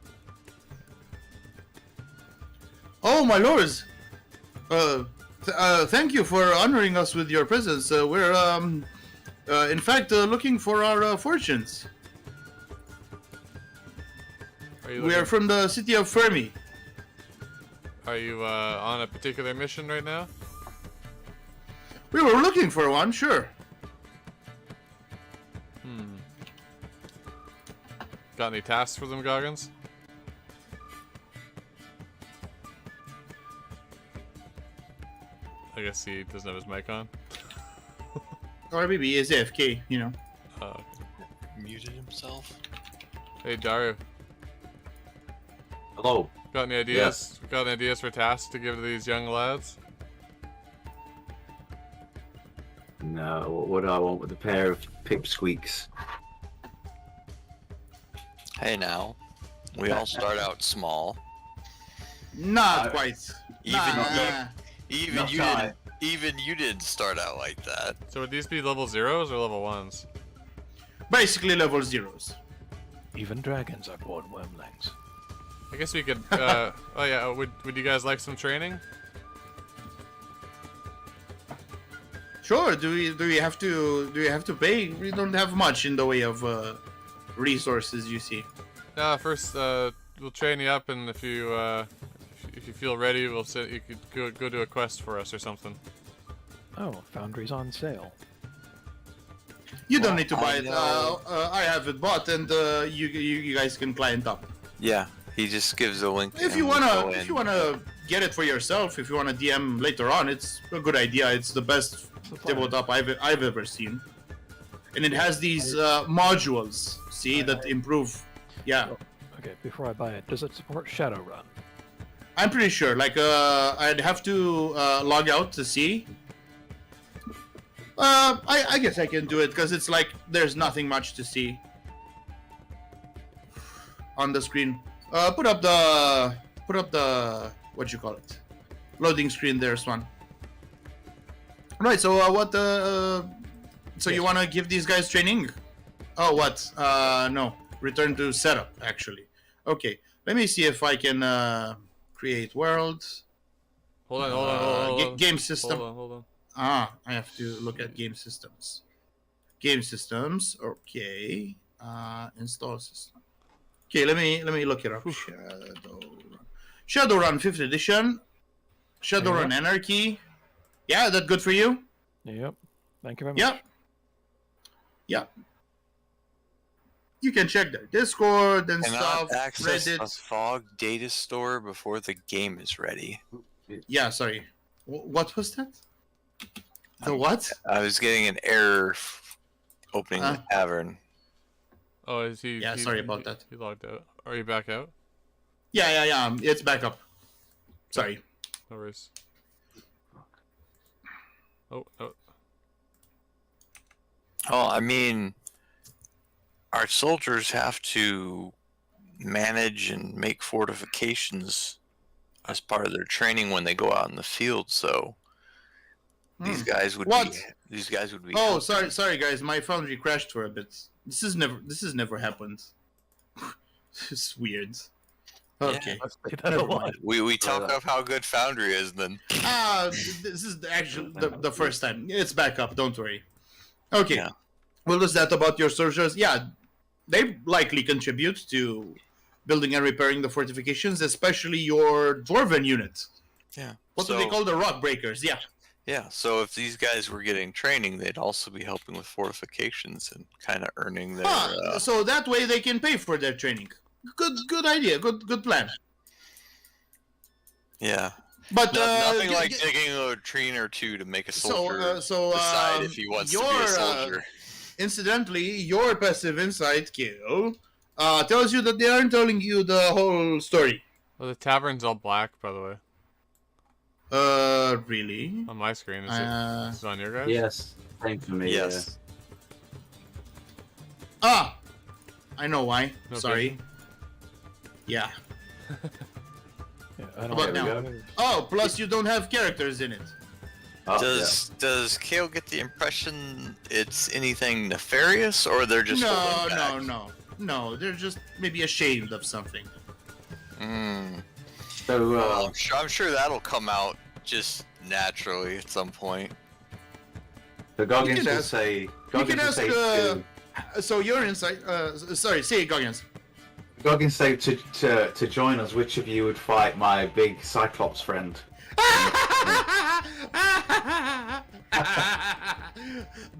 Oh, my lords! Thank you for honoring us with your presence. We're, in fact, looking for our fortunes. We are from the city of Fermi. Are you on a particular mission right now? We were looking for one, sure. Got any tasks for them, Goggins? I guess he doesn't have his mic on. Or maybe he is AFK, you know. Oh. Muted himself. Hey, Dario. Hello. Got any ideas? Yes. Got any ideas for tasks to give to these young lads? No, what do I want with a pair of pipsqueaks? Hey now, we all start out small. Not quite. Even Nah. even Not you shy. didn't. Even you didn't start out like that. So would these be level 0s or level 1s? Basically level 0s. Even dragons are born wormlings. I guess we could, oh yeah, would you guys like some training? Sure. Do we have to pay? We don't have much in the way of resources, you see. First, we'll train you up, and if you feel ready, we'll sit. You could go do a quest for us or something. Oh, Foundry's on sale. You don't need to buy I it. know. I have it bought, and you guys can client up. Yeah, he just gives a link. If and you we go wanna, in. get it for yourself, if you wanna DM later on, it's a good idea. It's the best tabletop I've ever seen, and it has these modules. See that improve. Yeah, Okay, before I buy it, does it support Shadowrun? I'm pretty sure. Like, I'd have to log out to see. I guess I can do it because it's like there's nothing much to see on the screen. Put up the what you call it, loading screen. There's one. Right. So so you want to give these guys training? Oh, what? No. Return to setup. Actually. Okay. Let me see if I can create world. Hold on. Game system. Hold on. I have to look at game systems. Game systems. Okay. Install system. Okay, let me look it up. Shadowrun 5th edition. Shadowrun Anarchy. Yeah, that good for you? Yep. Thank you very much. Yep. Yep. You can check their Discord and Cannot stuff. access a Reddit. fog data store before the game is ready. Yeah, sorry. What was that? The what? I was getting an error opening the tavern. Oh, is he? Yeah, sorry about that. He logged out. Are you back out? Yeah. It's back up. Sorry. No worries. Oh. Oh, I mean, our soldiers have to manage and make fortifications as part of their training when they go out in the field. So these guys would What? be. These guys would be. Oh, sorry, guys. My foundry crashed for a bit. This has never happened. It's weird. Okay. Never mind. We talk of how good Foundry is, then. This is actually the first time. It's back up. Don't worry. Okay. Yeah. Well, is that about your soldiers? Yeah, they likely contribute to building and repairing the fortifications, especially your dwarven unit. Yeah. What do they call the rock breakers? Yeah. Yeah. So if these guys were getting training, they'd also be helping with fortifications and kind of earning their. So that way they can pay for their training. Good idea. Good plan. Yeah. But nothing like digging a tree or two to make a soldier decide if he wants to be a soldier. Incidentally, your passive insight kill tells you that they aren't telling you the whole story. Oh, the tavern's all black, by the way. Really? On my screen, is it on your guys? Yes, same for me. Yes. Ah, I know why. No Sorry. vision? Yeah. Yeah, I don't About know. now? Oh, plus you don't have characters in it. Oh, Does Kale get the impression it's anything nefarious, or they're just holding back? No. They're just maybe ashamed of something. So, Well, I'm sure that'll come out just naturally at some point. the Goggins can will ask- say. You Goggins can will ask. say to, So your insight. Sorry. Say it, Goggins. Goggins say to join us. Which of you would fight my big Cyclops friend?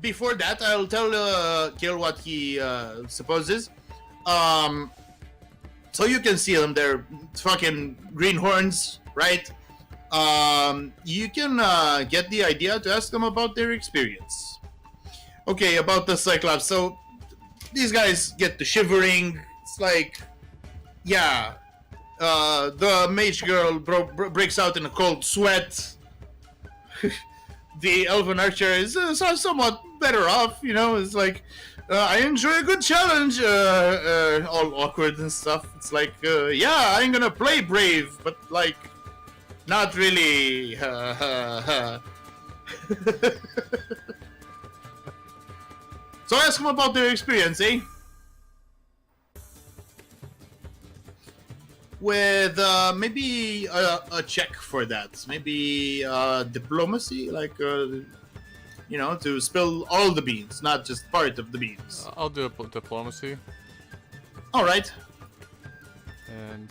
Before that, I'll tell Kill what he supposes. So you can see them. They're fucking greenhorns, right? You can get the idea to ask them about their experience. Okay, about the Cyclops. So these guys get the shivering. It's like, yeah, the mage girl breaks out in a cold sweat. The elven archer is somewhat better off, you know. It's like, I enjoy a good challenge, all awkward and stuff. It's like, yeah, I'm gonna play brave, but like, not really. So ask them about their experience, eh? With maybe a check for that. Maybe diplomacy, like, you know, to spill all the beans, not just part of the beans. I'll do a diplomacy. Alright. And,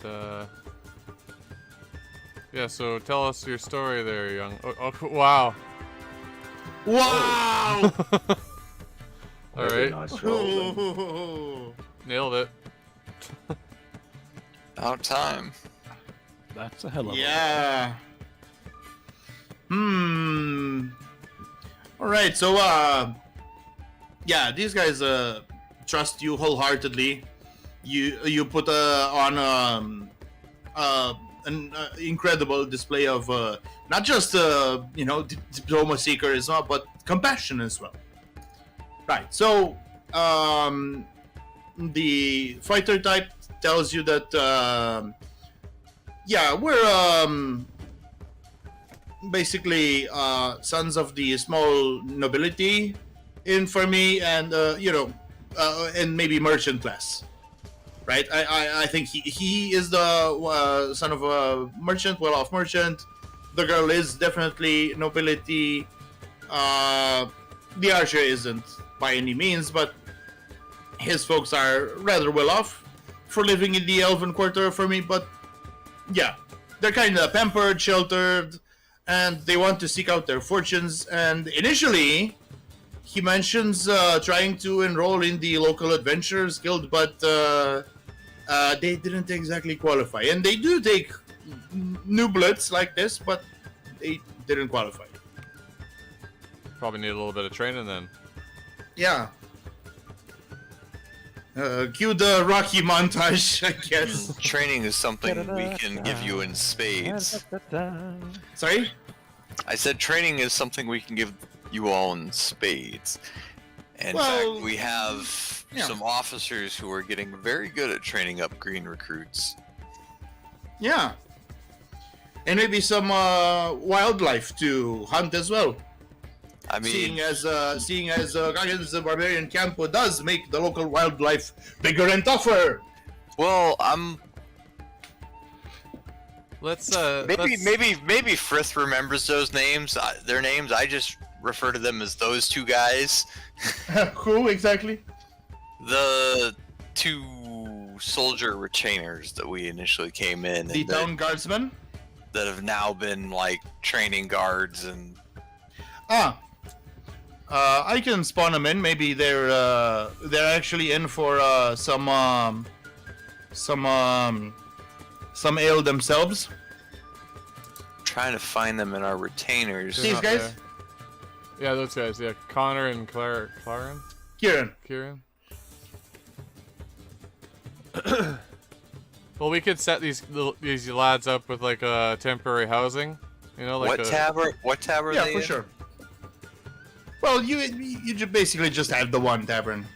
yeah, so tell us your story there, young. Oh wow. Wow! Very Alright. nice roll, then. Nailed it. About time. That's a hell of a Yeah. Alright, so, yeah, these guys, trust you wholeheartedly. You put on an incredible display of not just you know, diplomacy, charisma, but compassion as well. Right. So the fighter type tells you that yeah, we're basically sons of the small nobility, infamy, and you know, and maybe merchant class. Right, I think he is the son of a merchant, well-off merchant. The girl is definitely nobility. The archer isn't by any means, but his folks are rather well-off for living in the Elven Quarter for me. But yeah, they're kind of pampered, sheltered, and they want to seek out their fortunes. And initially, he mentions trying to enroll in the local adventurers guild, but they didn't exactly qualify. And they do take new bloods like this, but they didn't qualify. probably need a little bit of training then. Yeah. Cue the Rocky montage, I guess. Training is something we can give you in spades. Sorry? I said training is something we can give you all in spades. In Well, fact, we have yeah. some officers who are getting very good at training up green recruits. Yeah. And maybe some wildlife to hunt as well. I mean, Seeing as Guardians of the Barbarian Camp does make the local wildlife bigger and tougher. well, Let's maybe Frith remembers those names. Their names. I just refer to them as those two guys. Who exactly? The two soldier retainers that we initially came in, The and town guardsmen? that have now been like training guards and. I can spawn them in. Maybe they're actually in for some ale themselves. Trying to find them in our retainers. These not guys? there. Yeah, those guys. Yeah, Connor and Claren. Kieran. Well, we could set these lads up with like temporary housing. You know, like What tab are Yeah, they for in? sure. Well, you basically just have the one tavern.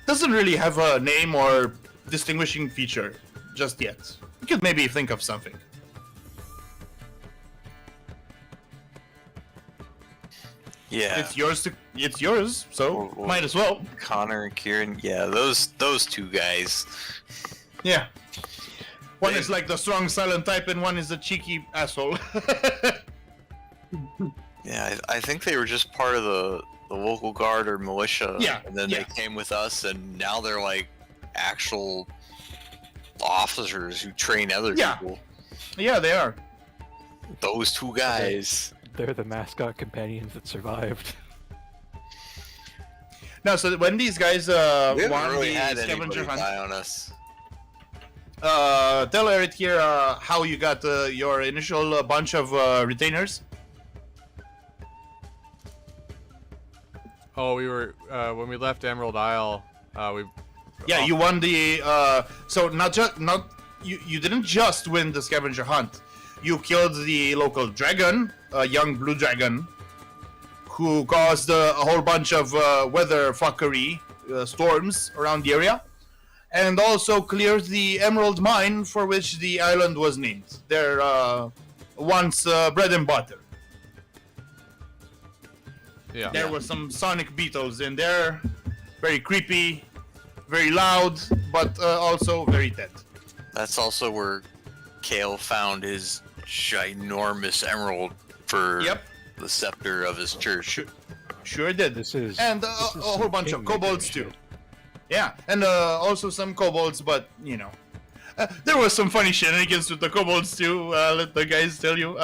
Doesn't really have a name or distinguishing feature just yet. You could maybe think of something. Yeah. It's yours, so Well, might as well. Connor and Kieran. Yeah, those two guys. Yeah. One They- is like the strong silent type and one is the cheeky asshole. Yeah, I think they were just part of the local guard or militia. Yeah, And then yeah. they came with us, and now they're like actual officers who train other Yeah. people. Yeah, they are. Those two guys. They're the mascot companions that survived. No, so when these guys We haven't won really the had scavenger anybody hunt, die on us. tell Eric here how you got your initial bunch of retainers. Oh, we were when we left Emerald Isle. Yeah, you won the. So you didn't just win the scavenger hunt. You killed the local dragon, a young blue dragon, who caused a whole bunch of weather fuckery, storms around the area, and also cleared the emerald mine for which the island was named. Their once bread and butter. Yeah. There were some sonic beetles in there, very creepy, very loud, but also very dead. That's also where Kale found his ginormous emerald for Yep. the scepter of his church. Sure did. This is And this is a some whole bunch of kingmaker kobolds too. shit. Yeah, and also some kobolds, but you know, there was some funny shenanigans with the kobolds too. Let the guys tell you.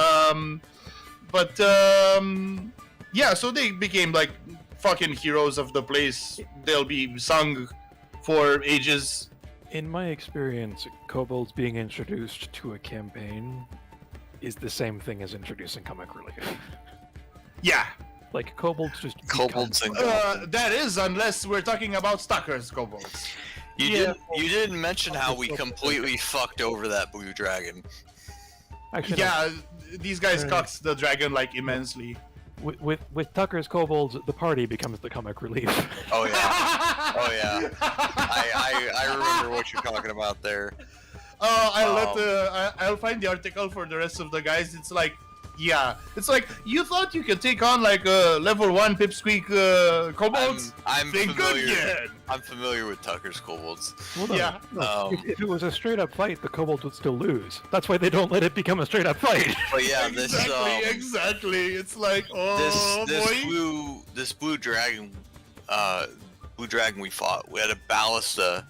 Yeah, so they became like fucking heroes of the place. They'll be sung for ages. In my experience, kobolds being introduced to a campaign is the same thing as introducing comic relief. Yeah, Like kobolds just Kobolds and that is unless we're talking about stalkers kobolds. you didn't mention how we completely fucked over that blue dragon. Actually, no. Yeah, these guys Right. cucked the dragon like immensely. With Tucker's kobolds, the party becomes the comic relief. Oh yeah. Oh yeah. I remember what you're talking about there. I'll find the article for the rest of the guys. It's like, yeah, it's like you thought you could take on like a level 1 pipsqueak kobolds. I'm Think familiar. again. I'm familiar with Tucker's kobolds. Well, no, Yeah. no. If it was a straight up fight, the kobolds would still lose. That's why they don't let it become a straight up fight. But yeah, this Exactly. It's like, oh boy. this blue dragon we fought. We had a ballista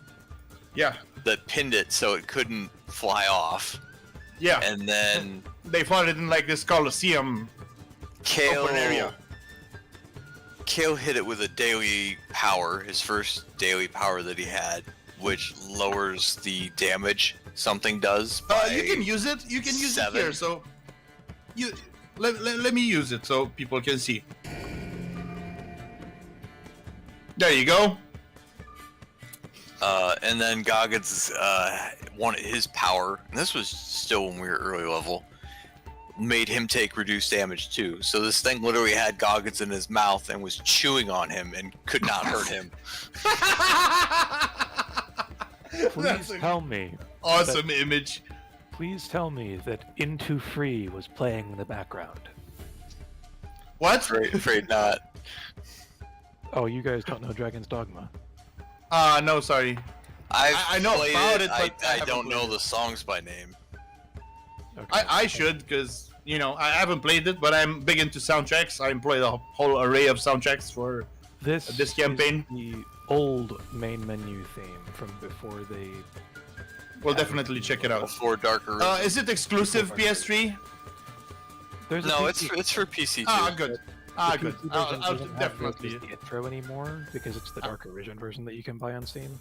Yeah, that pinned it so it couldn't fly off, yeah. and then They fought it in like this coliseum open area. Kale hit it with a daily power, his first daily power that he had, which lowers the damage something does. You can use it. You can use it 7. here. So, you let me use it so people can see. There you go. And then Goggins wanted his power, and this was still when we were early level, made him take reduced damage too. So this thing literally had Goggins in his mouth and was chewing on him and could not hurt him. Please tell me. Awesome image. Please tell me that Into Free was playing in the background. What? Afraid not. Oh, you guys don't know Dragon's Dogma. No, sorry. I know played about it, it, but I I haven't don't know played the songs by name. Okay. I should, because, you know, I haven't played it, but I'm big into soundtracks. I employ a whole array of soundtracks for this campaign. is the old main menu theme from before they. We'll definitely check it out. Before Darker. Is it exclusive PS3? There's a No, PC it's for PC too. Ah, good. Ah, The good. PC I'll version doesn't have definitely. the intro anymore because it's the Dark Origin version that you can buy on Steam.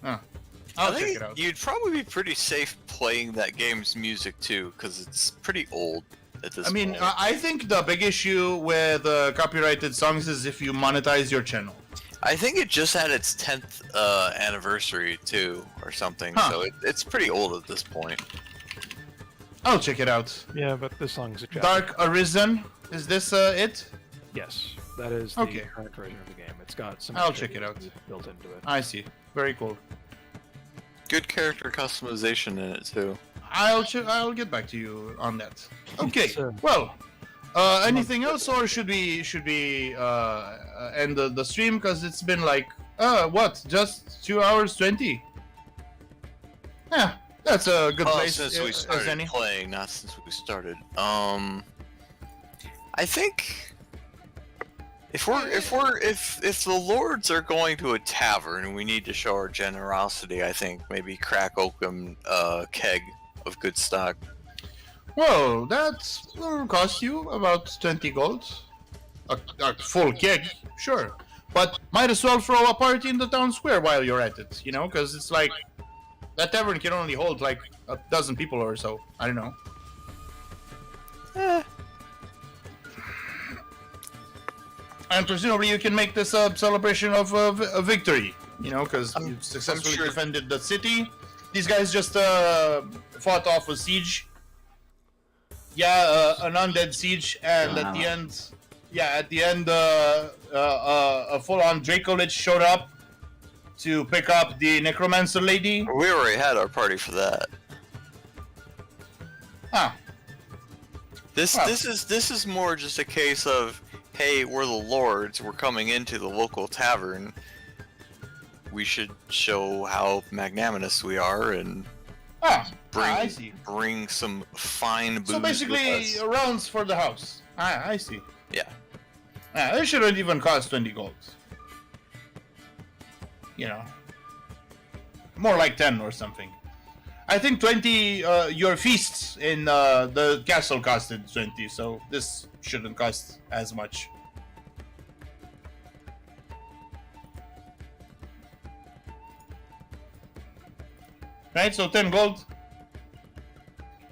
I'll I check think it out. you'd probably be pretty safe playing that game's music too, because it's pretty old at this I mean, point. I think the big issue with copyrighted songs is if you monetize your channel. I think it just had its 10th anniversary too, or something. Huh. So it's pretty old at this point. I'll check it out. Yeah, but this song's a Japanese. Dark Arisen. Is this it? Yes, that is the Okay. current version of the game. It's got some. I'll extra check it out. built into it. I see. Very cool. Good character customization in it too. I'll get back to you on that. Okay. Sure. Well, anything else, or should we end the stream, because it's been like what, just 2 hours 20? Yeah, that's a good Well, place. since we as started any. playing, not since we started. I think if the lords are going to a tavern and we need to show our generosity, I think maybe crack open a keg of good stock. Well, that will cost you about 20 gold. A full keg, sure. But might as well throw a party in the town square while you're at it, you know? Because it's like, that tavern can only hold like a dozen people or so. I don't know. And presumably you can make this a celebration of a victory, you know, because you successfully sure. defended the city. These guys just fought off a siege. Yeah, an undead siege, and at the end, a full-on Draco Lich showed up to pick up the Necromancer lady. We already had our party for that. Huh. This Well. this is more just a case of, hey, we're the lords, we're coming into the local tavern. We should show how magnanimous we are and I see. bring some fine booze So basically, with us. rounds for the house. I see. Yeah. It shouldn't even cost 20 gold. You know. More like 10 or something. I think 20, your feasts in the castle costed 20, so this shouldn't cost as much. Right, so 10 gold.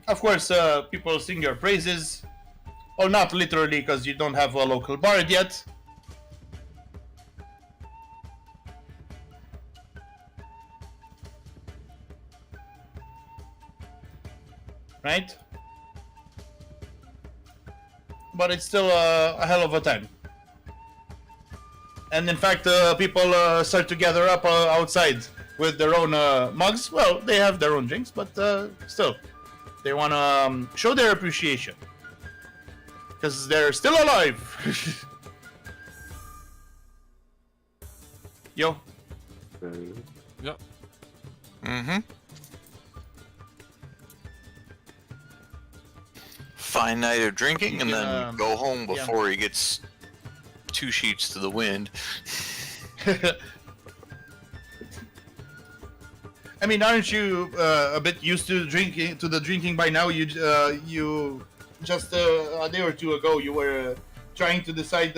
Of course, people sing your praises. Well, not literally, because you don't have a local bard yet. Right? But it's still a hell of a time. And in fact, people start to gather up outside with their own mugs. Well, they have their own drinks, but still. They want to show their appreciation. Because they're still alive. Yo. Yep. Mm-hmm. Fine night of drinking, and then go home before he gets 2 sheets to the wind. I mean, aren't you a bit used to the drinking by now? You just a day or two ago you were trying to decide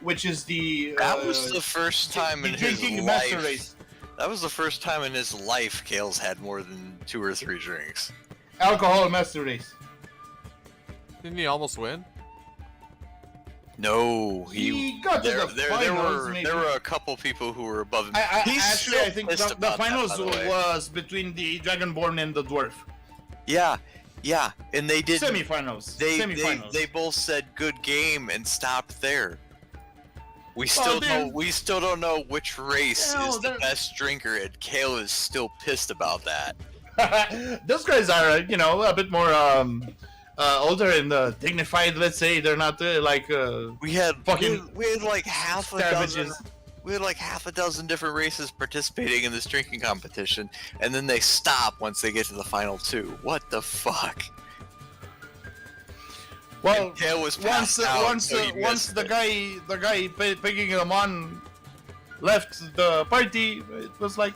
which is the That was the first time in his drinking master life. race. That was the first time in his life Kale's had more than 2 or 3 drinks. Alcohol master race. Didn't he almost win? No, He got to the finals, maybe. there were a couple people who were above him. I think pissed the about that, finals by the way. was between the Dragonborn and the Dwarf. Yeah, and they did Semifinals. They both said good game and stopped there. We still don't know which race is the best drinker, and Kale is still pissed about that. Those guys are, a bit more older and dignified. Let's say they're not We had fucking we had like half a savages. dozen. We had like half a dozen different races participating in this drinking competition, and then they stop once they get to the final two. What the fuck? Well, And Kale was once passed out, so he once missed the it. guy picking them on left the party, it was like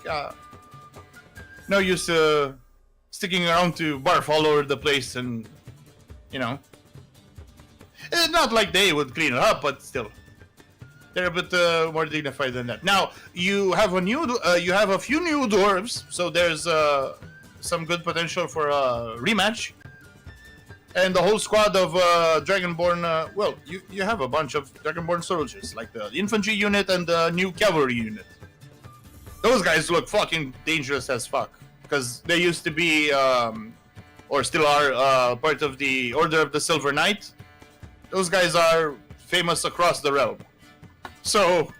no use sticking around to barf all over the place, and it's not like they would clean it up, but still, they're a bit more dignified than that. Now you have a few new dwarves, so there's some good potential for a rematch. And the whole squad of Dragonborn, you have a bunch of Dragonborn soldiers, like the infantry unit and the new cavalry unit. Those guys look fucking dangerous as fuck, because they used to be, or still are, part of the Order of the Silver Knight. Those guys are famous across the realm. So,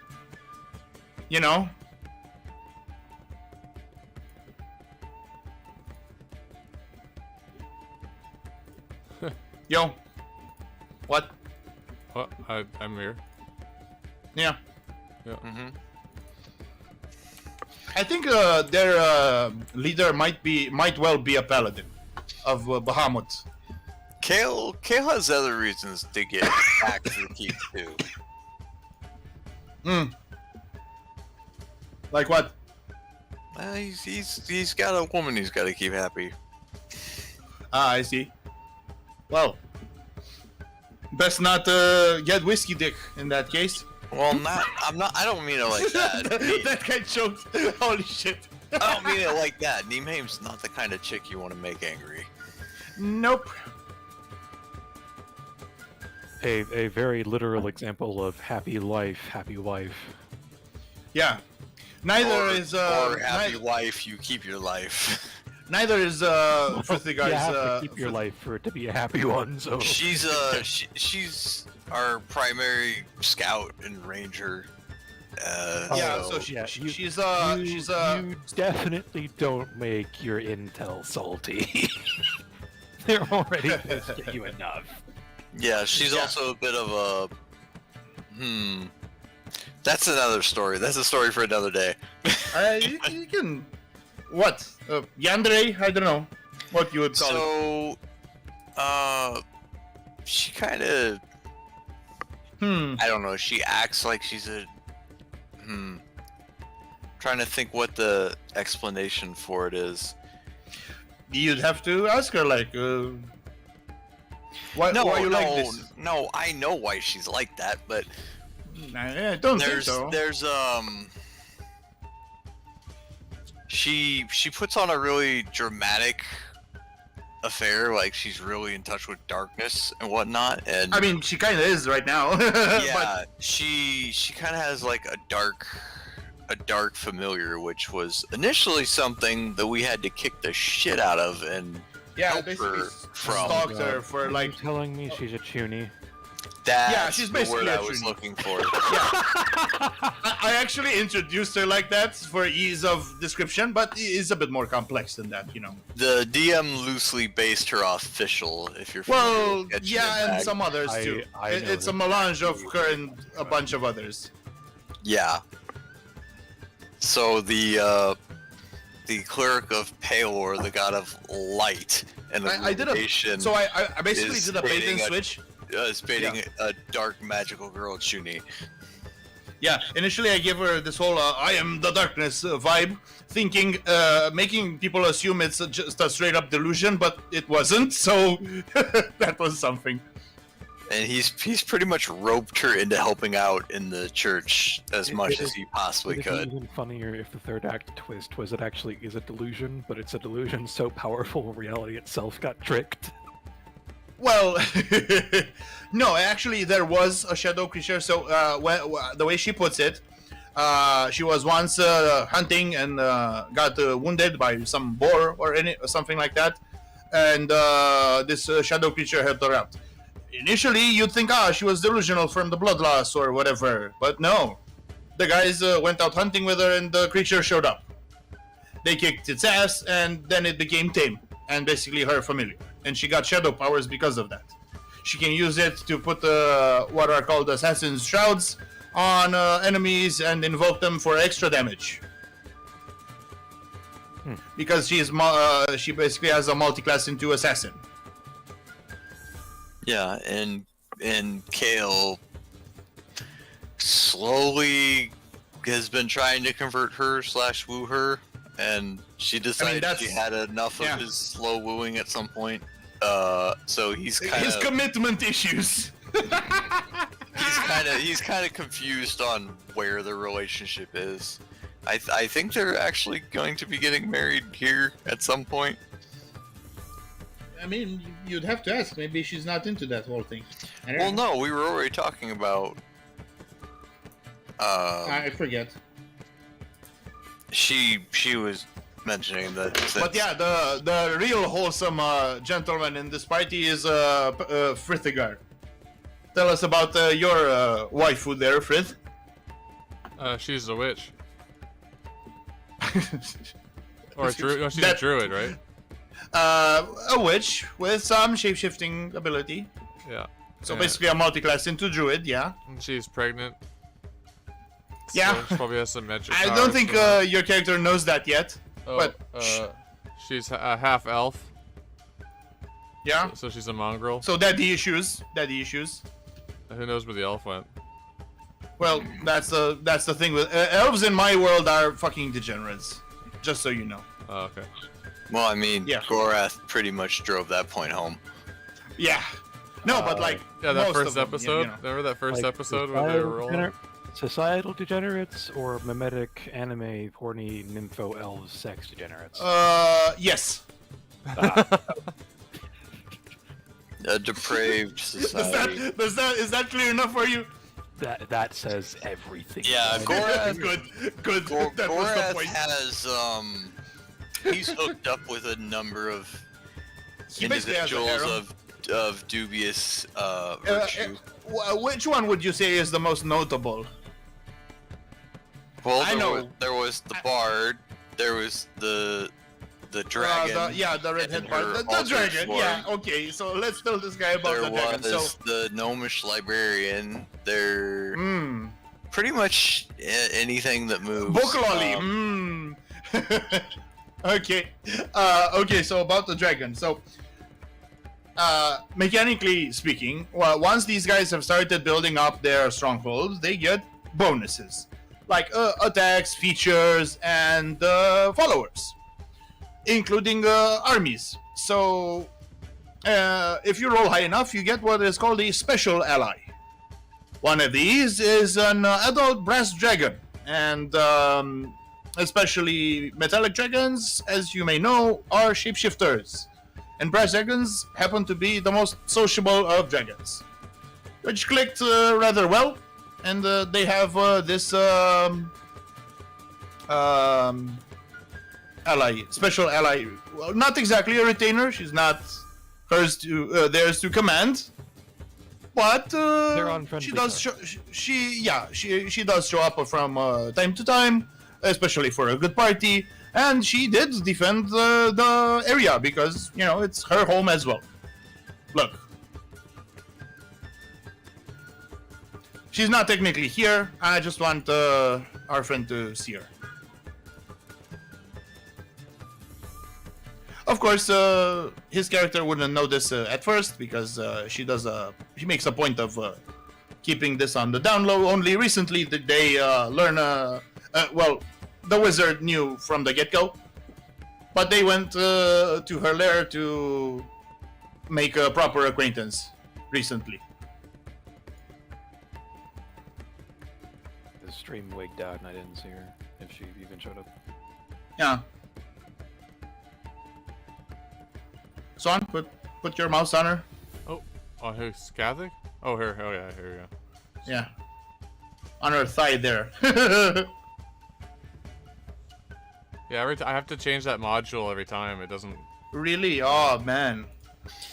Yo. What? What? I'm here. Yeah. Mm-hmm. I think their leader might well be a paladin of Bahamut. Kale has other reasons to get back to the keep too. Like what? He's got a woman he's got to keep happy. Ah, I see. Well, best not get whiskey dick in that case. Well, I don't mean it like that. That guy choked. Holy shit. I don't mean it like that. Nimhaim's not the kind of chick you want to make angry. Nope. A very literal example of happy life, happy wife. Yeah. Neither is or happy wife, you keep your life. Neither is Frithigard's. You have to keep your life for it to be a happy one. So She's she's our primary scout and ranger. She's you definitely don't make your intel salty. They're already pissed at you enough. Yeah, she's also a bit of a That's another story. That's a story for another day. you can. What? Yandere? I don't know what you would call it. She kind of. I don't know. She acts like she's a. Trying to think what the explanation for it is. You'd have to ask her, like, why you like this? No, I know why she's like that, but I don't think so. There's she puts on a really dramatic affair, like she's really in touch with darkness and whatnot, and I mean, she kind of is right now. yeah, she kind of has like a dark familiar, which was initially something that we had to kick the shit out of and help basically her from. stalked her for like. You're telling me she's a tuny? That's she's the basically word a I was Trini. looking for. I actually introduced her like that for ease of description, but it's a bit more complex than that, The DM loosely based her off Fischl, if you're familiar Well, with Genshin yeah, and Impact. some others too. I know It's a that. melange of her and a bunch of others. Yeah. So the cleric of Paelor, the god of light and I did a illumination, so I basically is did a bait and baiting a- switch. is baiting a dark magical girl, Chuni. Yeah, initially I gave her this whole I am the darkness vibe, thinking, making people assume it's just a straight up delusion, but it wasn't, so that was something. And he's pretty much roped her into helping out in the church as much as he possibly It'd be could. even funnier if the third act twist was it actually is a delusion, but it's a delusion so powerful reality itself got tricked. Well, no, actually, there was a shadow creature. So, the way she puts it, she was once hunting and got wounded by some boar or something like that, and this shadow creature helped her out. Initially, you'd think, she was delusional from the blood loss or whatever, but no. The guys went out hunting with her, and the creature showed up. They kicked its ass, and then it became tame, and basically her familiar. And she got shadow powers because of that. She can use it to put what are called assassin's shrouds on enemies and invoke them for extra damage. Because she basically has a multi-class into assassin. Yeah, and Kale slowly has been trying to convert her / woo her, and she decided she had enough of his slow wooing at some point. So he's his commitment issues. he's kind of confused on where the relationship is. I think they're actually going to be getting married here at some point. I mean, you'd have to ask. Maybe she's not into that whole thing. Well, no, we were already talking about. I forget. She was mentioning that. But yeah, the real wholesome gentleman in this party is Frithgar. Tell us about your waifu there, Frith. She's a witch. Or a druid. No, she's a druid, right? A witch with some shape-shifting ability. Yeah. So basically a multi-class into druid, yeah. And she's pregnant. Yeah. So she probably has some magic I powers don't think from that. your character knows that yet. Oh, but she's a half elf. Yeah. So she's a mongrel. So daddy issues. Who knows where the elf went? Well, that's the thing with elves in my world are fucking degenerates. Just so you know. Oh, okay. Well, I mean, Yeah. Gorath pretty much drove that point home. Yeah. No, but like Yeah, that most first of them, episode. you know. Remember that first Like, episode where they were rolling? Societal degenerates or mimetic anime horny nympho elves sex degenerates? Yes. A depraved society. Is that clear enough for you? That says everything. Yeah, Gorath. Good. That was the Gorath point. has he's hooked up with a number of He basically has a individuals harem. of dubious virtue. Which one would you say is the most notable? Well, I know. there was the bard. There was the dragon. The redhead and part. her The altar dragon. form. Yeah. Okay. So let's tell this guy about There the dragon. So. was the gnomish librarian. There, Hmm. pretty much anything that moves. Book lolly. Okay. Okay. So about the dragon. So, mechanically speaking, well, once these guys have started building up their strongholds, they get bonuses like attacks, features, and followers, including armies. So, if you roll high enough, you get what is called a special ally. One of these is an adult brass dragon, and especially metallic dragons, as you may know, are shapeshifters. And brass dragons happen to be the most sociable of dragons, which clicked rather well. And they have this ally, special ally. Well, not exactly a retainer. She's not theirs to command. But They're on friendly she does terms. she does show up from time to time, especially for a good party. And she did defend the area because it's her home as well. Look, she's not technically here. I just want our friend to see her. Of course, his character wouldn't know this at first because she makes a point of keeping this on the down low. Only recently did they learn. The wizard knew from the get-go, but they went to her lair to make a proper acquaintance recently. The stream wigged out and I didn't see her, if she even showed up. Yeah. Swan, put your mouse on her. Oh, On who's Catholic? Oh, here. Oh, yeah, here we go. Yeah. On her thigh there. Yeah, I have to change that module every time. It doesn't... Really? Oh, man.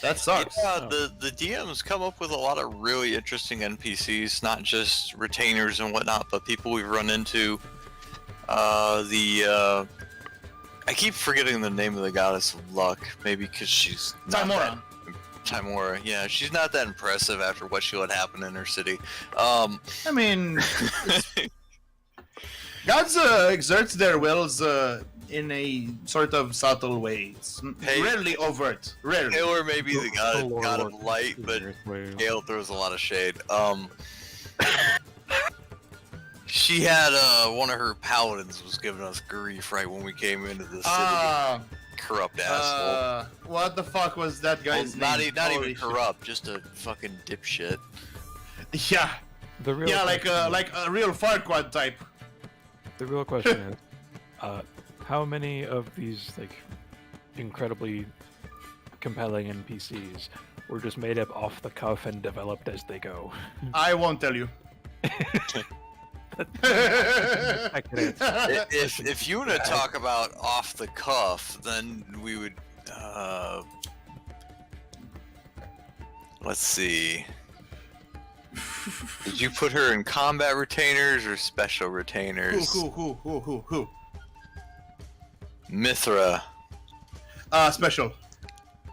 That sucks. Yeah, the DMs come up with a lot of really interesting NPCs, not just retainers and whatnot, but people we've run into. I keep forgetting the name of the goddess of luck, maybe because she's not Timora. Timora, yeah, she's not that impressive after what she let happen in her city. I mean, gods exerts their wills in a sort of subtle way. It's rarely overt. Rarely. Taylor may be the god Lord of light, but Gale throws a lot of shade. She had one of her paladins was giving us grief right when we came into the city. Corrupt asshole. What the fuck was that guy's name? Not Holy even corrupt, just a fucking dipshit. shit. Yeah. The real Yeah, question like a real Farquaad type. The real question is, how many of these like incredibly compelling NPCs were just made up off the cuff and developed as they go? I won't tell you. I can answer. If you want to talk about off the cuff, then we would. Let's see. Did you put her in combat retainers or special retainers? Who? Mithra. Special.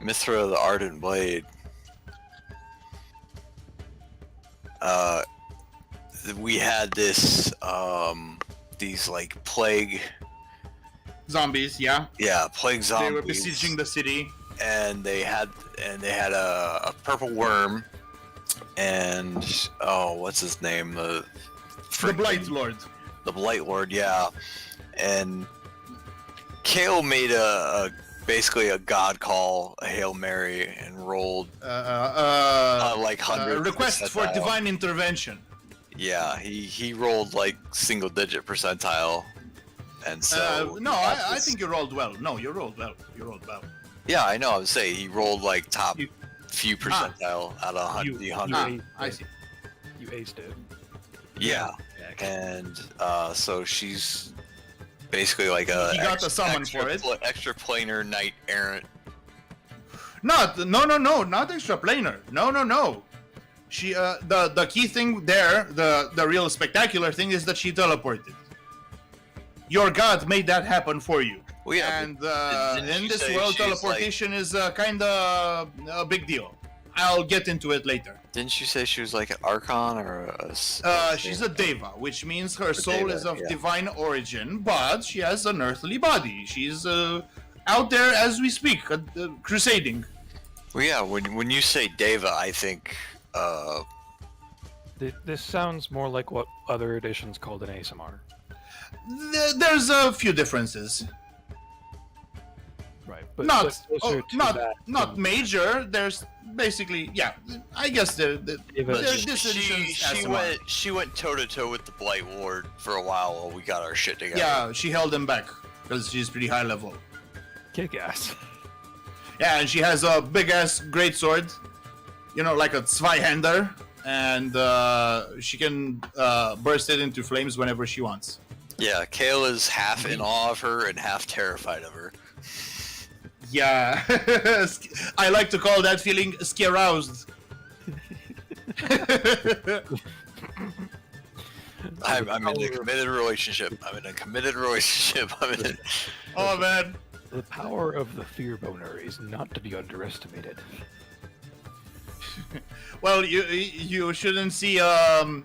Mithra the Ardent Blade. We had this, these like plague. Zombies, yeah. Yeah, plague zombies. They were besieging the city. And they had a purple worm, and oh, what's his name? The Blight Lord. The Blight Lord, yeah. And Kale made basically a god call, a Hail Mary, and rolled like 100 request for percentile. divine intervention. Yeah, he rolled like single digit percentile, and so no, I think you rolled well. No, you rolled well. yeah, I know. I would say he rolled like top few percentile out of 100. I see. You aced it. Yeah, and so she's basically like a He got the summon for it. Extra planar knight errant. No, not extra planar. No. She the key thing there, the real spectacular thing is that she teleported. Your god made that happen for you. Well, yeah, And didn't in you this say world, she's, teleportation is kind of a big deal. I'll get into it later. Didn't you say she was like an archon or a? She's a deva, which means her soul deva, is of yeah. divine origin, but she has an earthly body. She's out there as we speak, crusading. Well, yeah. When you say deva, I think. This sounds more like what other editions called an ASMR. There's a few differences. Right, Not closer to that not than- major. There's basically, yeah. I guess But this edition's ASMR. she went toe to toe with the Blight Lord for a while we got our shit together. Yeah, she held him back because she's pretty high level. kick ass. Yeah, and she has a big ass great sword, like a Zweihander, and she can burst it into flames whenever she wants. Yeah, Kale is half in awe of her and half terrified of her. Yeah, I like to call that feeling scaroused. I'm in a committed relationship. Oh man. The power of the fear boner is not to be underestimated. Well, you shouldn't see the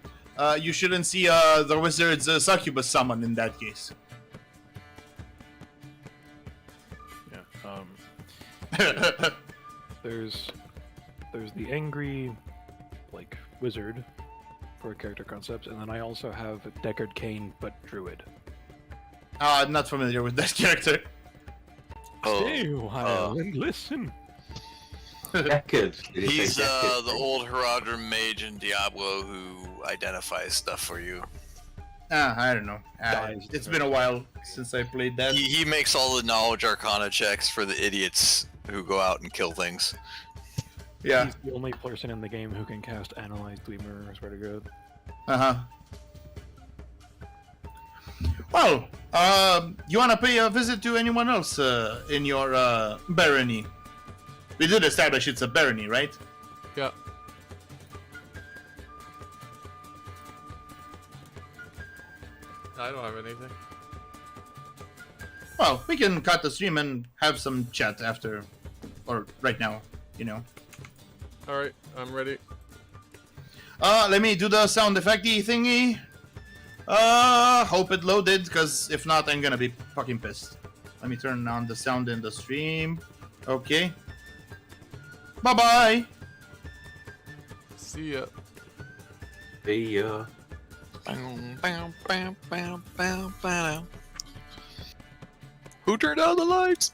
wizard's succubus summon in that case. Yeah. There's the angry, like wizard for a character concept, and then I also have Deckard Cain but druid. I'm not familiar with that character. Stay a while and listen. Deckard. Did you say He's Deckard? the old Haradrim mage in Diablo who identifies stuff for you. I don't know. Dies. It's been a while since I played that. He makes all the knowledge arcana checks for the idiots who go out and kill things. Yeah. He's the only person in the game who can cast Analyze Gleamer, I swear to God. Uh-huh. Well, you wanna pay a visit to anyone else in your barony? We did establish it's a barony, right? Yeah. I don't have anything. Well, we can cut the stream and have some chat after, or right now, you know. Alright, I'm ready. Let me do the sound effecty thingy. Hope it loaded, because if not, I'm gonna be fucking pissed. Let me turn on the sound in the stream. Okay. Bye-bye! See ya. The Who turned on the lights?